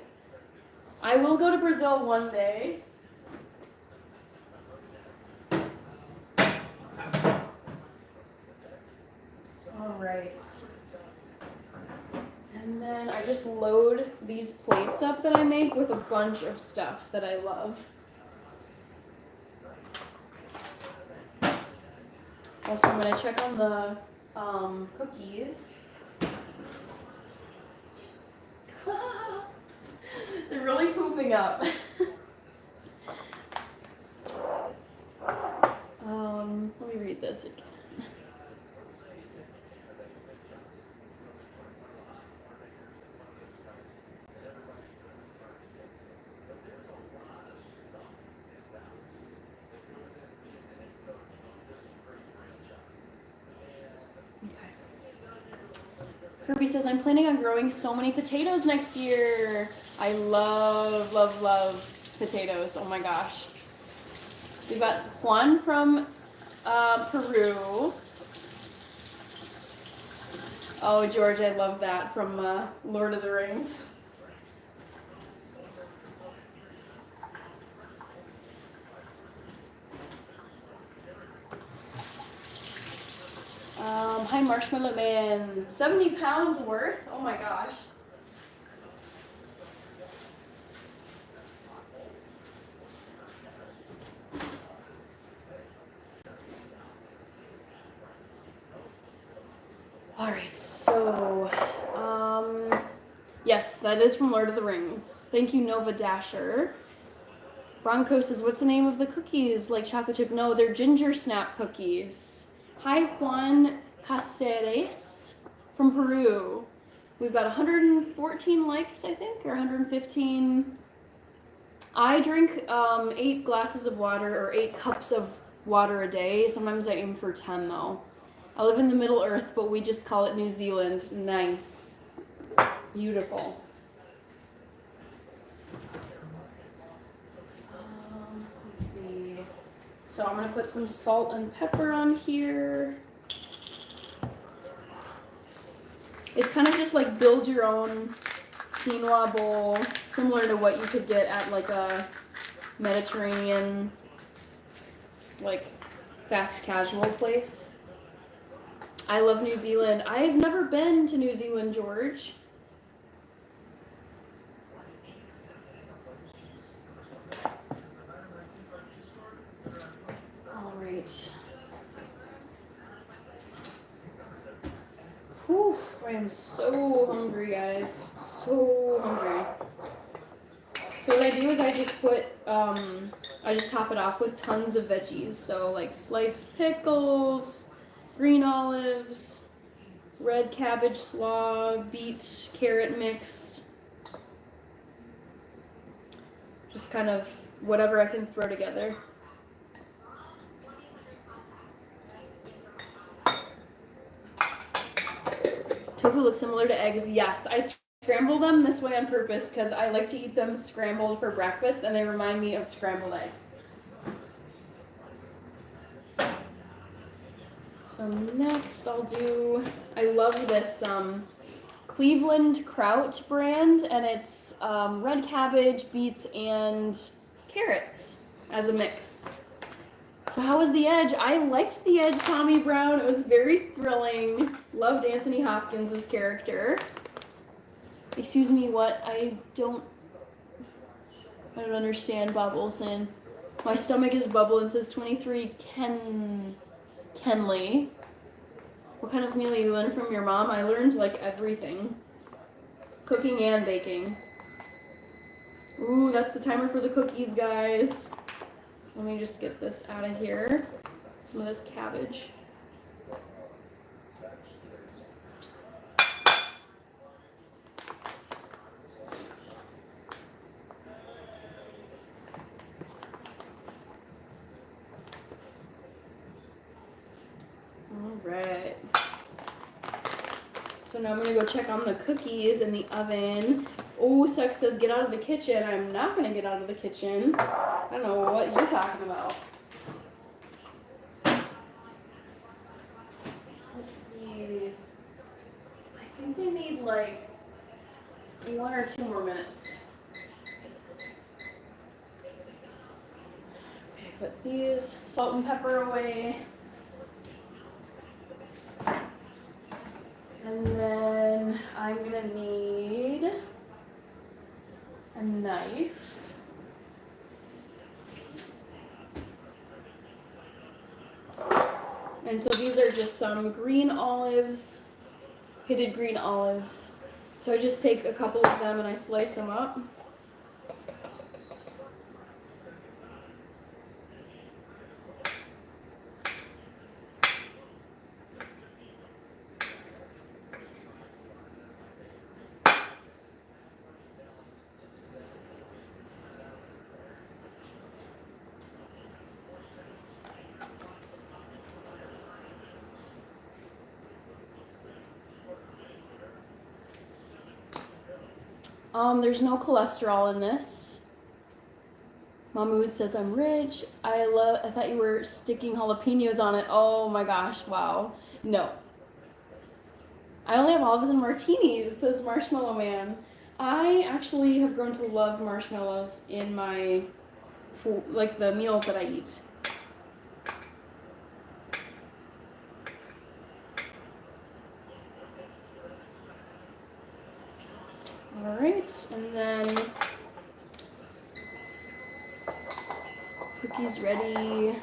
I will go to Brazil one day. All right. And then I just load these plates up that I make with a bunch of stuff that I love. Also, I'm going to check on the cookies. They're really poofing up. Let me read this again. Kirby says, I'm planning on growing so many potatoes next year. I love potatoes. Oh my gosh. We've got Juan from Peru. Oh, George, I love that from Lord of the Rings. Hi, Marshmallow Man. 70 pounds worth? Oh my gosh. Alright, so, yes, that is from Lord of the Rings. Thank you, Nova Dasher. Bronco says, what's the name of the cookies? Like chocolate chip? No, they're ginger snap cookies. Hi, Juan Caceres from Peru. We've got 114 likes, I think, or 115. I drink 8 glasses of water, or 8 cups of water a day. Sometimes I aim for 10, though. I live in the Middle Earth, but we just call it New Zealand. Nice. Beautiful. Let's see. So I'm going to put some salt and pepper on here. It's kind of just like build your own quinoa bowl, similar to what you could get at like a Mediterranean, like fast casual place. I love New Zealand. I've never been to New Zealand, George. All right. Whew, I am so hungry, guys. So hungry. So what I do is I just put, I just top it off with tons of veggies. So like sliced pickles, green olives, red cabbage slaw, beet, carrot mix. Just kind of whatever I can throw together. Tofu looks similar to eggs. Yes, I scramble them this way on purpose because I like to eat them scrambled for breakfast and they remind me of scrambled eggs. So next I love this Cleveland Kraut brand, and it's red cabbage, beets, and carrots as a mix. So how was the Edge? I liked the Edge, Tommy Brown. It was very thrilling. Loved Anthony Hopkins' character. Excuse me, what? I don't understand, Bob Olson. My stomach is bubbling. It says 23 Kenley. What kind of meal you learned from your mom? I learned like everything. Cooking and baking. Ooh, that's the timer for the cookies, guys. Let me just get this out of here. Some of this cabbage. Alright. So now I'm gonna go check on the cookies in the oven. Oh, Suck says get out of the kitchen. I'm not gonna get out of the kitchen. I don't know what you're talking about. Let's see. I think they need like 1 or 2 more minutes. Okay, put these salt and pepper away. And then I'm gonna need a knife. And so these are just some green olives, pitted green olives. So I just take a couple of them and I slice them up. There's no cholesterol in this. Mahmood says I'm rich. I thought you were sticking jalapenos on it. Oh my gosh, wow. No. I only have olives and martinis, says Marshmallow Man. I actually have grown to love marshmallows in my food, like the meals that I eat. Alright, and then cookies ready.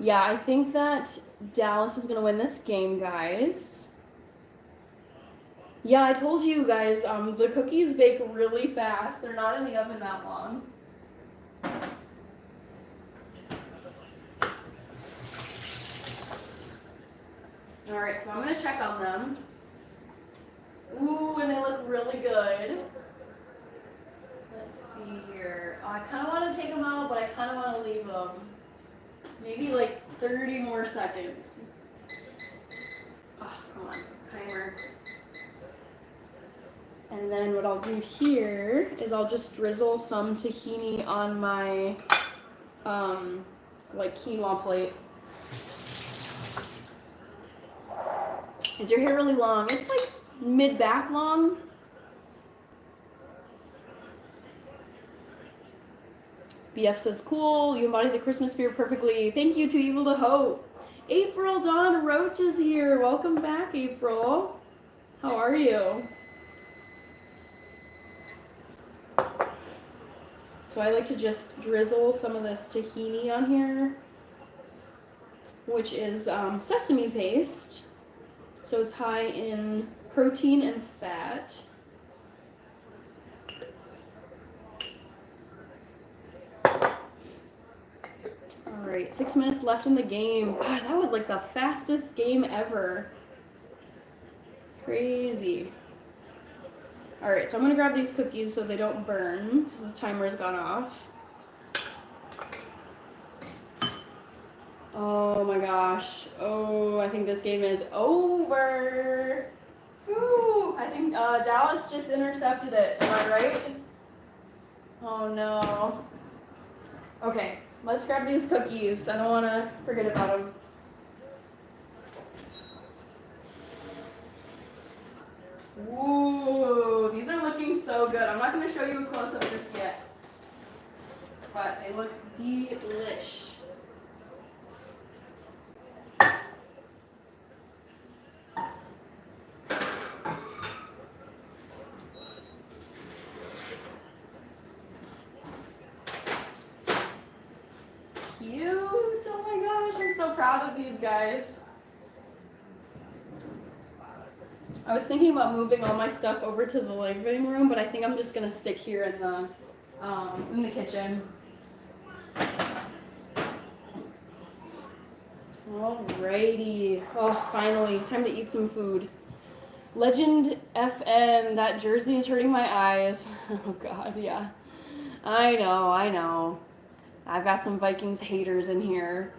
Yeah, I think that Dallas is gonna win this game, guys. Yeah, I told you guys, the cookies bake really fast. They're not in the oven that long. Alright, so I'm gonna check on them. Ooh, and they look really good. Let's see here. Oh, I kind of want to take them out, but I kind of want to leave them. Maybe like 30 more seconds. Oh, come on, timer. And then what I'll do here is I'll just drizzle some tahini on my like quinoa plate. Is your hair really long? It's like mid-back long. BF says, cool, you embody the Christmas spirit perfectly. Thank you, Too Evil to Hope. April Dawn Roach is here. Welcome back, April. How are you? So I like to just drizzle some of this tahini on here, which is sesame paste. So it's high in protein and fat. All right, 6 minutes left in the game. God, that was like the fastest game ever. Crazy. All right, so I'm gonna grab these cookies so they don't burn because the timer's gone off. Oh my gosh. Oh, I think this game is over. Woo! I think Dallas just intercepted it. Am I right? Oh no. Okay, let's grab these cookies. I don't want to forget about them. Ooh, these are looking so good. I'm not going to show you a close-up just yet, but they look delish. Cute. Oh my gosh, I'm so proud of these guys. I was thinking about moving all my stuff over to the living room, but I think I'm just gonna stick here in the kitchen. Alrighty. Oh, finally, time to eat some food. Legend FN, that jersey is hurting my eyes. Oh god, yeah. I know. I've got some Vikings haters in here.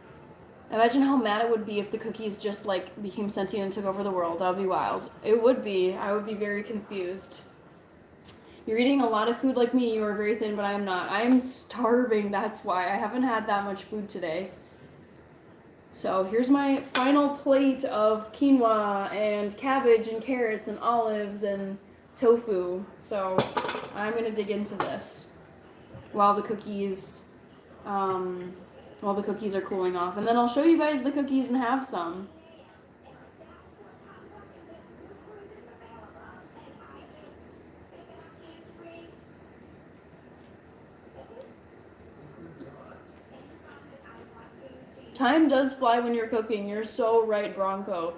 Imagine how mad it would be if the cookies just like became sentient and took over the world. That would be wild. It would be. I would be very confused. You're eating a lot of food like me. You are very thin, but I am not. I am starving. That's why. I haven't had that much food today. So here's my final plate of quinoa and cabbage and carrots and olives and tofu. So I'm going to dig into this while the cookies are cooling off. And then I'll show you guys the cookies and have some. Time does fly when you're cooking. You're so right, Bronco.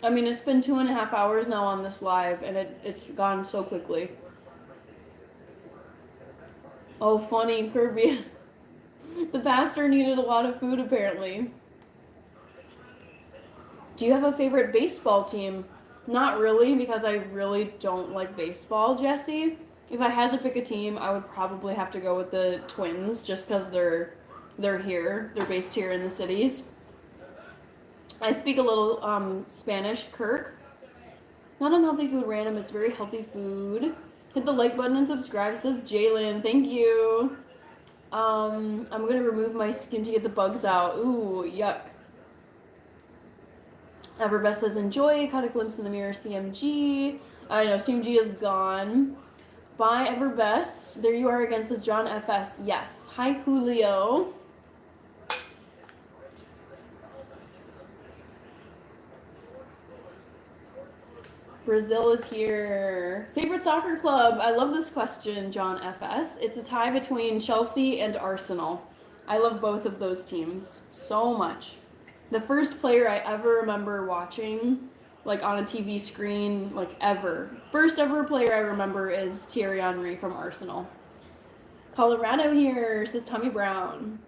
I mean, it's been 2.5 hours now on this live, and it's gone so quickly. Oh, funny, Kirby. The pastor needed a lot of food, apparently. Do you have a favorite baseball team? Not really, because I really don't like baseball, Jesse. If I had to pick a team, I would probably have to go with the Twins, just because they're here. They're based here in the cities. I speak a little Spanish, Kirk. Not unhealthy food, random. It's very healthy food. Hit the like button and subscribe, says Jalen. Thank you. I'm going to remove my skin to get the bugs out. Ooh, yuck. Everbest says enjoy. Caught a glimpse in the mirror, CMG. I know, CMG is gone. Bye, Everbest. There you are again, says John FS. Yes. Hi, Julio. Brazil is here. Favorite soccer club? I love this question, John FS. It's a tie between Chelsea and Arsenal. I love both of those teams so much. The first player I ever remember watching, like on a TV screen, like ever. First ever player I remember is Thierry Henry from Arsenal. Colorado here, says Tommy Brown.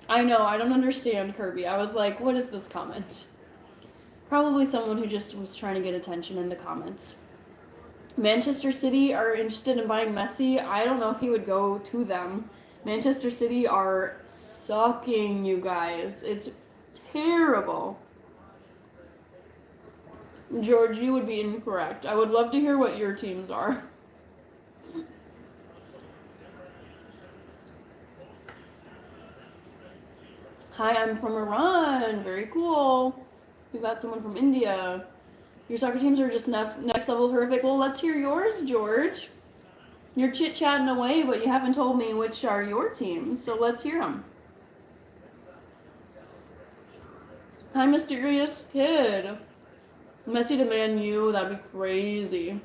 I know, I don't understand, Kirby. I was like, what is this comment? Probably someone who just was trying to get attention in the comments. Manchester City are interested in buying Messi. I don't know if he would go to them. Manchester City are sucking, you guys. It's terrible. George, you would be incorrect. I would love to hear what your teams are. Hi, I'm from Iran. Very cool. We got someone from India. Your soccer teams are just next level horrific. Well, let's hear yours, George. You're chit-chatting away, but you haven't told me which are your teams, so let's hear them. Hi, mysterious kid. Messi to Man U, that'd be crazy.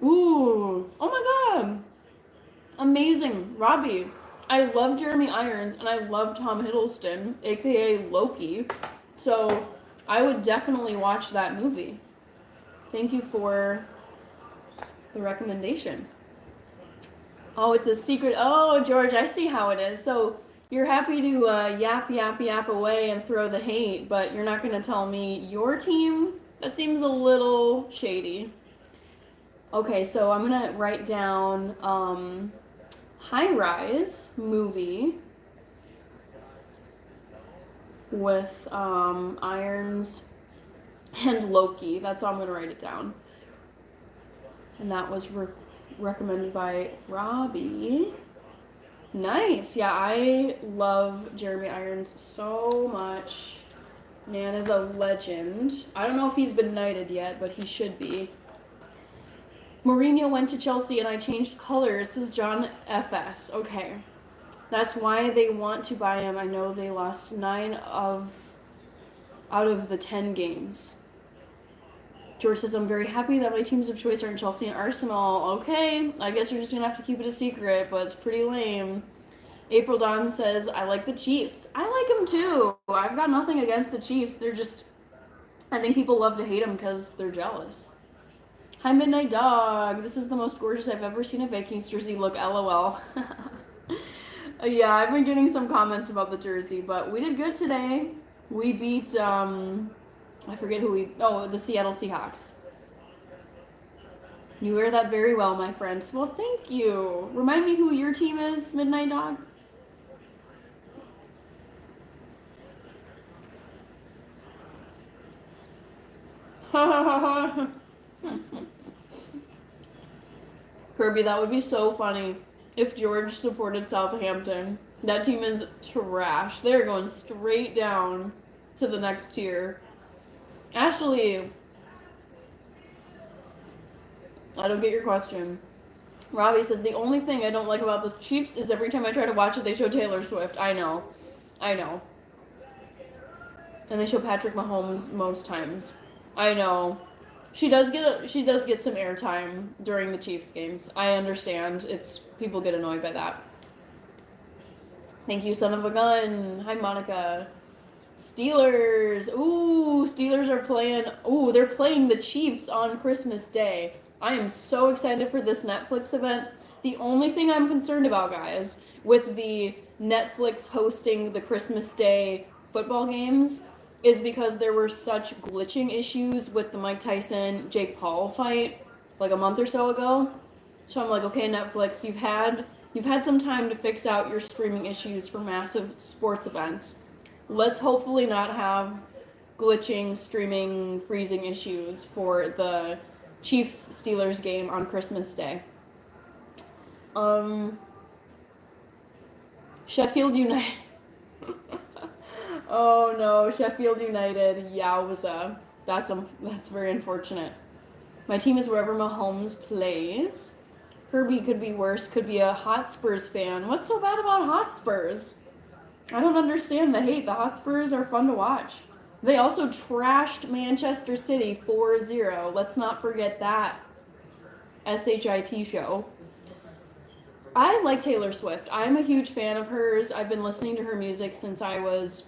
Ooh, oh my god. Amazing. Robbie. I love Jeremy Irons, and I love Tom Hiddleston, aka Loki. So I would definitely watch that movie. Thank you for the recommendation. Oh, it's a secret. Oh, George, I see how it is. So you're happy to yap away and throw the hate, but you're not going to tell me your team? That seems a little shady. Okay, so I'm going to write down High Rise movie. with Irons and Loki. That's how I'm gonna write it down. And that was recommended by Robbie. Nice. Yeah, I love Jeremy Irons so much. Man is a legend. I don't know if he's been knighted yet, but he should be. Mourinho went to Chelsea and I changed colors, says John FS. Okay. That's why they want to buy him. I know they lost 9 out of the 10 games. George says, I'm very happy that my teams of choice are in Chelsea and Arsenal. Okay, I guess you're just going to have to keep it a secret, but it's pretty lame. April Dawn says, I like the Chiefs. I like them too. I've got nothing against the Chiefs. They're just, I think people love to hate them because they're jealous. Hi, Midnight Dog. This is the most gorgeous I've ever seen a Vikings jersey look, LOL. Yeah, I've been getting some comments about the jersey, but we did good today. We beat, I forget who the Seattle Seahawks. You wear that very well, my friend. Well, thank you. Remind me who your team is, Midnight Dog. Kirby, that would be so funny if George supported Southampton. That team is trash. They're going straight down to the next tier. Ashley, I don't get your question. Robbie says, the only thing I don't like about the Chiefs is every time I try to watch it, they show Taylor Swift. I know. And they show Patrick Mahomes most times. I know. She does get some airtime during the Chiefs games. I understand. People get annoyed by that. Thank you, son of a gun. Hi, Monica. Steelers. Ooh, Steelers are playing. Ooh, they're playing the Chiefs on Christmas Day. I am so excited for this Netflix event. The only thing I'm concerned about, guys, with the Netflix hosting the Christmas Day football games is because there were such glitching issues with the Mike Tyson Jake Paul fight like a month or so ago. So I'm like, okay, Netflix, you've had some time to fix out your streaming issues for massive sports events. Let's hopefully not have glitching, streaming, freezing issues for the Chiefs-Steelers game on Christmas Day. Sheffield United. Oh no, Sheffield United. Yowza. That's very unfortunate. My team is wherever Mahomes plays. Herbie could be worse, could be a Hotspurs fan. What's so bad about Hotspurs? I don't understand the hate. The Hotspurs are fun to watch. They also trashed Manchester City 4-0. Let's not forget that SHIT show. I like Taylor Swift. I'm a huge fan of hers. I've been listening to her music since I was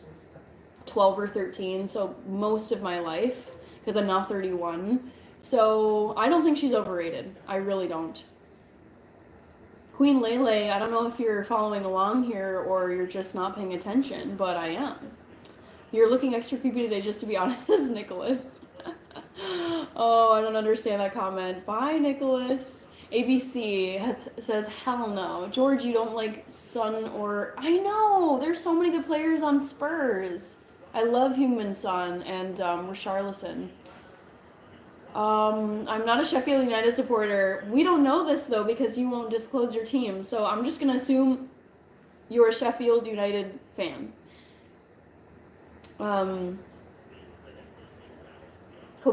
12 or 13, so most of my life, because I'm now 31. So I don't think she's overrated. I really don't. Queen Lele, I don't know if you're following along here or you're just not paying attention, but I am. You're looking extra creepy today, just to be honest, says Nicholas. Oh, I don't understand that comment. Bye, Nicholas. ABC says, hell no. George, you don't like Son or... I know! There's so many good players on Spurs. I love Heung-min Son and Richarlison. I'm not a Sheffield United supporter. We don't know this, though, because you won't disclose your team. So I'm just going to assume you're a Sheffield United fan. Kobe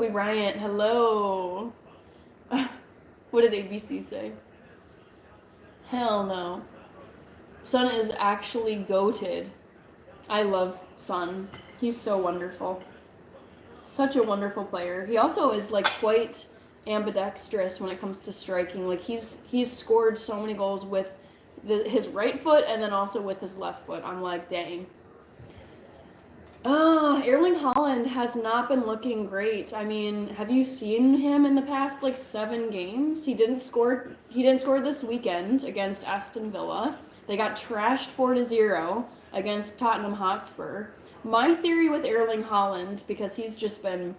Bryant, hello. What did ABC say? Hell no. Son is actually goated. I love Son. He's so wonderful. Such a wonderful player. He also is like quite ambidextrous when it comes to striking. Like he's scored so many goals with his right foot and then also with his left foot. I'm like, dang. Erling Haaland has not been looking great. I mean, have you seen him in the past 7 games? He didn't score this weekend against Aston Villa. They got trashed 4-0 against Tottenham Hotspur. My theory with Erling Haaland, because he's just been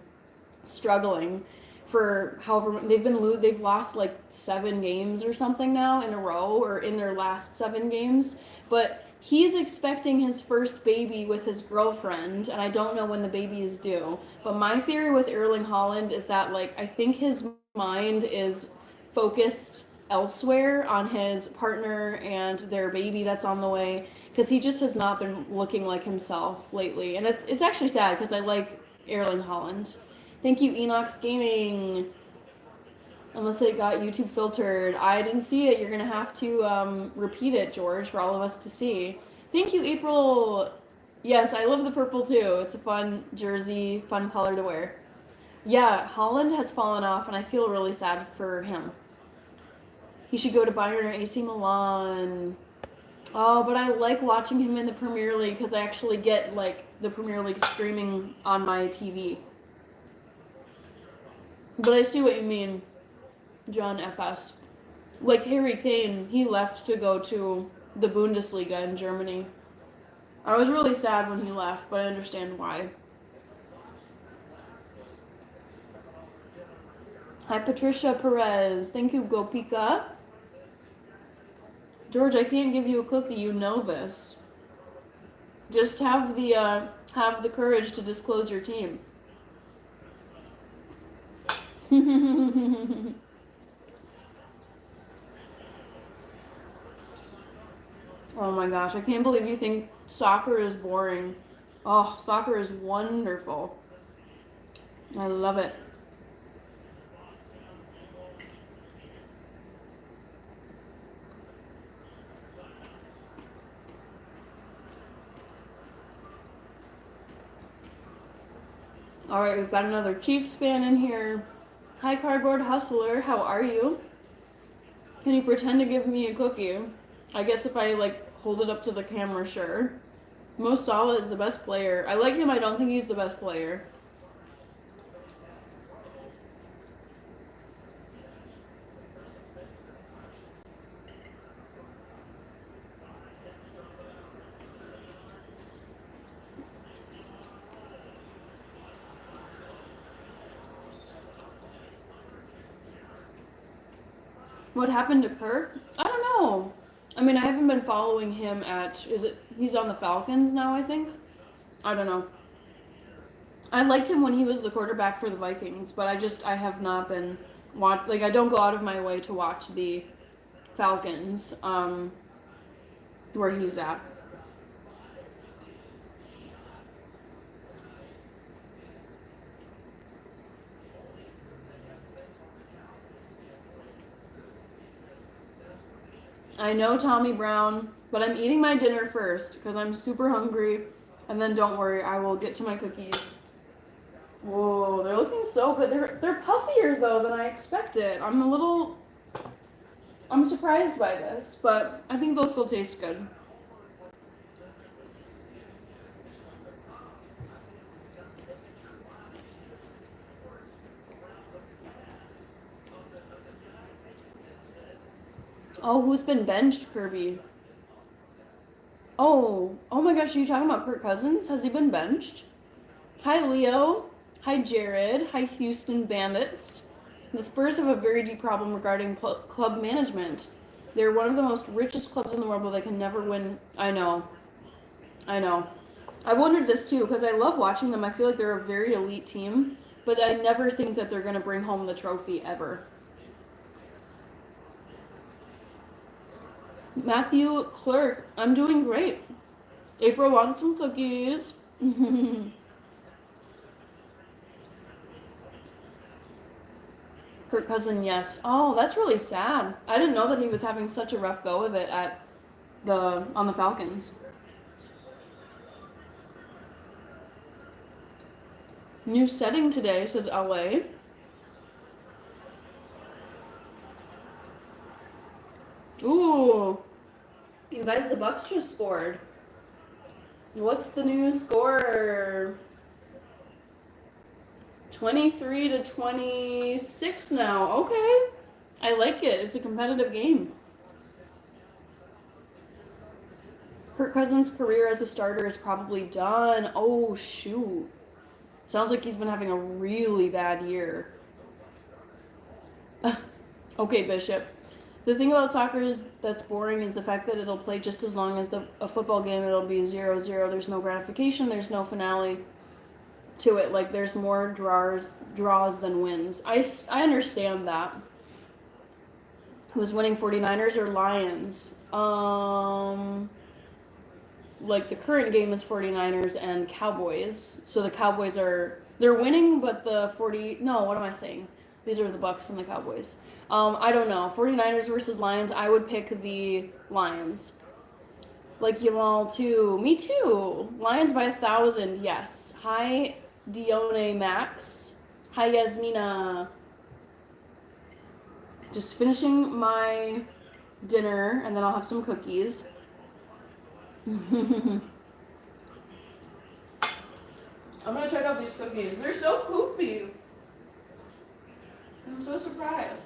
struggling for however they've lost 7 games or something now in a row, or in their last 7 games, but He's expecting his first baby with his girlfriend, and I don't know when the baby is due. But my theory with Erling Haaland is that, like, I think his mind is focused elsewhere on his partner and their baby that's on the way, because he just has not been looking like himself lately. And it's actually sad because I like Erling Haaland. Thank you, Enox Gaming. Unless it got YouTube filtered. I didn't see it. You're going to have to repeat it, George, for all of us to see. Thank you, April. Yes, I love the purple too. It's a fun jersey, fun color to wear. Yeah, Holland has fallen off, and I feel really sad for him. He should go to Bayern or AC Milan. Oh, but I like watching him in the Premier League because I actually get, like, the Premier League streaming on my TV. But I see what you mean, John FS. Like Harry Kane, he left to go to the Bundesliga in Germany. I was really sad when he left, but I understand why. Hi, Patricia Perez. Thank you, Gopika. George, I can't give you a cookie. You know this. Just have the courage to disclose your team. Oh my gosh, I can't believe you think soccer is boring. Oh, soccer is wonderful. I love it. Alright, we've got another Chiefs fan in here. Hi, Cardboard Hustler, how are you? Can you pretend to give me a cookie? I guess if I, like, hold it up to the camera, sure. Mo Salah is the best player. I like him, I don't think he's the best player. What happened to Kirk? I don't know. I mean, I haven't been following him he's on the Falcons now, I think? I don't know. I liked him when he was the quarterback for the Vikings, but I have not been I don't go out of my way to watch the Falcons, where he's at. I know, Tommy Brown, but I'm eating my dinner first because I'm super hungry. And then don't worry, I will get to my cookies. Whoa, they're looking so good. They're puffier though than I expected. I'm surprised by this, but I think they'll still taste good. Oh, who's been benched, Kirby? Oh my gosh, are you talking about Kirk Cousins? Has he been benched? Hi, Leo. Hi, Jared. Hi, Houston Bandits. The Spurs have a very deep problem regarding club management. They're one of the most richest clubs in the world, but they can never win. I know. I've wondered this too, because I love watching them. I feel like they're a very elite team, but I never think that they're going to bring home the trophy ever. Matthew Clerk, I'm doing great. April wants some cookies. Kirk Cousin, yes. Oh, that's really sad. I didn't know that he was having such a rough go of it on the Falcons. New setting today, says LA. Ooh. You guys, the Bucks just scored. What's the new score? 23-26 now. Okay. I like it. It's a competitive game. Kirk Cousins' career as a starter is probably done. Oh, shoot. Sounds like he's been having a really bad year. Okay, Bishop. The thing about soccer is that's boring is the fact that it'll play just as long as a football game. It'll be 0-0. There's no gratification. There's no finale to it. Like there's more draws than wins. I understand that. Who's winning, 49ers or Lions? Like the current game is 49ers and Cowboys. So the Cowboys they're winning, but what am I saying? These are the Bucks and the Cowboys. I don't know. 49ers versus Lions, I would pick the Lions. Like you all too. Me too. Lions by 1,000, yes. Hi, Dione Max. Hi, Yasmina. Just finishing my dinner, and then I'll have some cookies. I'm gonna check out these cookies. They're so poofy. I'm so surprised.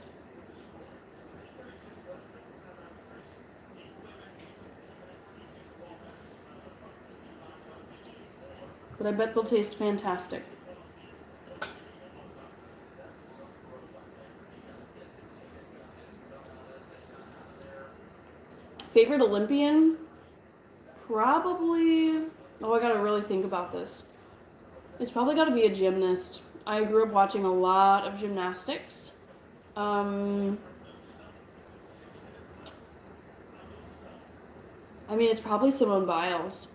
But I bet they'll taste fantastic. Favorite Olympian? Probably. Oh, I gotta really think about this. It's probably gotta be a gymnast. I grew up watching a lot of gymnastics. I mean, it's probably Simone Biles.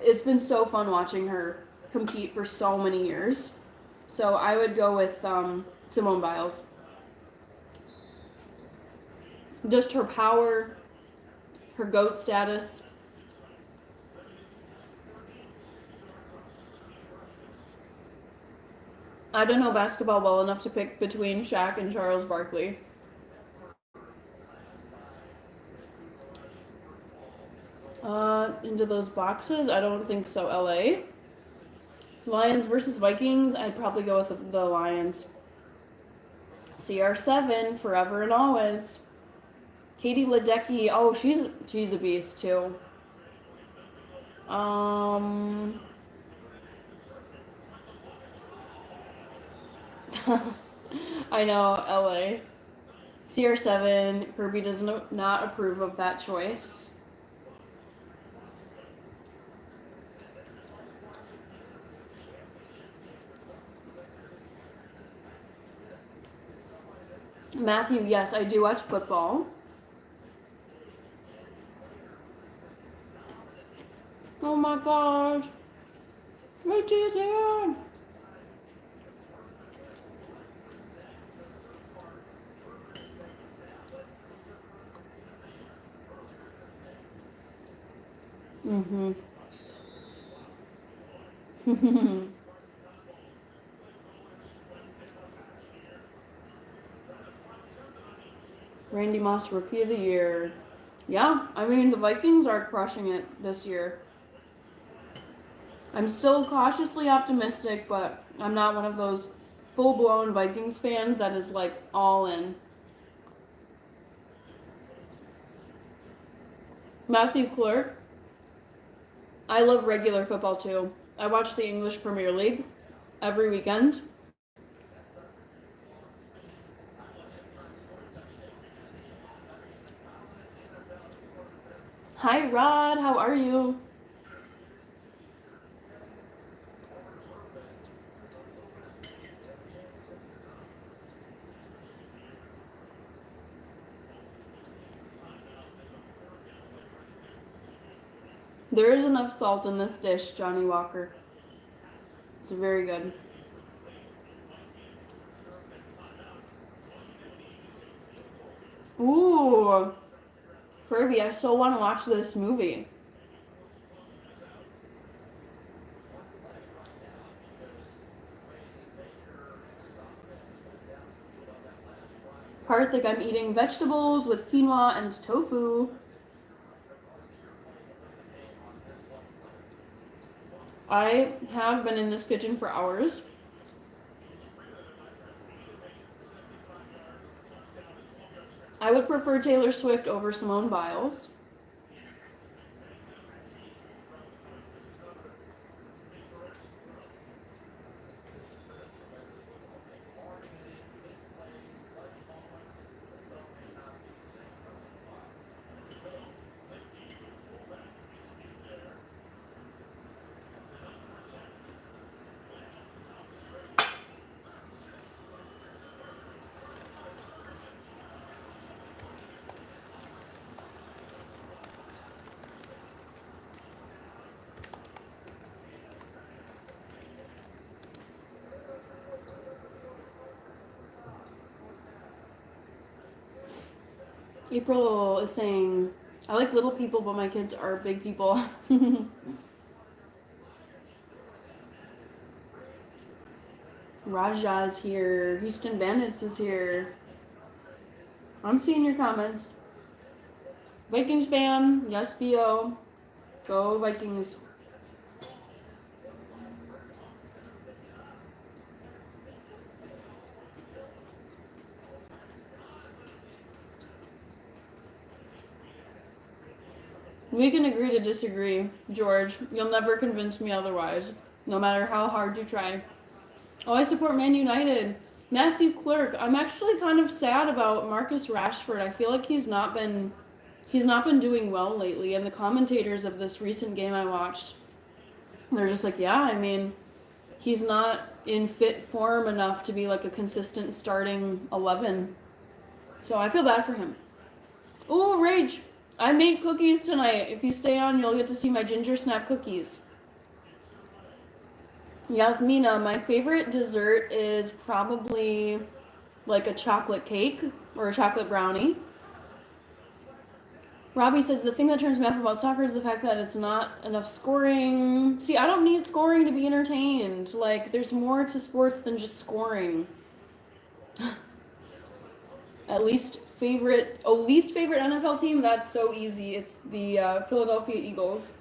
It's been so fun watching her compete for so many years. So I would go with Simone Biles. Just her power, her GOAT status. I don't know basketball well enough to pick between Shaq and Charles Barkley. Into those boxes? I don't think so. LA? Lions versus Vikings? I'd probably go with the Lions. CR7, forever and always. Katie Ledecky, oh, she's a beast too. I know, LA. CR7, Kirby does not approve of that choice. Matthew, yes, I do watch football. Oh my gosh. My tea's here. Mm-hmm. Randy Moss, Rookie of the Year. Yeah, I mean, the Vikings are crushing it this year. I'm still cautiously optimistic, but I'm not one of those full-blown Vikings fans that is, like, all in. Matthew Clark. I love regular football, too. I watch the English Premier League every weekend. Hi, Rod. How are you? There is enough salt in this dish, Johnny Walker. It's very good. Ooh. Kirby, I still want to watch this movie. Karthik, I'm eating vegetables with quinoa and tofu. I have been in this kitchen for hours. I would prefer Taylor Swift over Simone Biles. April is saying, I like little people, but my kids are big people. Raja is here. Houston Bandits is here. I'm seeing your comments. Vikings fan, yes, BO. Go Vikings. We can agree to disagree, George. You'll never convince me otherwise, no matter how hard you try. Oh, I support Man United. Matthew Clerk. I'm actually kind of sad about Marcus Rashford. I feel like he's not been doing well lately, and the commentators of this recent game I watched, they're just like, yeah, I mean, he's not in fit form enough to be like a consistent starting 11. So I feel bad for him. Ooh, Rage. I made cookies tonight. If you stay on, you'll get to see my ginger snap cookies. Yasmina, my favorite dessert is probably like a chocolate cake or a chocolate brownie. Robbie says the thing that turns me off about soccer is the fact that it's not enough scoring. See, I don't need scoring to be entertained. Like, there's more to sports than just scoring. Least favorite NFL team? That's so easy. It's the Philadelphia Eagles.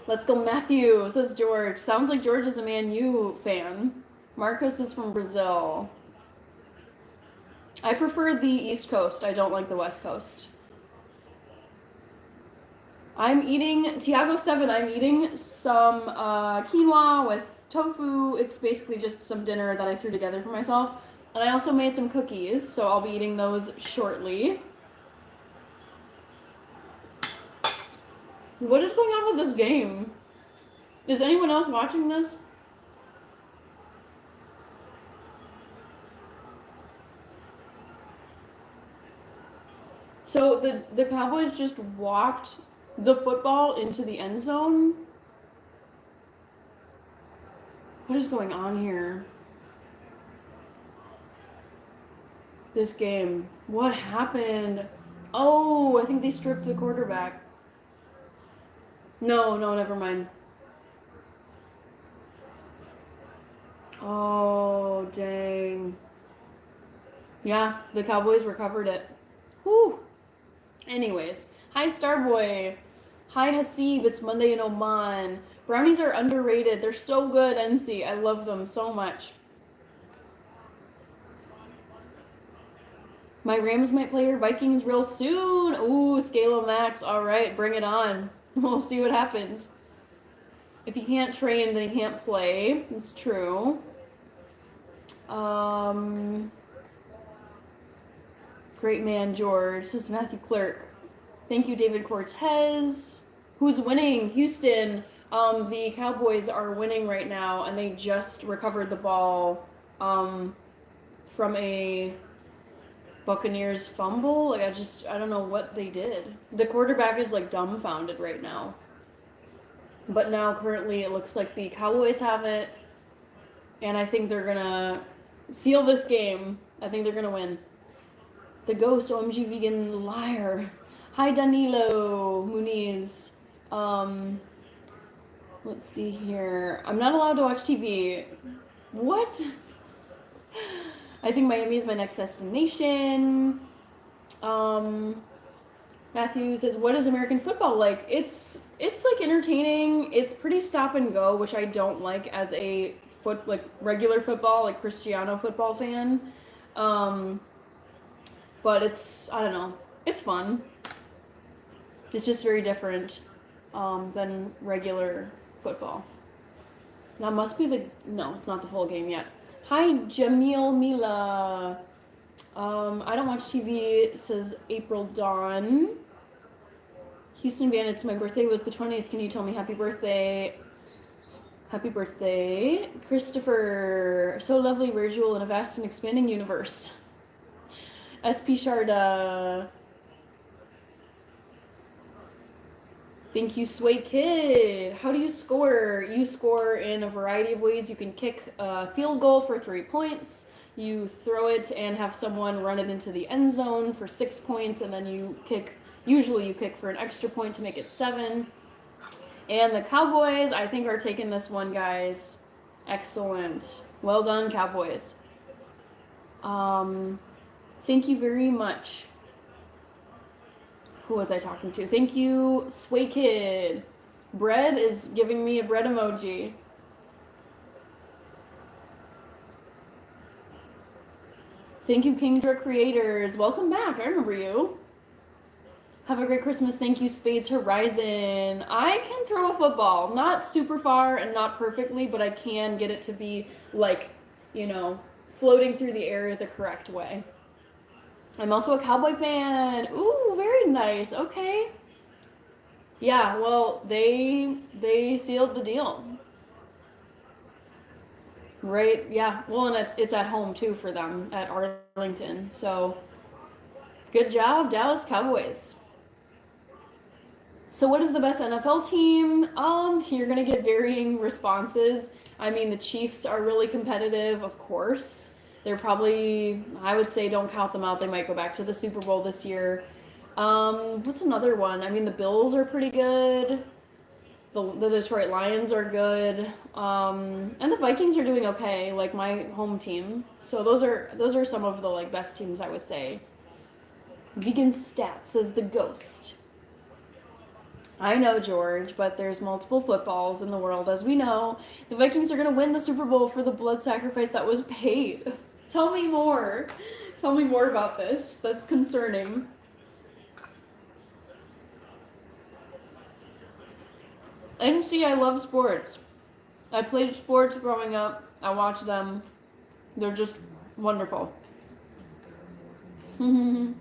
Let's go, Matthew, says George. Sounds like George is a Man U fan. Marcos is from Brazil. I prefer the East Coast. I don't like the West Coast. I'm eating, Tiago7, I'm eating some quinoa with tofu. It's basically just some dinner that I threw together for myself. And I also made some cookies, so I'll be eating those shortly. What is going on with this game? Is anyone else watching this? So the Cowboys just walked the football into the end zone? What is going on here? This game. What happened? Oh, I think they stripped the quarterback. No, never mind. Oh, dang. Yeah, the Cowboys recovered it. Whew. Anyways, hi Starboy. Hi Hasib, it's Monday in Oman. Brownies are underrated. They're so good, NC. I love them so much. My Rams might play your Vikings real soon. Ooh, Scalo Max. All right, bring it on. We'll see what happens. If he can't train, then he can't play. It's true. Great man, George. This is Matthew Clerk. Thank you, David Cortez. Who's winning? Houston. The Cowboys are winning right now, and they just recovered the ball from a Buccaneers fumble. Like, I don't know what they did. The quarterback is like dumbfounded right now. But now currently it looks like the Cowboys have it, and I think they're gonna seal this game. I think they're gonna win. The Ghost, OMG Vegan Liar. Hi Danilo Muniz. Let's see here. I'm not allowed to watch TV. What? I think Miami is my next destination. Matthew says, what is American football like? It's like entertaining. It's pretty stop and go, which I don't like as a regular football, like Cristiano football fan. But it's, I don't know, it's fun. It's just very different than regular football. That must be no, it's not the full game yet. Hi, Jamil Mila. I don't watch TV, says April Dawn. Houston Bandits, my birthday was the 20th. Can you tell me happy birthday? Happy birthday. Christopher, so lovely, rare jewel in a vast and expanding universe. SP Sharda. Thank you, Sway Kid. How do you score? You score in a variety of ways. You can kick a field goal for 3 points. You throw it and have someone run it into the end zone for 6 points, and then usually you kick for an extra point to make it 7. And the Cowboys, I think, are taking this one, guys. Excellent. Well done, Cowboys. Thank you very much. Who was I talking to? Thank you, Sway Kid. Bread is giving me a bread emoji. Thank you, Kingdra Creators. Welcome back. I remember you. Have a great Christmas. Thank you, Spades Horizon. I can throw a football. Not super far and not perfectly, but I can get it to be like, floating through the air the correct way. I'm also a Cowboy fan. Ooh, very nice. Okay. Yeah, well, they sealed the deal. Right? Yeah. Well, and it's at home too for them at Arlington. So, good job, Dallas Cowboys. So, what is the best NFL team? You're gonna get varying responses. I mean, the Chiefs are really competitive, of course. They're probably, I would say, don't count them out. They might go back to the Super Bowl this year. What's another one? I mean, the Bills are pretty good. The Detroit Lions are good. And the Vikings are doing okay, like my home team. So those are some of the best teams, I would say. Vegan Stats says the Ghost. I know, George, but there's multiple footballs in the world, as we know. The Vikings are going to win the Super Bowl for the blood sacrifice that was paid. Tell me more. Tell me more about this. That's concerning. NC, I love sports. I played sports growing up. I watched them. They're just wonderful. I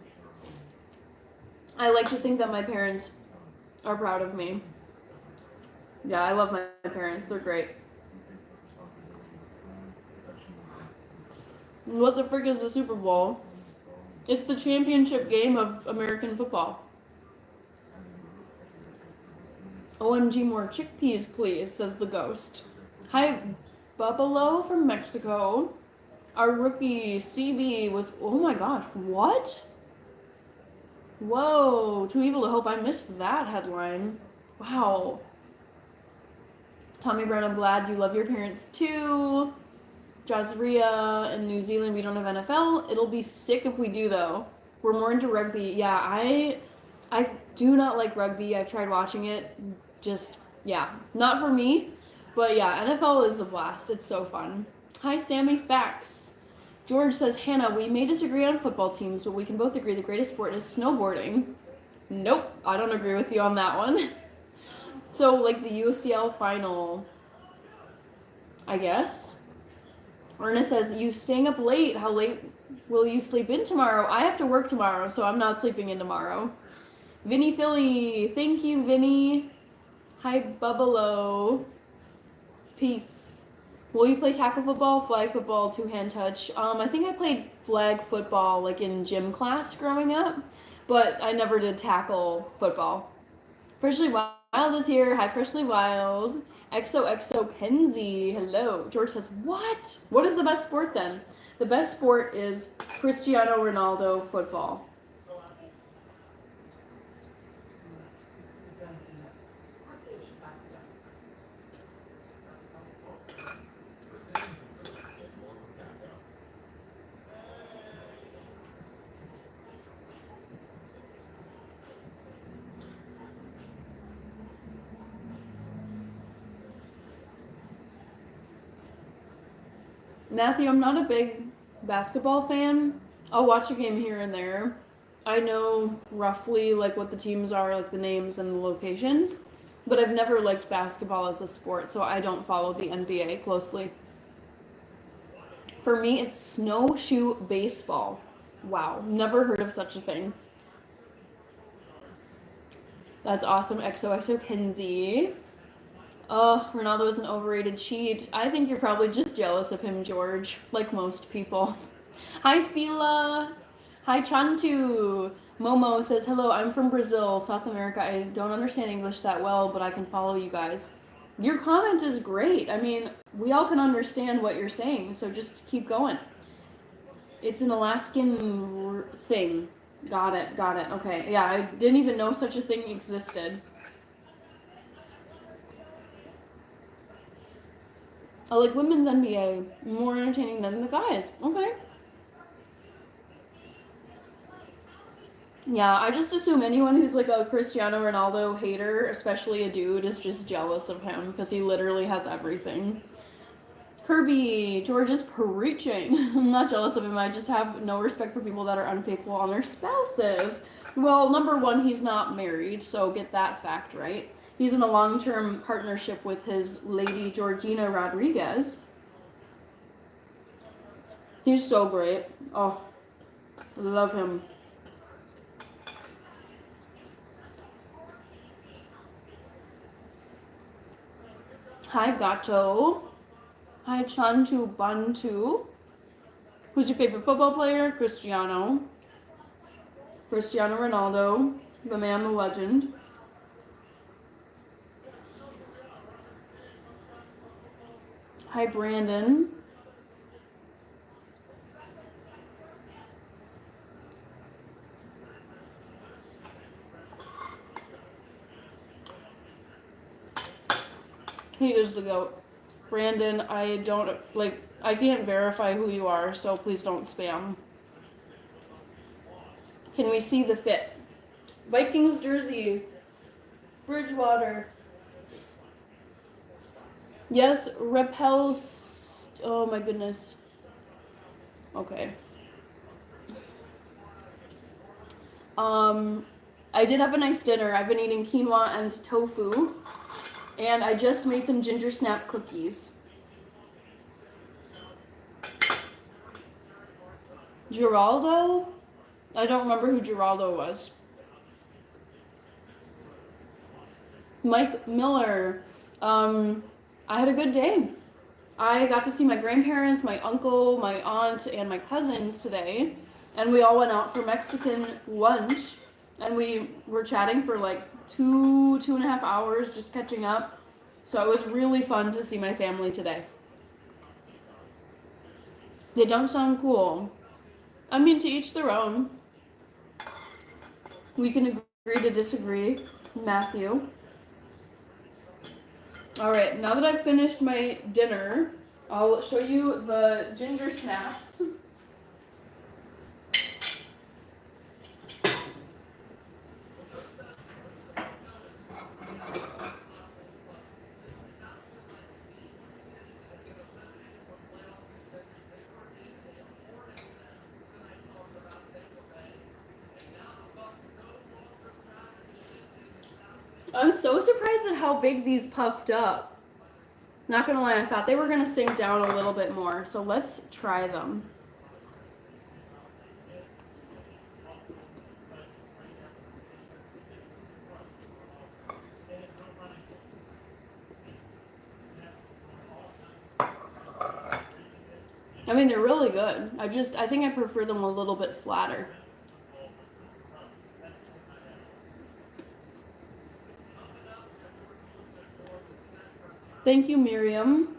like to think that my parents are proud of me. Yeah, I love my parents. They're great. What the frick is the Super Bowl? It's the championship game of American football. OMG, more chickpeas, please, says the Ghost. Hi, Bubalo from Mexico. Our rookie CB was, oh my gosh, what? Whoa, too evil to hope. I missed that headline. Wow. Tommy Brown, I'm glad you love your parents too. Jazria in New Zealand, we don't have NFL. It'll be sick if we do, though. We're more into rugby. Yeah, I do not like rugby. I've tried watching it. Just, yeah, not for me. But yeah, NFL is a blast. It's so fun. Hi, Sammy Facts. George says, Hannah, we may disagree on football teams, but we can both agree the greatest sport is snowboarding. Nope, I don't agree with you on that one. So, the UCL final, I guess. Ernest says, you staying up late. How late will you sleep in tomorrow? I have to work tomorrow, so I'm not sleeping in tomorrow. Vinny Philly. Thank you, Vinny. Hi, Bubbalo. Peace. Will you play tackle football, flag football, two-hand touch? I think I played flag football in gym class growing up, but I never did tackle football. Freshly Wild is here. Hi, Freshly Wild. XOXO Kenzie. Hello. George says, what? What is the best sport then? The best sport is Cristiano Ronaldo football. Matthew, I'm not a big basketball fan. I'll watch a game here and there. I know roughly what the teams are, the names and the locations, but I've never liked basketball as a sport, so I don't follow the NBA closely. For me, it's snowshoe baseball. Wow, never heard of such a thing. That's awesome, XOXO Kenzie. Ronaldo is an overrated cheat. I think you're probably just jealous of him, George, like most people. Hi, Fila. Hi, Chantu. Momo says, hello, I'm from Brazil, South America. I don't understand English that well, but I can follow you guys. Your comment is great. I mean, we all can understand what you're saying, so just keep going. It's an Alaskan thing. Got it, got it. Okay, yeah, I didn't even know such a thing existed. I like women's NBA. More entertaining than the guys. Okay. Yeah, I just assume anyone who's like a Cristiano Ronaldo hater, especially a dude, is just jealous of him because he literally has everything. Kirby, George is preaching. I'm not jealous of him. I just have no respect for people that are unfaithful on their spouses. Well, number one, he's not married, so get that fact right. He's in a long-term partnership with his lady, Georgina Rodriguez. He's so great. Oh, I love him. Hi, Gato. Hi, Chantu Bantu. Who's your favorite football player? Cristiano. Cristiano Ronaldo, the man, the legend. Hi, Brandon. He is the GOAT. Brandon, I can't verify who you are, so please don't spam. Can we see the fit? Vikings jersey. Bridgewater. Yes, repels. Oh my goodness. Okay. I did have a nice dinner. I've been eating quinoa and tofu. And I just made some ginger snap cookies. Geraldo? I don't remember who Geraldo was. Mike Miller. I had a good day. I got to see my grandparents, my uncle, my aunt, and my cousins today. And we all went out for Mexican lunch. And we were chatting for like 2.5 hours, just catching up. So it was really fun to see my family today. They don't sound cool. I mean, to each their own. We can agree to disagree, Matthew. Alright, now that I've finished my dinner, I'll show you the ginger snaps. I'm so surprised at how big these puffed up. Not gonna lie, I thought they were gonna sink down a little bit more, so let's try them. I mean, they're really good. I think I prefer them a little bit flatter. Thank you, Miriam.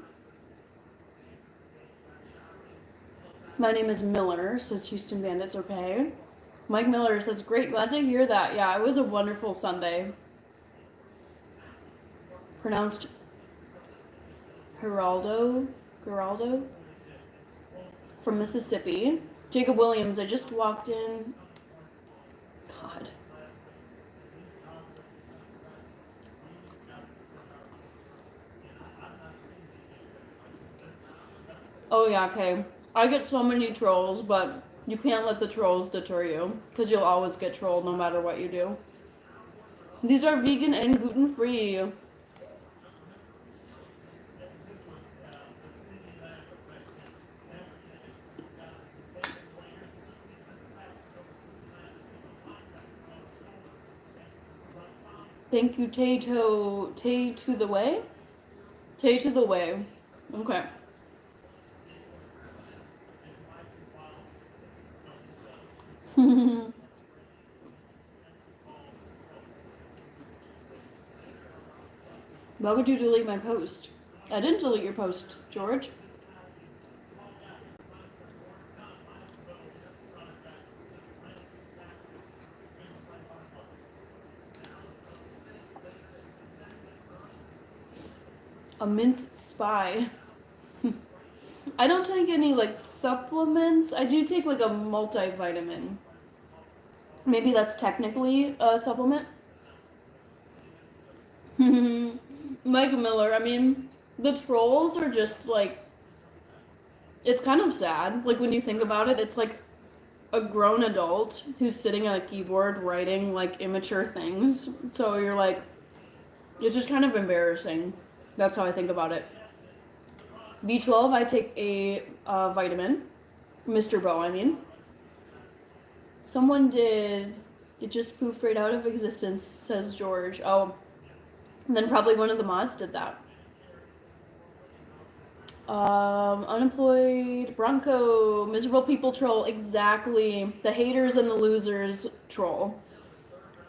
My name is Miller, says Houston Bandits, okay. Mike Miller says, great, glad to hear that. Yeah, it was a wonderful Sunday. Pronounced Geraldo from Mississippi. Jacob Williams, I just walked in. God. Oh yeah, okay. I get so many trolls, but you can't let the trolls deter you, because you'll always get trolled no matter what you do. These are vegan and gluten-free. Thank you, Tay to the way? Tay to the way. Okay. Why would you delete my post? I didn't delete your post, George. A mince spy. I don't take any like supplements. I do take like a multivitamin. Maybe that's technically a supplement. Mike Miller, I mean, the trolls are just like, it's kind of sad. Like when you think about it, it's like a grown adult who's sitting at a keyboard writing like immature things. So you're like, it's just kind of embarrassing. That's how I think about it. B12, I take a vitamin. Mr. Bow, I mean. Someone did. It just poofed right out of existence, says George. Oh, and then probably one of the mods did that. Unemployed, Bronco, miserable people troll. Exactly. The haters and the losers troll.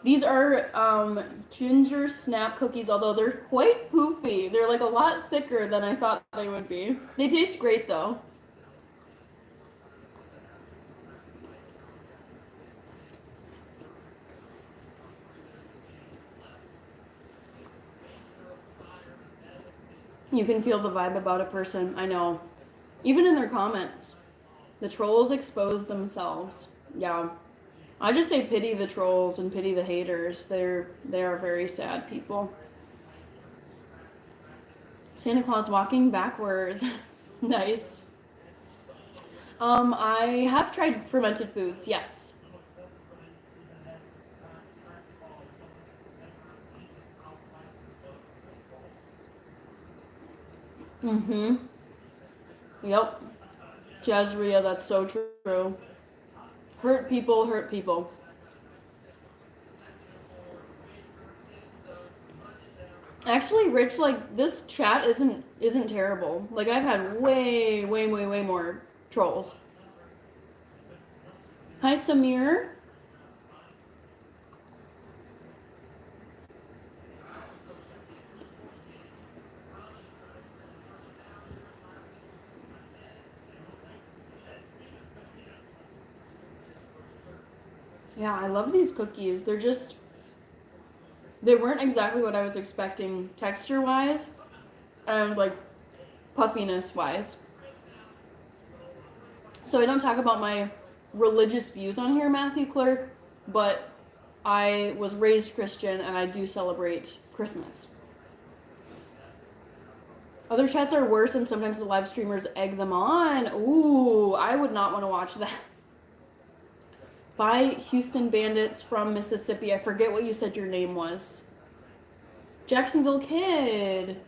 These are ginger snap cookies, although they're quite poofy. They're like a lot thicker than I thought they would be. They taste great though. You can feel the vibe about a person, I know. Even in their comments. The trolls expose themselves. Yeah. I just say pity the trolls and pity the haters. They are very sad people. Santa Claus walking backwards. Nice. I have tried fermented foods, yes. Mm-hmm. Yep. Jazria, that's so true. Hurt people, hurt people. Actually, Rich, like this chat isn't terrible. Like I've had way more trolls. Hi, Samir. Yeah, I love these cookies. They weren't exactly what I was expecting texture-wise and like puffiness-wise. So I don't talk about my religious views on here, Matthew Clerk, but I was raised Christian and I do celebrate Christmas. Other chats are worse and sometimes the live streamers egg them on. Ooh, I would not want to watch that. By Houston Bandits from Mississippi. I forget what you said your name was. Jacksonville Kid.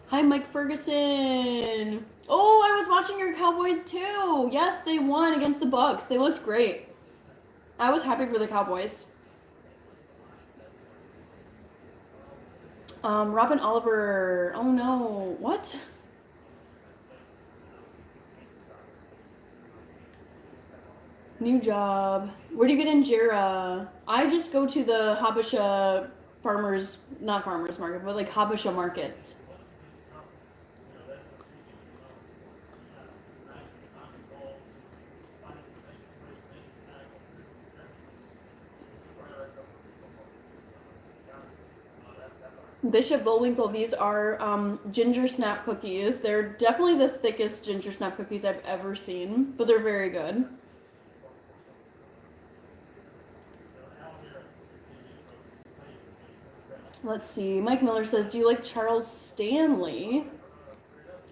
Hi, Mike Ferguson. Oh, I was watching your Cowboys too. Yes, they won against the Bucks. They looked great. I was happy for the Cowboys. Robin Oliver. Oh no. What? New job. Where do you get injera? I just go to the Habesha not farmers market, but like Habesha markets. Bishop Bullwinkle, these are ginger snap cookies. They're definitely the thickest ginger snap cookies I've ever seen, but they're very good. Let's see. Mike Miller says, do you like Charles Stanley?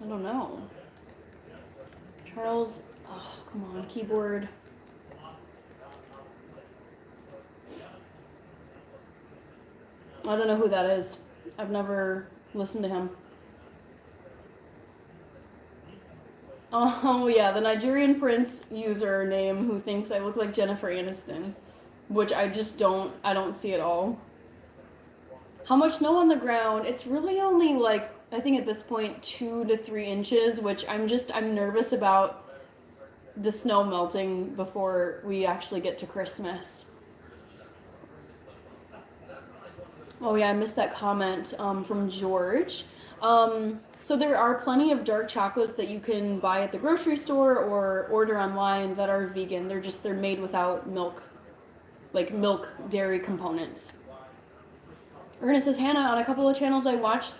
I don't know. Charles, oh, come on, keyboard. I don't know who that is. I've never listened to him. Oh, yeah, the Nigerian Prince username who thinks I look like Jennifer Aniston, which I don't see at all. How much snow on the ground? It's really only like, I think at this point, 2 to 3 inches, which I'm nervous about the snow melting before we actually get to Christmas. Oh yeah, I missed that comment from George. So there are plenty of dark chocolates that you can buy at the grocery store or order online that are vegan. They're made without milk, like milk dairy components. Ernest says, Hannah, on a couple of channels I watch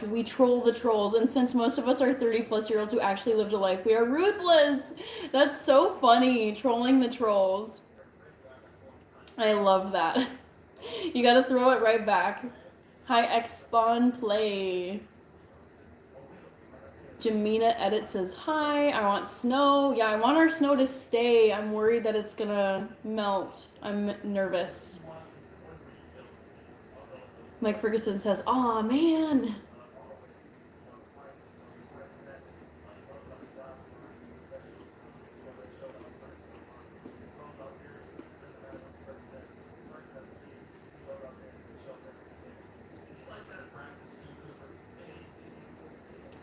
We Troll the Trolls, and since most of us are 30-plus-year-olds who actually lived a life, we are ruthless. That's so funny, trolling the trolls. I love that. You gotta throw it right back. Hi, X-Spawn Play. Jamina Edit says, hi, I want snow. Yeah, I want our snow to stay. I'm worried that it's gonna melt. I'm nervous. Mike Ferguson says, aw, man.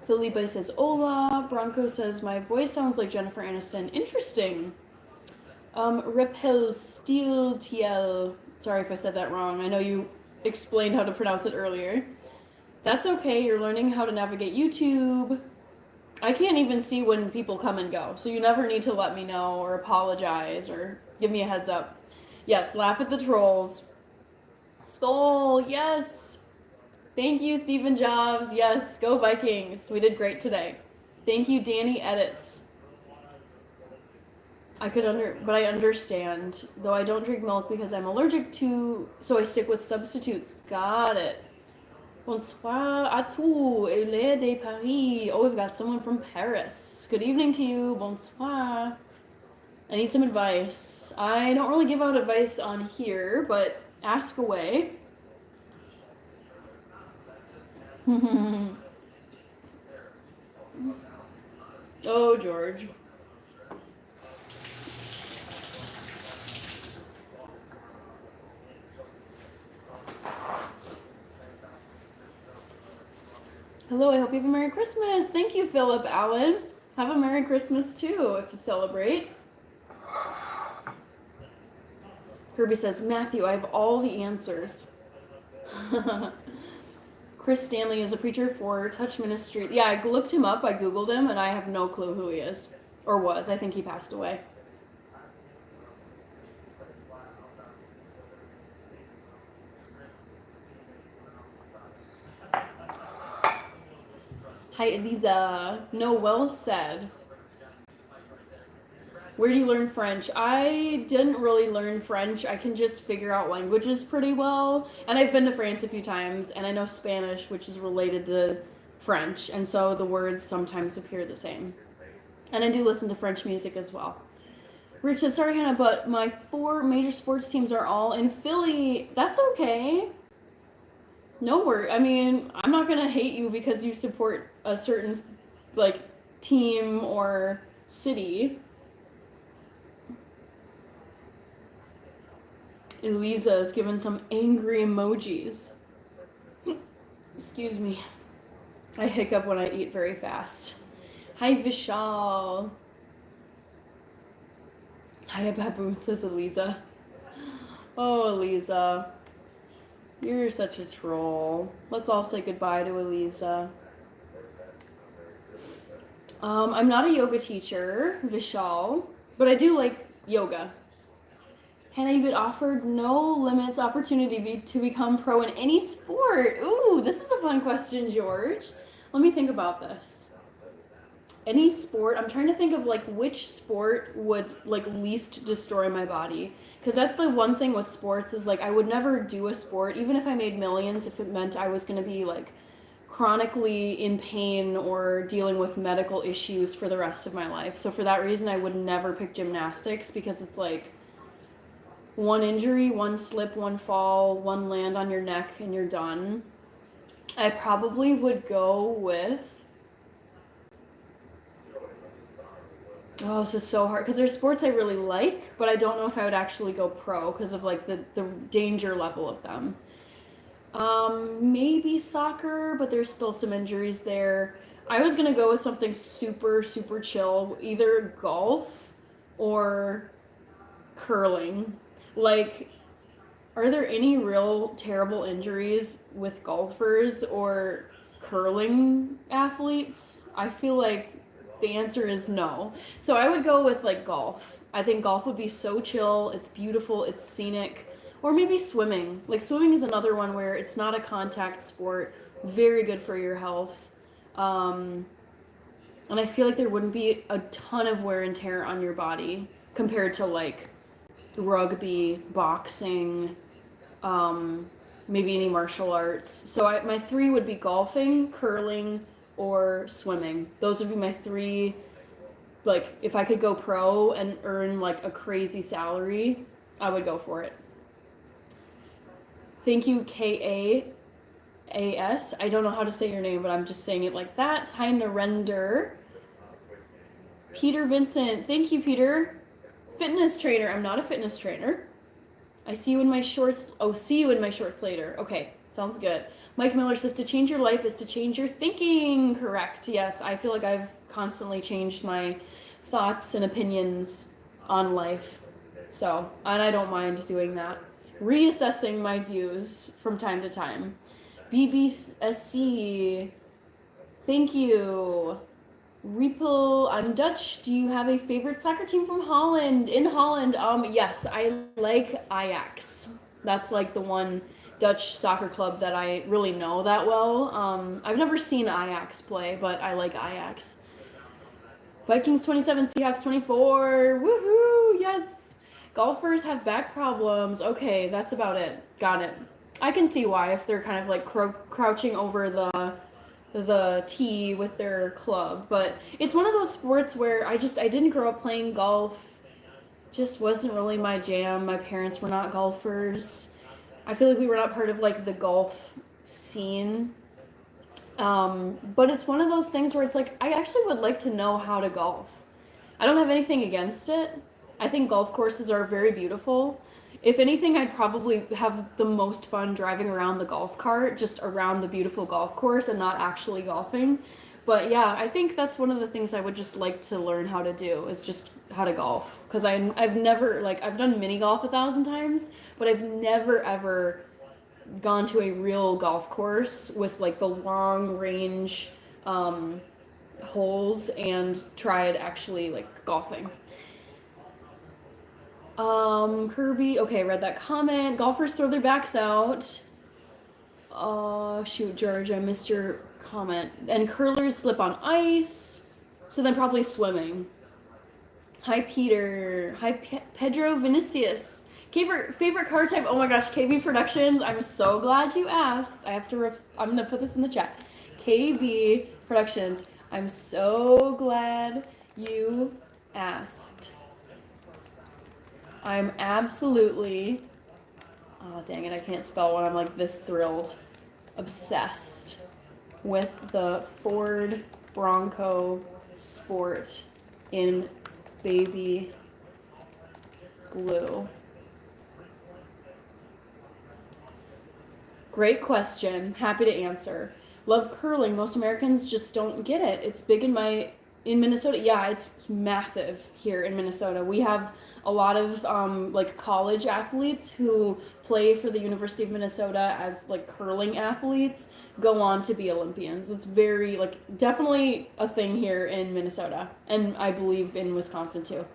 Felipe says, hola. Bronco says, my voice sounds like Jennifer Aniston. Interesting. Repel Steel TL. Sorry if I said that wrong. I know you explained how to pronounce it earlier. That's okay. You're learning how to navigate YouTube. I can't even see when people come and go, so you never need to let me know or apologize or give me a heads up. Yes, laugh at the trolls. Skull, yes. Thank you, Stephen Jobs. Yes, go Vikings. We did great today. Thank you, Danny Edits. But I understand. Though I don't drink milk because I'm allergic to, so I stick with substitutes. Got it. Bonsoir à tous, et les de Paris. Oh, we've got someone from Paris. Good evening to you. Bonsoir. I need some advice. I don't really give out advice on here, but ask away. Oh, George. Hello, I hope you have a Merry Christmas. Thank you, Philip Allen. Have a Merry Christmas too if you celebrate. Kirby says, Matthew, I have all the answers. Chris Stanley is a preacher for Touch Ministry. Yeah, I looked him up, I Googled him, and I have no clue who he is. Or was. I think he passed away. Hi, Elisa. No, well said. Where do you learn French? I didn't really learn French. I can just figure out languages pretty well. And I've been to France a few times, and I know Spanish, which is related to French. And so the words sometimes appear the same. And I do listen to French music as well. Rich says, sorry, Hannah, but my 4 major sports teams are all in Philly. That's okay. No worry. I mean, I'm not going to hate you because you support a certain, team or city. Elisa is given some angry emojis. Excuse me. I hiccup when I eat very fast. Hi, Vishal. Hi, Baboon, says Elisa. Oh, Elisa. You're such a troll. Let's all say goodbye to Elisa. I'm not a yoga teacher, Vishal, but I do like yoga. Hannah, you get offered no limits opportunity to become pro in any sport. Ooh, this is a fun question, George. Let me think about this. Any sport, I'm trying to think of which sport would least destroy my body. Because that's the one thing with sports is I would never do a sport, even if I made millions, if it meant I was going to be chronically in pain or dealing with medical issues for the rest of my life. So for that reason, I would never pick gymnastics because it's one injury, one slip, one fall, one land on your neck, and you're done. I probably would go with... Oh, this is so hard. Because there's sports I really like, but I don't know if I would actually go pro because of the danger level of them. Maybe soccer, but there's still some injuries there. I was going to go with something super, super chill. Either golf or curling. Are there any real terrible injuries with golfers or curling athletes? I feel like the answer is no. So I would go with like golf. I think golf would be so chill, it's beautiful, it's scenic. Or maybe swimming. Like swimming is another one where it's not a contact sport, very good for your health. Um, and I feel like there wouldn't be a ton of wear and tear on your body compared to like rugby, boxing, um, maybe any martial arts. So my three would be golfing, curling, or swimming. Those would be my three. Like, if I could go pro and earn like a crazy salary, I would go for it. Thank you, KAAS. I don't know how to say your name, but I'm just saying it like that. Hi, Narender. Peter Vincent. Thank you, Peter. Fitness trainer. I'm not a fitness trainer. I see you in my shorts. Oh, see you in my shorts later. Okay, sounds good. Mike Miller says to change your life is to change your thinking. Correct. Yes, I feel like I've constantly changed my thoughts and opinions on life. So, and I don't mind doing that. Reassessing my views from time to time. BBSC. Thank you. Ripple, I'm Dutch. Do you have a favorite soccer team from Holland? In Holland, yes, I like Ajax. That's like the one Dutch soccer club that I really know that well. I've never seen Ajax play, but I like Ajax. Vikings 27, Seahawks 24. Woohoo! Yes. Golfers have back problems. Okay, that's about it. Got it. I can see why if they're kind of like crouching over the tee with their club, but it's one of those sports where I didn't grow up playing golf. Just wasn't really my jam. My parents were not golfers. I feel like we were not part of like the golf scene. But it's one of those things where it's like I actually would like to know how to golf. I don't have anything against it. I think golf courses are very beautiful. If anything, I'd probably have the most fun driving around the golf cart, just around the beautiful golf course and not actually golfing. But yeah, I think that's one of the things I would just like to learn how to do is just how to golf. Because I've never, like, I've done mini golf 1,000 times, but I've never ever gone to a real golf course with like the long range holes and tried actually like golfing. Kirby, okay, read that comment. Golfers throw their backs out. Shoot, George, I missed your comment. And curlers slip on ice. So then probably swimming. Hi, Peter. Hi, Pedro Vinicius. Favorite car type? Oh my gosh, KB Productions. I'm so glad you asked. I'm gonna put this in the chat. KB Productions. I'm so glad you asked. I'm absolutely, oh dang it, I can't spell when I'm like this thrilled, obsessed with the Ford Bronco Sport in baby blue. Great question, happy to answer. Love curling, most Americans just don't get it. It's big in Minnesota. Yeah, it's massive here in Minnesota. We have a lot of like college athletes who play for the University of Minnesota as like curling athletes go on to be Olympians. It's very like definitely a thing here in Minnesota, and I believe in Wisconsin too.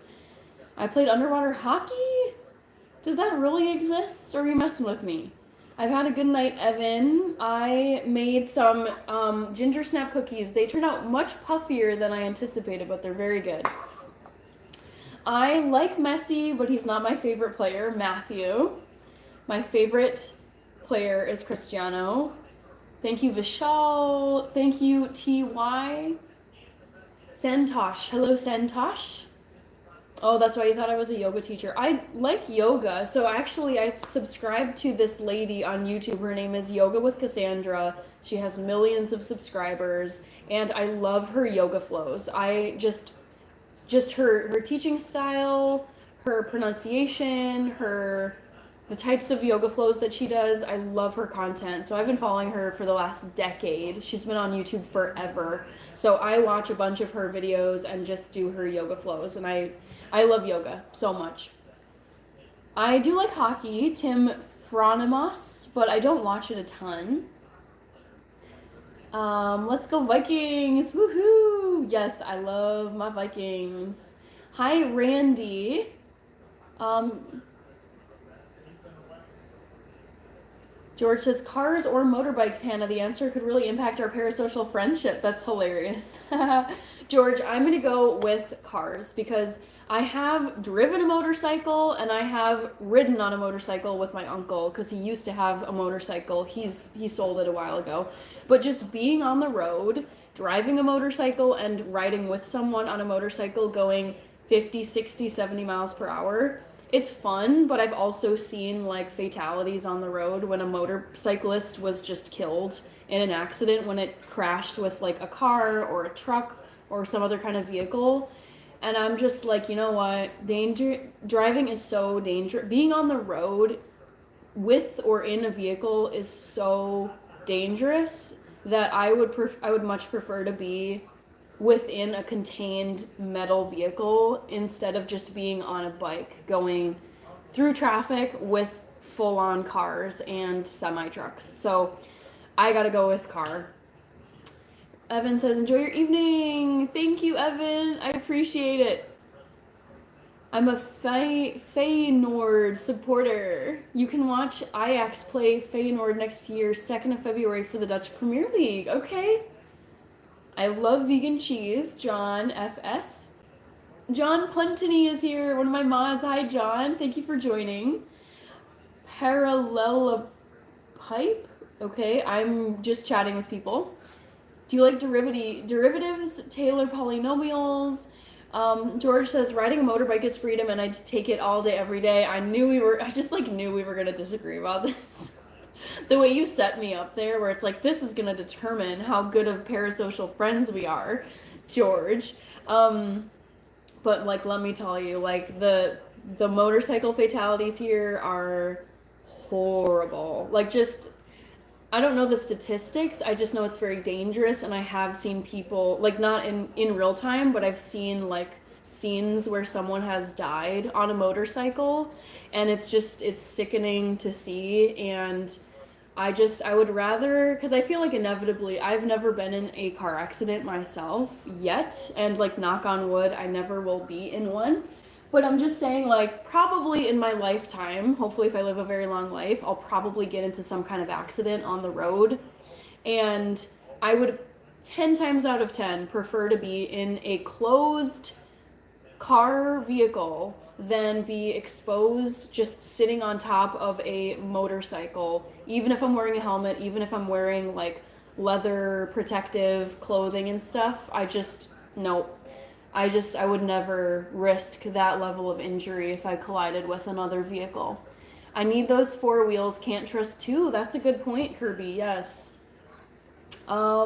I played underwater hockey. Does that really exist, or are you messing with me? I've had a good night, Evan. I made some ginger snap cookies. They turned out much puffier than I anticipated, but they're very good. I like Messi, but he's not my favorite player. Matthew. My favorite player is Cristiano. Thank you, Vishal. Thank you, TY. Santosh. Hello, Santosh. Oh, that's why you thought I was a yoga teacher. I like yoga. So actually, I've subscribed to this lady on YouTube. Her name is Yoga with Cassandra. She has millions of subscribers, and I love her yoga flows. I just her teaching style, her pronunciation, the types of yoga flows that she does. I love her content. So I've been following her for the last decade. She's been on YouTube forever. So I watch a bunch of her videos and just do her yoga flows, and I love yoga so much. I do like hockey. Tim Hieronymus, but I don't watch it a ton. Let's go Vikings! Woohoo! Yes, I love my Vikings. Hi, Randy. George says, cars or motorbikes, Hannah? The answer could really impact our parasocial friendship. That's hilarious. George, I'm going to go with cars because I have driven a motorcycle and I have ridden on a motorcycle with my uncle because he used to have a motorcycle. He sold it a while ago. But just being on the road, driving a motorcycle and riding with someone on a motorcycle going 50, 60, 70 miles per hour, it's fun, but I've also seen like fatalities on the road when a motorcyclist was just killed in an accident when it crashed with like a car or a truck or some other kind of vehicle. And I'm just like, you know what? Driving is so dangerous. Being on the road with or in a vehicle is so dangerous that I would much prefer to be within a contained metal vehicle instead of just being on a bike going through traffic with full-on cars and semi-trucks. So I gotta go with car. Evan says, enjoy your evening. Thank you, Evan. I appreciate it. I'm a Feyenoord supporter. You can watch Ajax play Feyenoord next year, 2nd of February for the Dutch Premier League. Okay. I love vegan cheese. John FS. John Puntany is here, one of my mods. Hi, John. Thank you for joining. Parallel pipe. Okay, I'm just chatting with people. Do you like derivatives, Taylor polynomials? George says riding a motorbike is freedom, and I'd take it all day, every day. I just knew we were gonna disagree about this. The way you set me up there, where it's like, this is gonna determine how good of parasocial friends we are, George. But like, let me tell you, like the motorcycle fatalities here are horrible. Like, just, I don't know the statistics. I just know it's very dangerous, and I have seen people, like, not in real time, but I've seen like scenes where someone has died on a motorcycle, and it's sickening to see. And I would rather, because I feel like inevitably, I've never been in a car accident myself yet, and like, knock on wood, I never will be in one. But I'm just saying, like, probably in my lifetime, hopefully if I live a very long life, I'll probably get into some kind of accident on the road. And I would 10 times out of 10 prefer to be in a closed car vehicle than be exposed just sitting on top of a motorcycle, even if I'm wearing a helmet, even if I'm wearing like leather protective clothing and stuff. Nope. I would never risk that level of injury if I collided with another vehicle. I need those 4 wheels, can't trust 2. That's a good point, Kirby, yes. I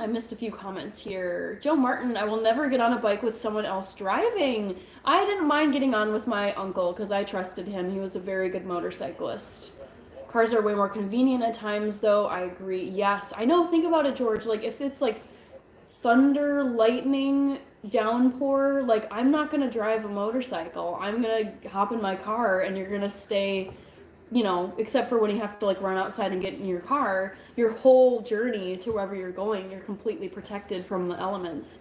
missed a few comments here. Joe Martin, I will never get on a bike with someone else driving. I didn't mind getting on with my uncle because I trusted him. He was a very good motorcyclist. Cars are way more convenient at times, though. I agree. Yes, I know. Think about it, George. Like, if it's like thunder, lightning, downpour, like, I'm not going to drive a motorcycle. I'm going to hop in my car, and you're going to stay, you know, except for when you have to like run outside and get in your car, your whole journey to wherever you're going, you're completely protected from the elements.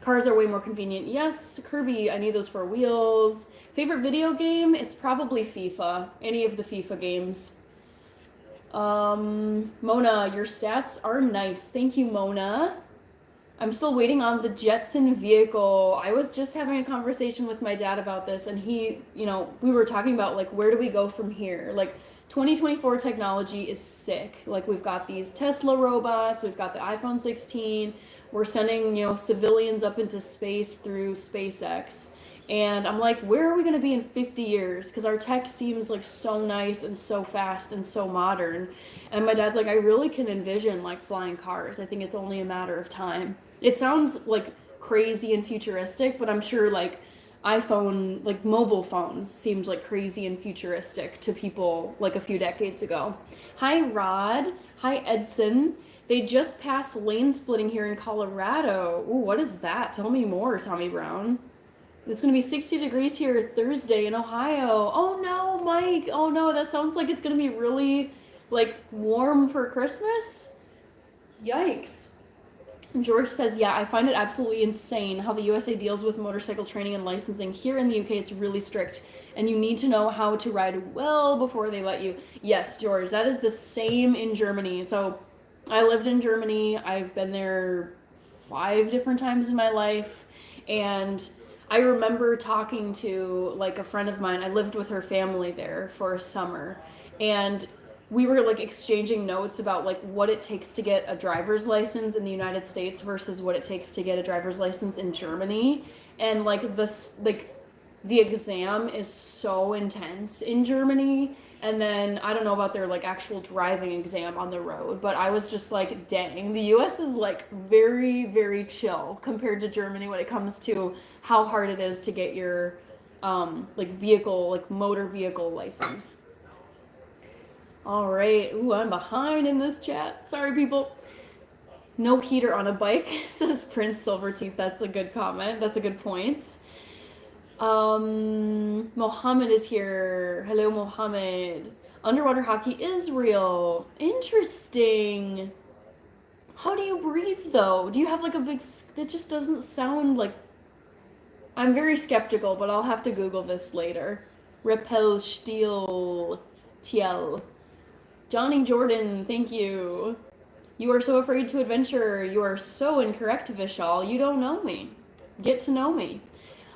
Cars are way more convenient. Yes, Kirby, I need those 4 wheels. Favorite video game? It's probably FIFA. Any of the FIFA games. Mona, your stats are nice. Thank you, Mona. I'm still waiting on the Jetson vehicle. I was just having a conversation with my dad about this, and he, you know, we were talking about like, where do we go from here? Like, 2024 technology is sick. Like, we've got these Tesla robots, we've got the iPhone 16, we're sending, you know, civilians up into space through SpaceX. And I'm like, where are we going to be in 50 years? Because our tech seems like so nice and so fast and so modern. And my dad's like, I really can envision like flying cars. I think it's only a matter of time. It sounds like crazy and futuristic, but I'm sure like iPhone, like mobile phones seemed like crazy and futuristic to people like a few decades ago. Hi, Rod. Hi, Edson. They just passed lane splitting here in Colorado. Ooh, what is that? Tell me more, Tommy Brown. It's going to be 60 degrees here Thursday in Ohio. Oh no, Mike. Oh no, that sounds like it's going to be really like warm for Christmas. Yikes. George says, yeah, I find it absolutely insane how the USA deals with motorcycle training and licensing. Here in the UK, it's really strict, and you need to know how to ride well before they let you. Yes, George, that is the same in Germany. So I lived in Germany. I've been there 5 different times in my life, and I remember talking to like a friend of mine. I lived with her family there for a summer, and we were like exchanging notes about like what it takes to get a driver's license in the United States versus what it takes to get a driver's license in Germany. And like the exam is so intense in Germany. And then I don't know about their like actual driving exam on the road, but I was just like, dang, the US is like very, very chill compared to Germany when it comes to how hard it is to get your like motor vehicle license. All right. Ooh, I'm behind in this chat. Sorry, people. No heater on a bike, says Prince Silverteeth. That's a good comment. That's a good point. Mohammed is here. Hello, Mohammed. Underwater hockey is real. Interesting. How do you breathe, though? Do you have like a big... That just doesn't sound like... I'm very skeptical, but I'll have to Google this later. Repel Steel Tiel. Johnny Jordan, thank you. You are so afraid to adventure. You are so incorrect, Vishal. You don't know me. Get to know me.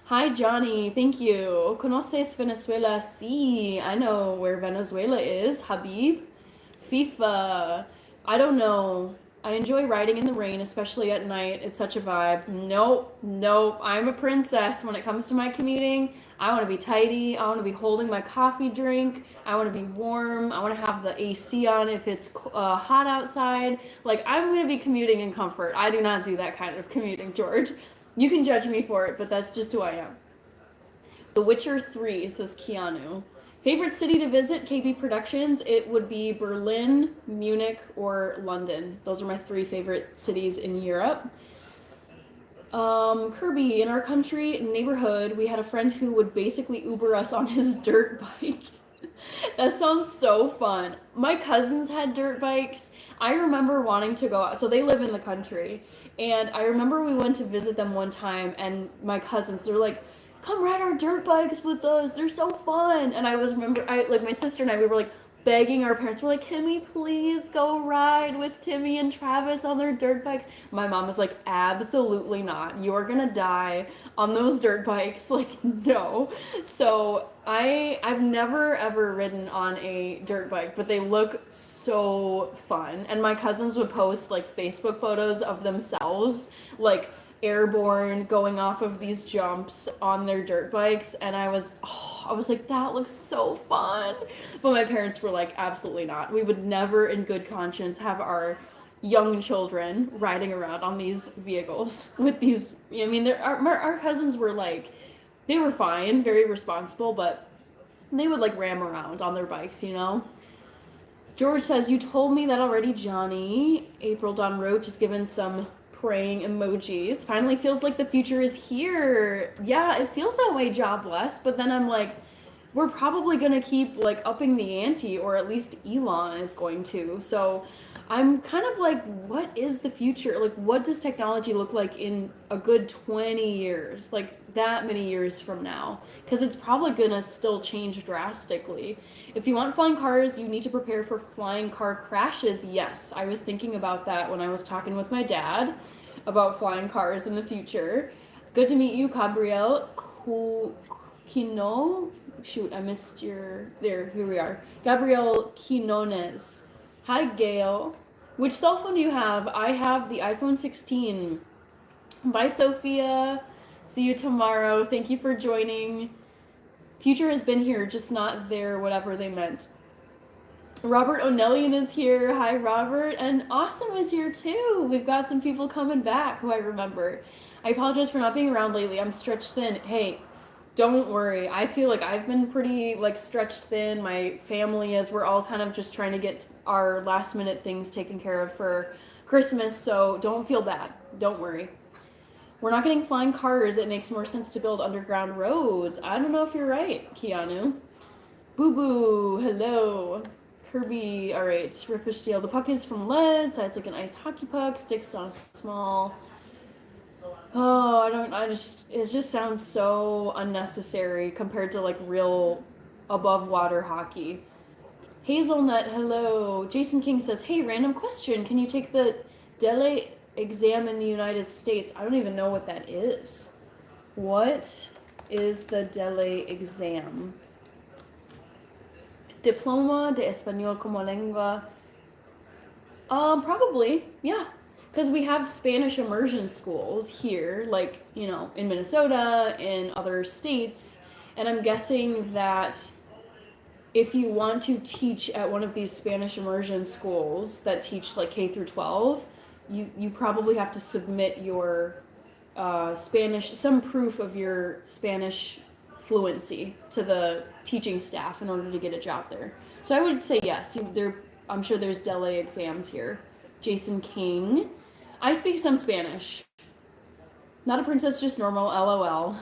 Hi, Johnny. Thank you. ¿Conoces Venezuela? Sí, I know where Venezuela is. Habib. FIFA. I don't know. I enjoy riding in the rain, especially at night. It's such a vibe. Nope, nope. I'm a princess when it comes to my commuting. I want to be tidy. I want to be holding my coffee drink. I want to be warm. I want to have the AC on if it's hot outside. Like, I'm going to be commuting in comfort. I do not do that kind of commuting, George. You can judge me for it, but that's just who I am. The Witcher 3, says Keanu. Favorite city to visit, KB Productions? It would be Berlin, Munich, or London. Those are my 3 favorite cities in Europe. Kirby, in our country neighborhood, we had a friend who would basically Uber us on his dirt bike. That sounds so fun. My cousins had dirt bikes. I remember wanting to go out. So they live in the country. And I remember we went to visit them one time, and my cousins, they're like, come ride our dirt bikes with us. They're so fun. And like my sister and I, we were like begging our parents. We're like, can we please go ride with Timmy and Travis on their dirt bikes? My mom was like, absolutely not. You're gonna die on those dirt bikes. Like, no. So I've never ever ridden on a dirt bike, but they look so fun. And my cousins would post like Facebook photos of themselves, like airborne going off of these jumps on their dirt bikes, and I was like, that looks so fun. But my parents were like, absolutely not. We would never in good conscience have our young children riding around on these vehicles with these. I mean, our cousins were like, they were fine, very responsible, but they would like ram around on their bikes, you know. George says, you told me that already, Johnny. April Dawn Roach is given some praying emojis. Finally feels like the future is here. Yeah, it feels that way, jobless. But then I'm like, we're probably going to keep like upping the ante, or at least Elon is going to. So I'm kind of like, what is the future? Like, what does technology look like in a good 20 years? Like, that many years from now? Because it's probably going to still change drastically. If you want flying cars, you need to prepare for flying car crashes. Yes, I was thinking about that when I was talking with my dad about flying cars in the future. Good to meet you, Gabriel Quino. Shoot, I missed your... There, here we are. Gabriel Quinones. Hi, Gail. Which cell phone do you have? I have the iPhone 16. Bye, Sophia. See you tomorrow. Thank you for joining. Future has been here, just not there, whatever they meant. Robert O'Nellian is here. Hi, Robert. And Awesome is here, too. We've got some people coming back who I remember. I apologize for not being around lately. I'm stretched thin. Hey, don't worry. I feel like I've been pretty, like, stretched thin. My family is. We're all kind of just trying to get our last-minute things taken care of for Christmas, so don't feel bad. Don't worry. We're not getting flying cars. It makes more sense to build underground roads. I don't know if you're right, Keanu. Boo Boo, hello. Kirby, all right. Ripper Steel. The puck is from lead. Size like an ice hockey puck. Sticks on a small. Oh, it just sounds so unnecessary compared to like real above water hockey. Hazelnut, hello. Jason King says, hey, random question. Can you take the DELE exam in the United States? I don't even know what that is. What is the DELE exam? Diploma de Español como lengua. Probably, yeah. Because we have Spanish immersion schools here, like, you know, in Minnesota, in other states. And I'm guessing that if you want to teach at one of these Spanish immersion schools that teach like K through 12, you probably have to submit your Spanish, some proof of your Spanish fluency to the teaching staff in order to get a job there. So I would say yes. I'm sure there's DELE exams here. Jason King. I speak some Spanish. Not a princess, just normal, LOL,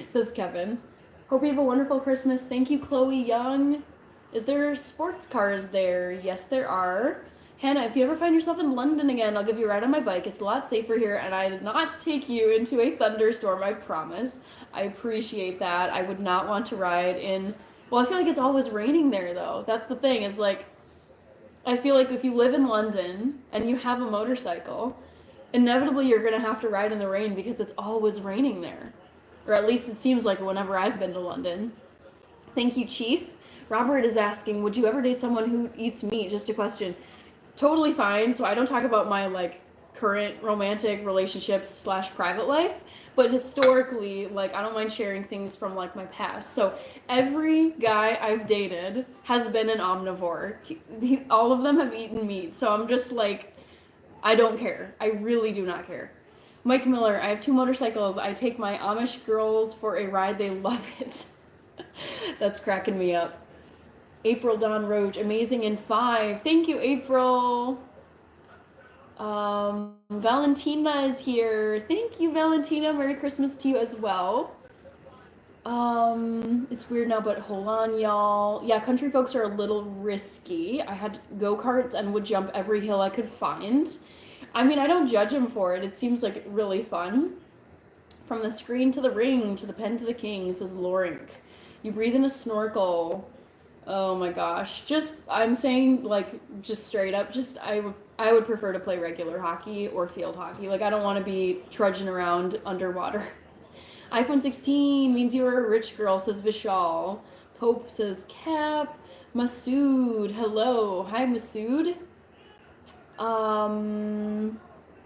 says Kevin. Hope you have a wonderful Christmas. Thank you, Chloe Young. Is there sports cars there? Yes, there are. Hannah, if you ever find yourself in London again, I'll give you a ride on my bike. It's a lot safer here, and I did not take you into a thunderstorm, I promise. I appreciate that. I would not want to ride in... Well, I feel like it's always raining there, though. That's the thing, is like... I feel like if you live in London and you have a motorcycle, inevitably you're going to have to ride in the rain because it's always raining there. Or at least it seems like whenever I've been to London. Thank you, Chief. Robert is asking, would you ever date someone who eats meat? Just a question. Totally fine. So I don't talk about my like current romantic relationships / private life, but historically, like I don't mind sharing things from like my past. So every guy I've dated has been an omnivore. All of them have eaten meat. So I'm just like, I don't care. I really do not care. Mike Miller, I have 2 motorcycles. I take my Amish girls for a ride. They love it. That's cracking me up. April Dawn Roach, amazing in 5. Thank you, April. Valentina is here. Thank you, Valentina. Merry Christmas to you as well. It's weird now, but hold on, y'all. Yeah, country folks are a little risky. I had go-karts and would jump every hill I could find. I mean, I don't judge him for it. It seems like really fun. From the screen to the ring, to the pen to the king, says Lorink. You breathe in a snorkel. Oh my gosh. I'm saying, like, just straight up, I would prefer to play regular hockey or field hockey. Like, I don't want to be trudging around underwater. iPhone 16 means you're a rich girl, says Vishal. Pope says Cap. Masood, hello. Hi, Masood.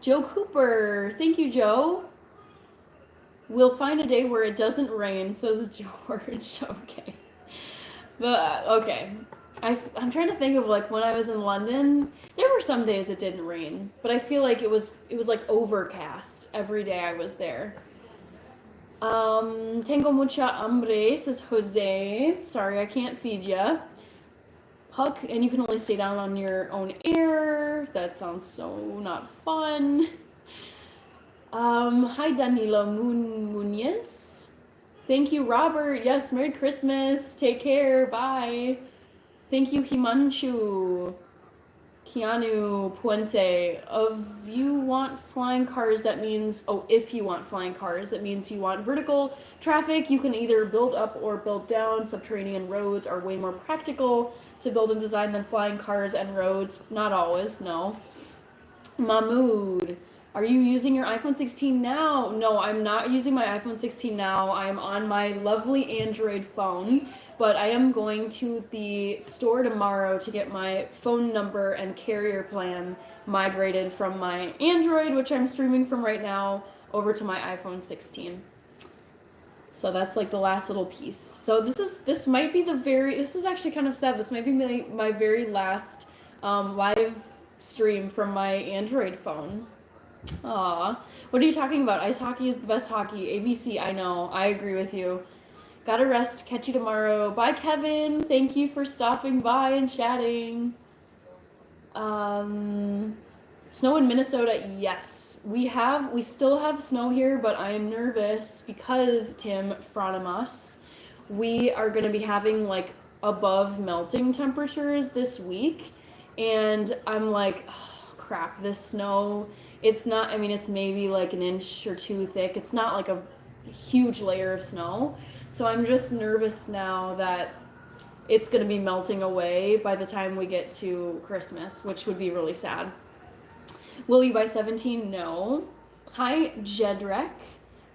Joe Cooper. Thank you, Joe. We'll find a day where it doesn't rain, says George. Okay. But, okay. I'm trying to think of, like, when I was in London, there were some days it didn't rain, but I feel like it was like, overcast every day I was there. Tengo mucha hambre, says Jose. Sorry, I can't feed ya. Puck, and you can only stay down on your own air. That sounds so not fun. Hi, Danilo Muñez. Thank you, Robert. Yes, Merry Christmas. Take care. Bye. Thank you, Himanshu. Keanu Puente. If you want flying cars, that means you want vertical traffic. You can either build up or build down. Subterranean roads are way more practical to build and design than flying cars and roads. Not always, no. Mahmood. Are you using your iPhone 16 now? No, I'm not using my iPhone 16 now. I'm on my lovely Android phone, but I am going to the store tomorrow to get my phone number and carrier plan migrated from my Android, which I'm streaming from right now, over to my iPhone 16. So that's like the last little piece. So this is actually kind of sad. This might be my very last live stream from my Android phone. Aw. What are you talking about? Ice hockey is the best hockey. ABC, I know. I agree with you. Gotta rest. Catch you tomorrow. Bye, Kevin. Thank you for stopping by and chatting. Snow in Minnesota, yes. We still have snow here, but I am nervous because, Tim Fronimus, we are going to be having like above melting temperatures this week. And I'm like, oh, crap, this snow, it's not, I mean, it's maybe like an inch or two thick. It's not like a huge layer of snow. So I'm just nervous now that it's going to be melting away by the time we get to Christmas, which would be really sad. Will you buy 17? No. Hi, Jedrek.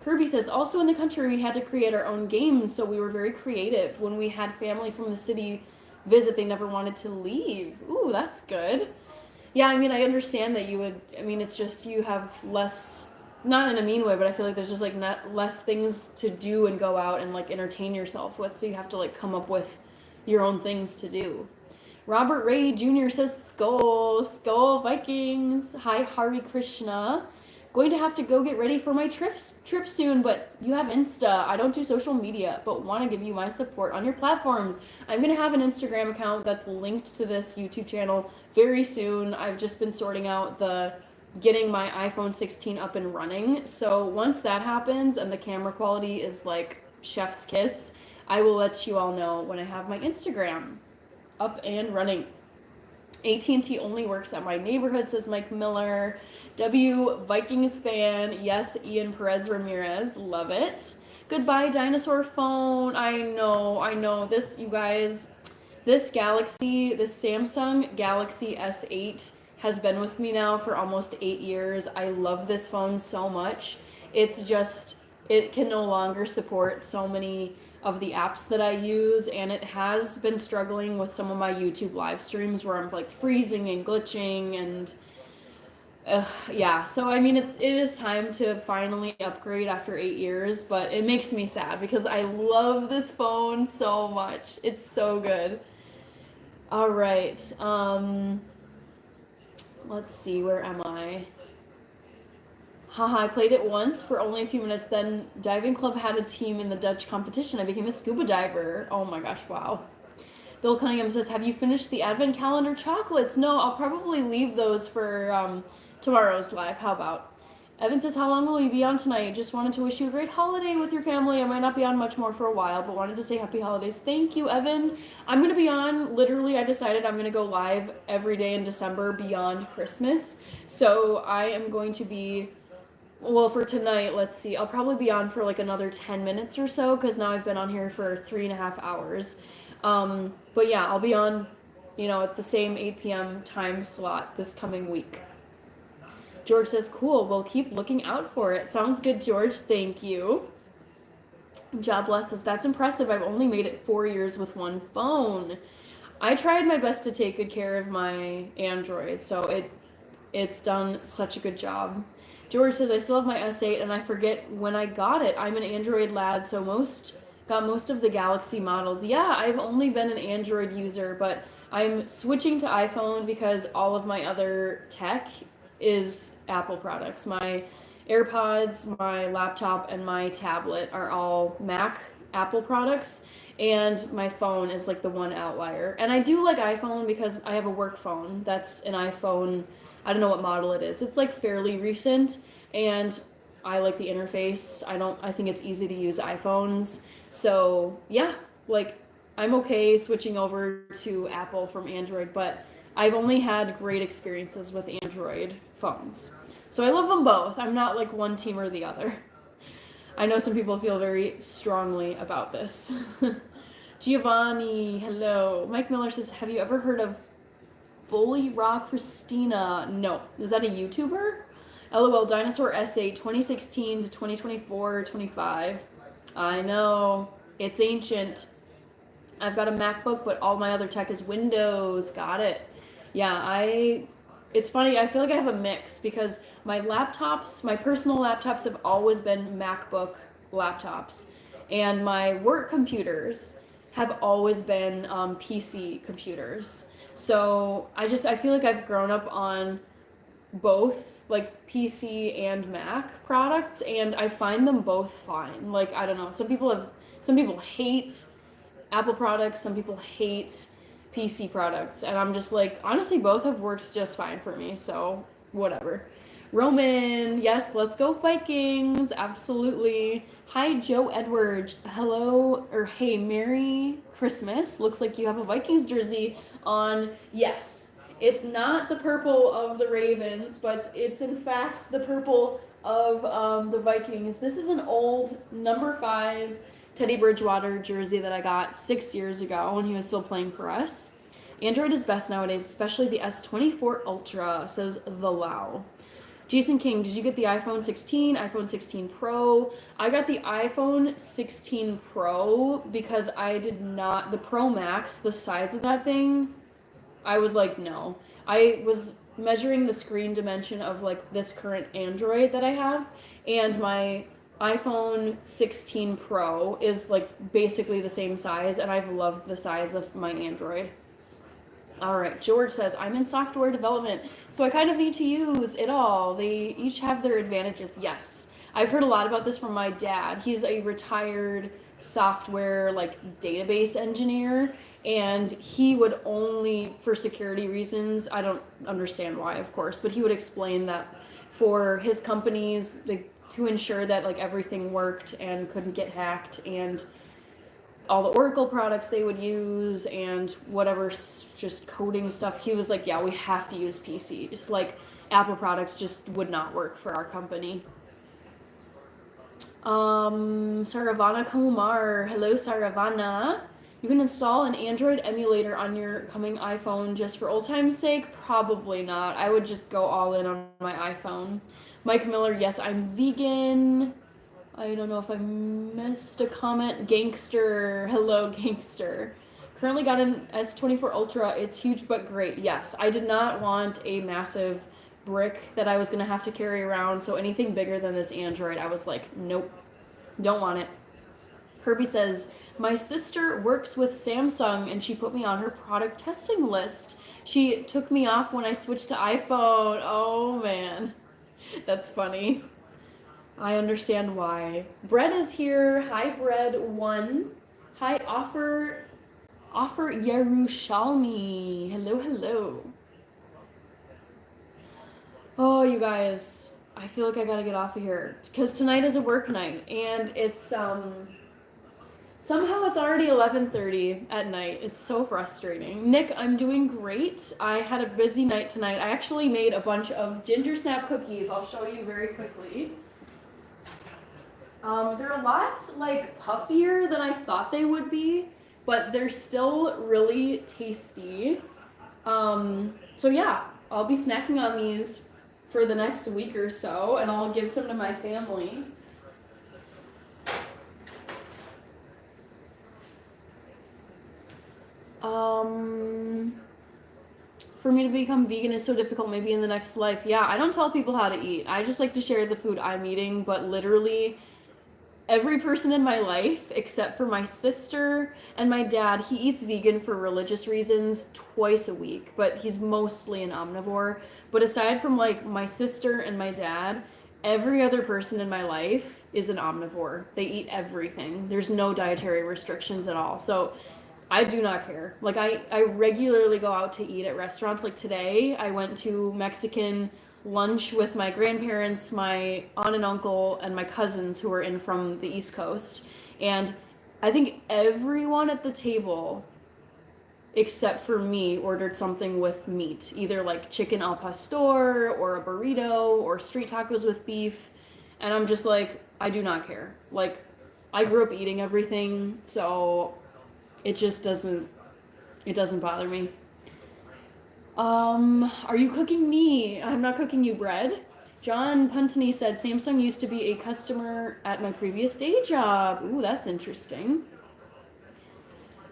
Kirby says, also in the country, we had to create our own games, so we were very creative. When we had family from the city visit, they never wanted to leave. Ooh, that's good. Yeah, I mean, I understand that you would, I mean, it's just you have less, not in a mean way, but I feel like there's just like less things to do and go out and like entertain yourself with, so you have to like come up with your own things to do. Robert Ray Jr. says, Skull Vikings. Hi, Hari Krishna. Going to have to go get ready for my trip soon, but you have Insta. I don't do social media, but want to give you my support on your platforms. I'm going to have an Instagram account that's linked to this YouTube channel very soon. I've just been sorting out getting my iPhone 16 up and running. So once that happens and the camera quality is like chef's kiss, I will let you all know when I have my Instagram up and running. AT&T only works at my neighborhood, says Mike Miller. W Vikings fan. Yes, Ian Perez Ramirez. Love it. Goodbye, dinosaur phone. I know. This, you guys, this Samsung Galaxy S8 has been with me now for almost 8 years. I love this phone so much. It's just, it can no longer support so many of the apps that I use, and it has been struggling with some of my YouTube live streams where I'm like freezing and glitching and yeah. So I mean, it is time to finally upgrade after 8 years, but it makes me sad because I love this phone so much. It's so good. All right. Let's see, where am I? Haha, I played it once for only a few minutes, then Diving Club had a team in the Dutch competition. I became a scuba diver. Oh my gosh, wow. Bill Cunningham says, have you finished the advent calendar chocolates? No, I'll probably leave those for tomorrow's live. How about? Evan says, how long will you be on tonight? Just wanted to wish you a great holiday with your family. I might not be on much more for a while, but wanted to say happy holidays. Thank you, Evan. I'm going to be on, literally, I decided I'm going to go live every day in December beyond Christmas. So I am going to be... Well, for tonight, let's see. I'll probably be on for like another 10 minutes or so because now I've been on here for 3.5 hours. But yeah, I'll be on, at the same 8 p.m. time slot this coming week. George says, cool. We'll keep looking out for it. Sounds good, George. Thank you. Jobless says, that's impressive. I've only made it 4 years with one phone. I tried my best to take good care of my Android, so it's done such a good job. George says, I still have my S8 and I forget when I got it. I'm an Android lad, so got most of the Galaxy models. Yeah, I've only been an Android user, but I'm switching to iPhone because all of my other tech is Apple products. My AirPods, my laptop, and my tablet are all Mac Apple products, and my phone is like the one outlier. And I do like iPhone because I have a work phone that's an iPhone. I don't know what model it is. It's like fairly recent, and I like the interface. I think it's easy to use iPhones. So yeah, like I'm okay switching over to Apple from Android, but I've only had great experiences with Android phones. So I love them both. I'm not like one team or the other. I know some people feel very strongly about this. Giovanni, hello. Mike Miller says, have you ever heard of Fully Raw Christina? No. Is that a YouTuber? LOL, Dinosaur S8, 2016 to 2024, 25. I know. It's ancient. I've got a MacBook, but all my other tech is Windows. Got it. Yeah, it's funny. I feel like I have a mix because my personal laptops have always been MacBook laptops. And my work computers have always been PC computers. So I feel like I've grown up on both like PC and Mac products, and I find them both fine. Like, I don't know, some people hate Apple products, some people hate PC products, and I'm just like, honestly, both have worked just fine for me. So whatever. Roman, yes, let's go Vikings. Absolutely. Hi, Joe Edwards. Hello, or hey, Merry Christmas. Looks like you have a Vikings jersey on. Yes, it's not the purple of the Ravens, but it's in fact the purple of the Vikings. This is an old number 5 Teddy Bridgewater jersey that I got 6 years ago when he was still playing for us. Android is best nowadays, especially the S24 Ultra, says the Lau. Jason King, did you get the iPhone 16, iPhone 16 Pro? I got the iPhone 16 Pro because I did not, the Pro Max, the size of that thing, I was like, no. I was measuring the screen dimension of like this current Android that I have, and my iPhone 16 Pro is like basically the same size, and I've loved the size of my Android. All right, George says, I'm in software development, so I kind of need to use it all. They each have their advantages. Yes, I've heard a lot about this from my dad. He's a retired software like database engineer, and he would only, for security reasons, I don't understand why, of course, but he would explain that for his companies, like, to ensure that like everything worked and couldn't get hacked, and all the Oracle products they would use and whatever just coding stuff. He was like, yeah, we have to use PCs. Like Apple products just would not work for our company. Saravana Kumar. Hello, Saravana. You can install an Android emulator on your coming iPhone just for old time's sake? Probably not. I would just go all in on my iPhone. Mike Miller, yes, I'm vegan. I don't know if I missed a comment. Gangster. Hello, Gangster. Currently got an S24 Ultra. It's huge but great. Yes, I did not want a massive brick that I was going to have to carry around, so anything bigger than this Android, I was like, nope, don't want it. Kirby says, my sister works with Samsung and she put me on her product testing list. She took me off when I switched to iPhone. Oh, man. That's funny. I understand why. Bread is here. Hi, Bread1. Hi, Offer Yerushalmi. Hello, hello. Oh, you guys, I feel like I gotta get off of here because tonight is a work night, and it's somehow it's already 11:30 at night. It's so frustrating. Nick, I'm doing great. I had a busy night tonight. I actually made a bunch of ginger snap cookies. I'll show you very quickly. They're a lot like puffier than I thought they would be, but they're still really tasty. So yeah, I'll be snacking on these for the next week or so, and I'll give some to my family. For me to become vegan is so difficult, maybe in the next life. Yeah, I don't tell people how to eat. I just like to share the food I'm eating, but literally every person in my life, except for my sister and my dad, he eats vegan for religious reasons twice a week, but he's mostly an omnivore. But aside from like my sister and my dad, every other person in my life is an omnivore. They eat everything. There's no dietary restrictions at all. So I do not care. Like I regularly go out to eat at restaurants. Like today, I went to Mexican lunch with my grandparents, my aunt and uncle, and my cousins who were in from the East Coast. And I think everyone at the table, except for me, ordered something with meat. Either like chicken al pastor or a burrito or street tacos with beef. And I'm just like, I do not care. Like, I grew up eating everything, so it just doesn't bother me. Are you cooking me? I'm not cooking you bread. John Puntney said, Samsung used to be a customer at my previous day job. Ooh, that's interesting.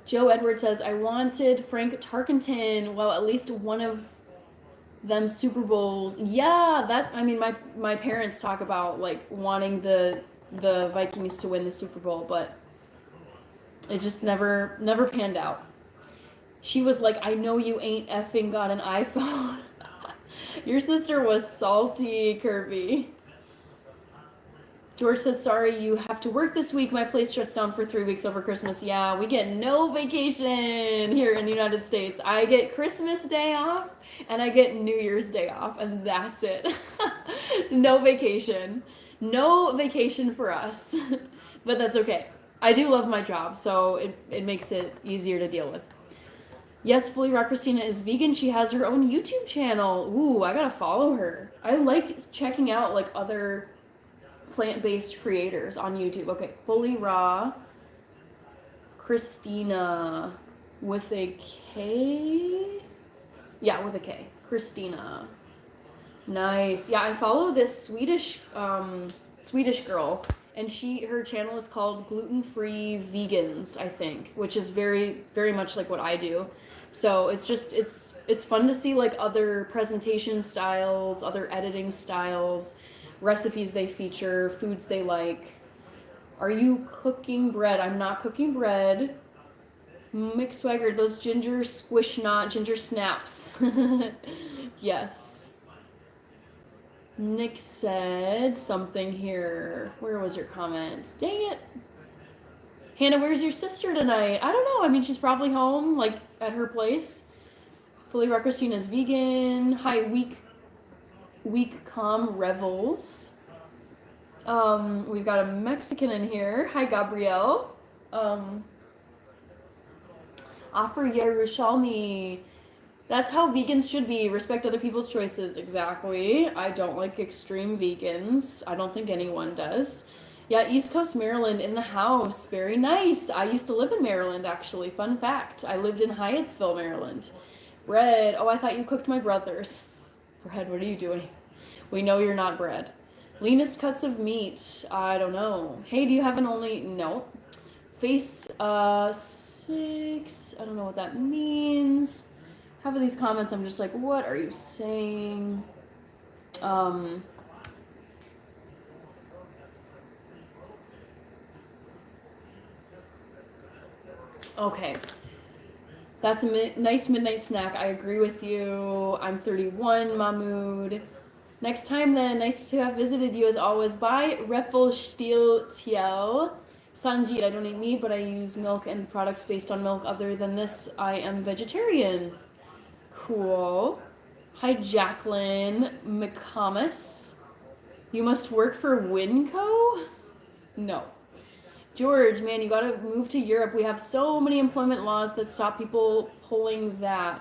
Joe Edwards says, I wanted Frank Tarkenton. Well, at least one of them Super Bowls. Yeah, my parents talk about like wanting the Vikings to win the Super Bowl, but it just never panned out. She was like, I know you ain't effing got an iPhone. Your sister was salty, Kirby. George says, sorry, you have to work this week. My place shuts down for 3 weeks over Christmas. Yeah, we get no vacation here in the United States. I get Christmas Day off and I get New Year's Day off, and that's it. No vacation. No vacation for us. But that's okay. I do love my job, so it makes it easier to deal with. Yes, Fully Raw Christina is vegan. She has her own YouTube channel. Ooh, I gotta follow her. I like checking out like other plant-based creators on YouTube. Okay, Fully Raw Christina with a K? Yeah, with a K. Christina. Nice. Yeah, I follow this Swedish girl, and her channel is called Gluten Free Vegans, I think, which is very, very much like what I do. So it's fun to see like other presentation styles, other editing styles, recipes they feature, foods they like. Are you cooking bread? I'm not cooking bread. Mick Swagger, those ginger squish not ginger snaps. Yes. Nick said something here. Where was your comment? Dang it. Hannah, where's your sister tonight? I don't know. I mean, she's probably home, like at her place. Fully Raw Christina's vegan. Hi, week calm revels. We've got a Mexican in here. Hi, Gabrielle. Offer Yerushalmi. That's how vegans should be. Respect other people's choices. Exactly. I don't like extreme vegans. I don't think anyone does. Yeah, East Coast Maryland in the house. Very nice. I used to live in Maryland, actually. Fun fact. I lived in Hyattsville, Maryland. Bread. Oh, I thought you cooked my brother's. Bread, what are you doing? We know you're not bread. Leanest cuts of meat. I don't know. Hey, do you have an only... No. Face 6. I don't know what that means. Half of these comments, I'm just like, what are you saying? Okay. That's a nice midnight snack. I agree with you. I'm 31, Mahmood. Next time then, nice to have visited you as always. Bye, Repelstiel. Sanjit, I don't eat meat, but I use milk and products based on milk. Other than this, I am vegetarian. Cool. Hi, Jacqueline McComas. You must work for Winco? No. George, man, you gotta move to Europe. We have so many employment laws that stop people pulling that.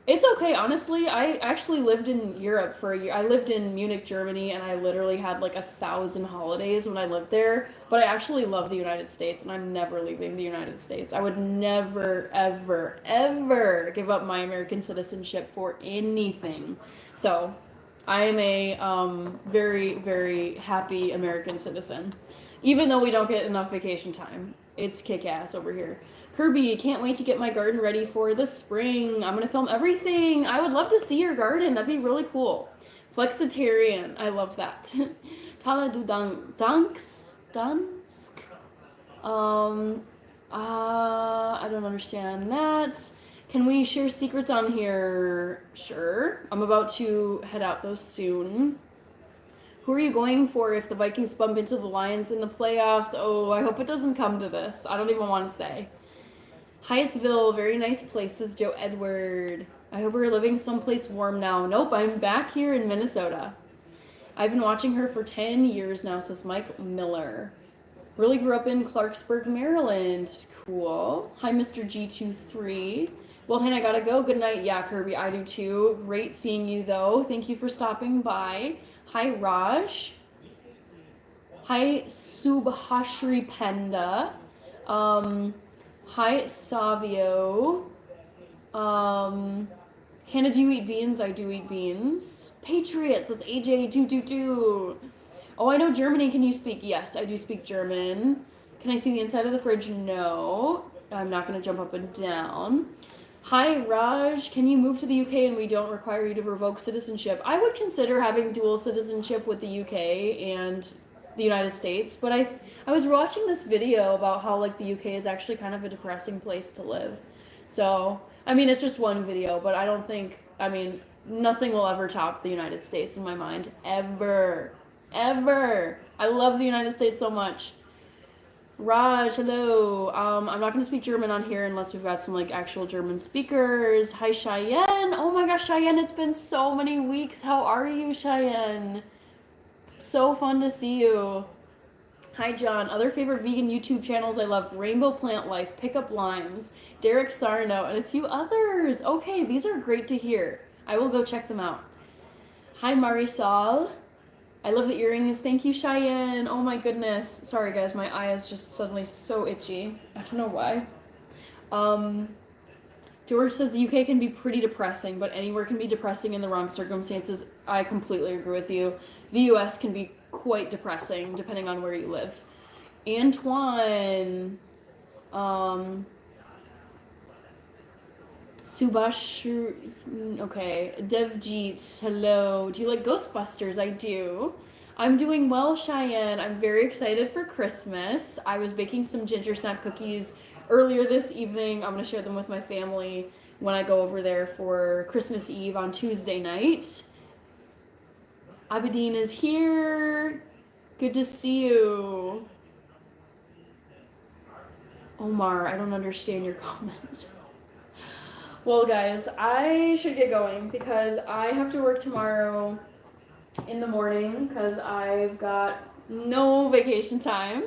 It's okay, honestly. I actually lived in Europe for a year. I lived in Munich, Germany, and I literally had like 1,000 holidays when I lived there. But I actually love the United States, and I'm never leaving the United States. I would never, ever, ever give up my American citizenship for anything. So I am a very, very happy American citizen. Even though we don't get enough vacation time. It's kick-ass over here. Kirby, can't wait to get my garden ready for the spring. I'm going to film everything. I would love to see your garden. That'd be really cool. Flexitarian. I love that. Tala du Dansk. I don't understand that. Can we share secrets on here? Sure. I'm about to head out though soon. Who are you going for if the Vikings bump into the Lions in the playoffs? Oh, I hope it doesn't come to this. I don't even want to say. Hyattsville, very nice places, Joe Edward. I hope we're living someplace warm now. Nope, I'm back here in Minnesota. I've been watching her for 10 years now, says Mike Miller. Really grew up in Clarksburg, Maryland. Cool. Hi, Mr. G23. Well, Hannah, I gotta go. Good night. Yeah, Kirby, I do too. Great seeing you, though. Thank you for stopping by. Hi, Raj. Hi, Subhashri Panda. Hi, Savio. Hannah, do you eat beans? I do eat beans. Patriots, that's AJ. Do. Oh, I know Germany. Can you speak? Yes, I do speak German. Can I see the inside of the fridge? No. I'm not going to jump up and down. Hi, Raj. Can you move to the UK and we don't require you to revoke citizenship? I would consider having dual citizenship with the UK and the United States, but I was watching this video about how like the UK is actually kind of a depressing place to live. So, I mean, it's just one video, but I don't think, I mean, nothing will ever top the United States in my mind. Ever. I I love the United States so much. Raj, hello. I'm not gonna speak German on here unless we've got some like actual German speakers. Hi Cheyenne. Oh my gosh, Cheyenne, it's been so many weeks. How are you, Cheyenne? So fun to see you. Hi John. Other favorite vegan YouTube channels I love: Rainbow Plant Life, Pick Up Limes, Derek Sarno, and a few others. Okay, these are great to hear. I will go check them out. Hi Marisol. I love the earrings. Thank you, Cheyenne. Oh my goodness. Sorry guys, my eye is just suddenly so itchy. I don't know why. George says the UK can be pretty depressing, but anywhere can be depressing in the wrong circumstances. I completely agree with you. The US can be quite depressing depending on where you live. Antoine. Subash, okay. Devjeet, hello. Do you like Ghostbusters? I do. I'm doing well, Cheyenne. I'm very excited for Christmas. I was baking some ginger snap cookies earlier this evening. I'm going to share them with my family when I go over there for Christmas Eve on Tuesday night. Abedin is here. Good to see you. Omar, I don't understand your comment. Well, guys, I should get going because I have to work tomorrow in the morning because I've got no vacation time.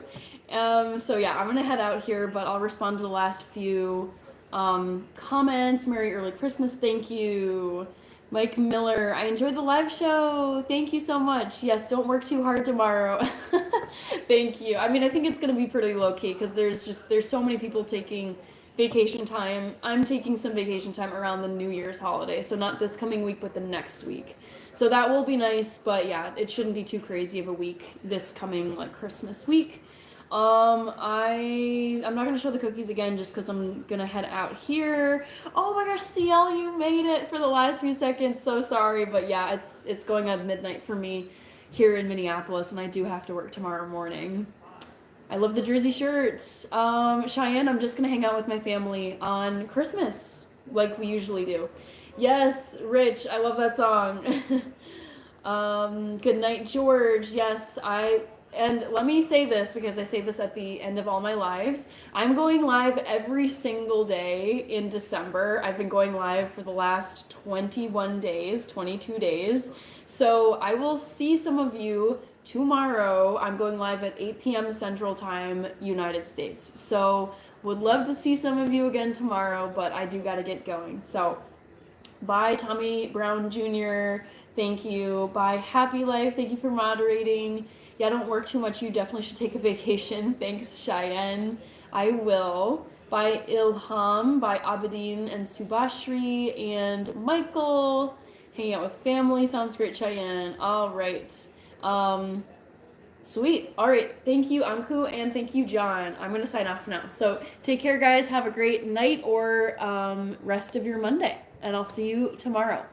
So yeah, I'm gonna head out here, but I'll respond to the last few comments. Merry early Christmas, thank you. Mike Miller, I enjoyed the live show. Thank you so much. Yes, don't work too hard tomorrow. Thank you. I mean, I think it's gonna be pretty low key because there's so many people taking vacation time. I'm taking some vacation time around the New Year's holiday, so not this coming week, but the next week. So that will be nice, but yeah, it shouldn't be too crazy of a week this coming like Christmas week. I'm not gonna show the cookies again just because I'm gonna head out here. Oh my gosh, CL, you made it for the last few seconds. So sorry, but yeah, it's going at midnight for me here in Minneapolis, and I do have to work tomorrow morning. I love the Jersey shirts. Cheyenne, I'm just gonna hang out with my family on Christmas, like we usually do. Yes, Rich, I love that song. Good night, George. Yes, and let me say this because I say this at the end of all my lives. I'm going live every single day in December. I've been going live for the last 21 days, 22 days. So I will see some of you tomorrow. I'm going live at 8 p.m. Central Time, United States. So would love to see some of you again tomorrow, but I do got to get going. So bye, Tommy Brown Jr. Thank you. Bye, Happy Life. Thank you for moderating. Yeah, don't work too much. You definitely should take a vacation. Thanks, Cheyenne. I will. Bye, Ilham. Bye, Abedin and Subashri and Michael. Hanging out with family. Sounds great, Cheyenne. All right. Sweet. All right. Thank you, Anku, and thank you, John. I'm going to sign off now. So take care, guys. Have a great night or rest of your Monday. And I'll see you tomorrow.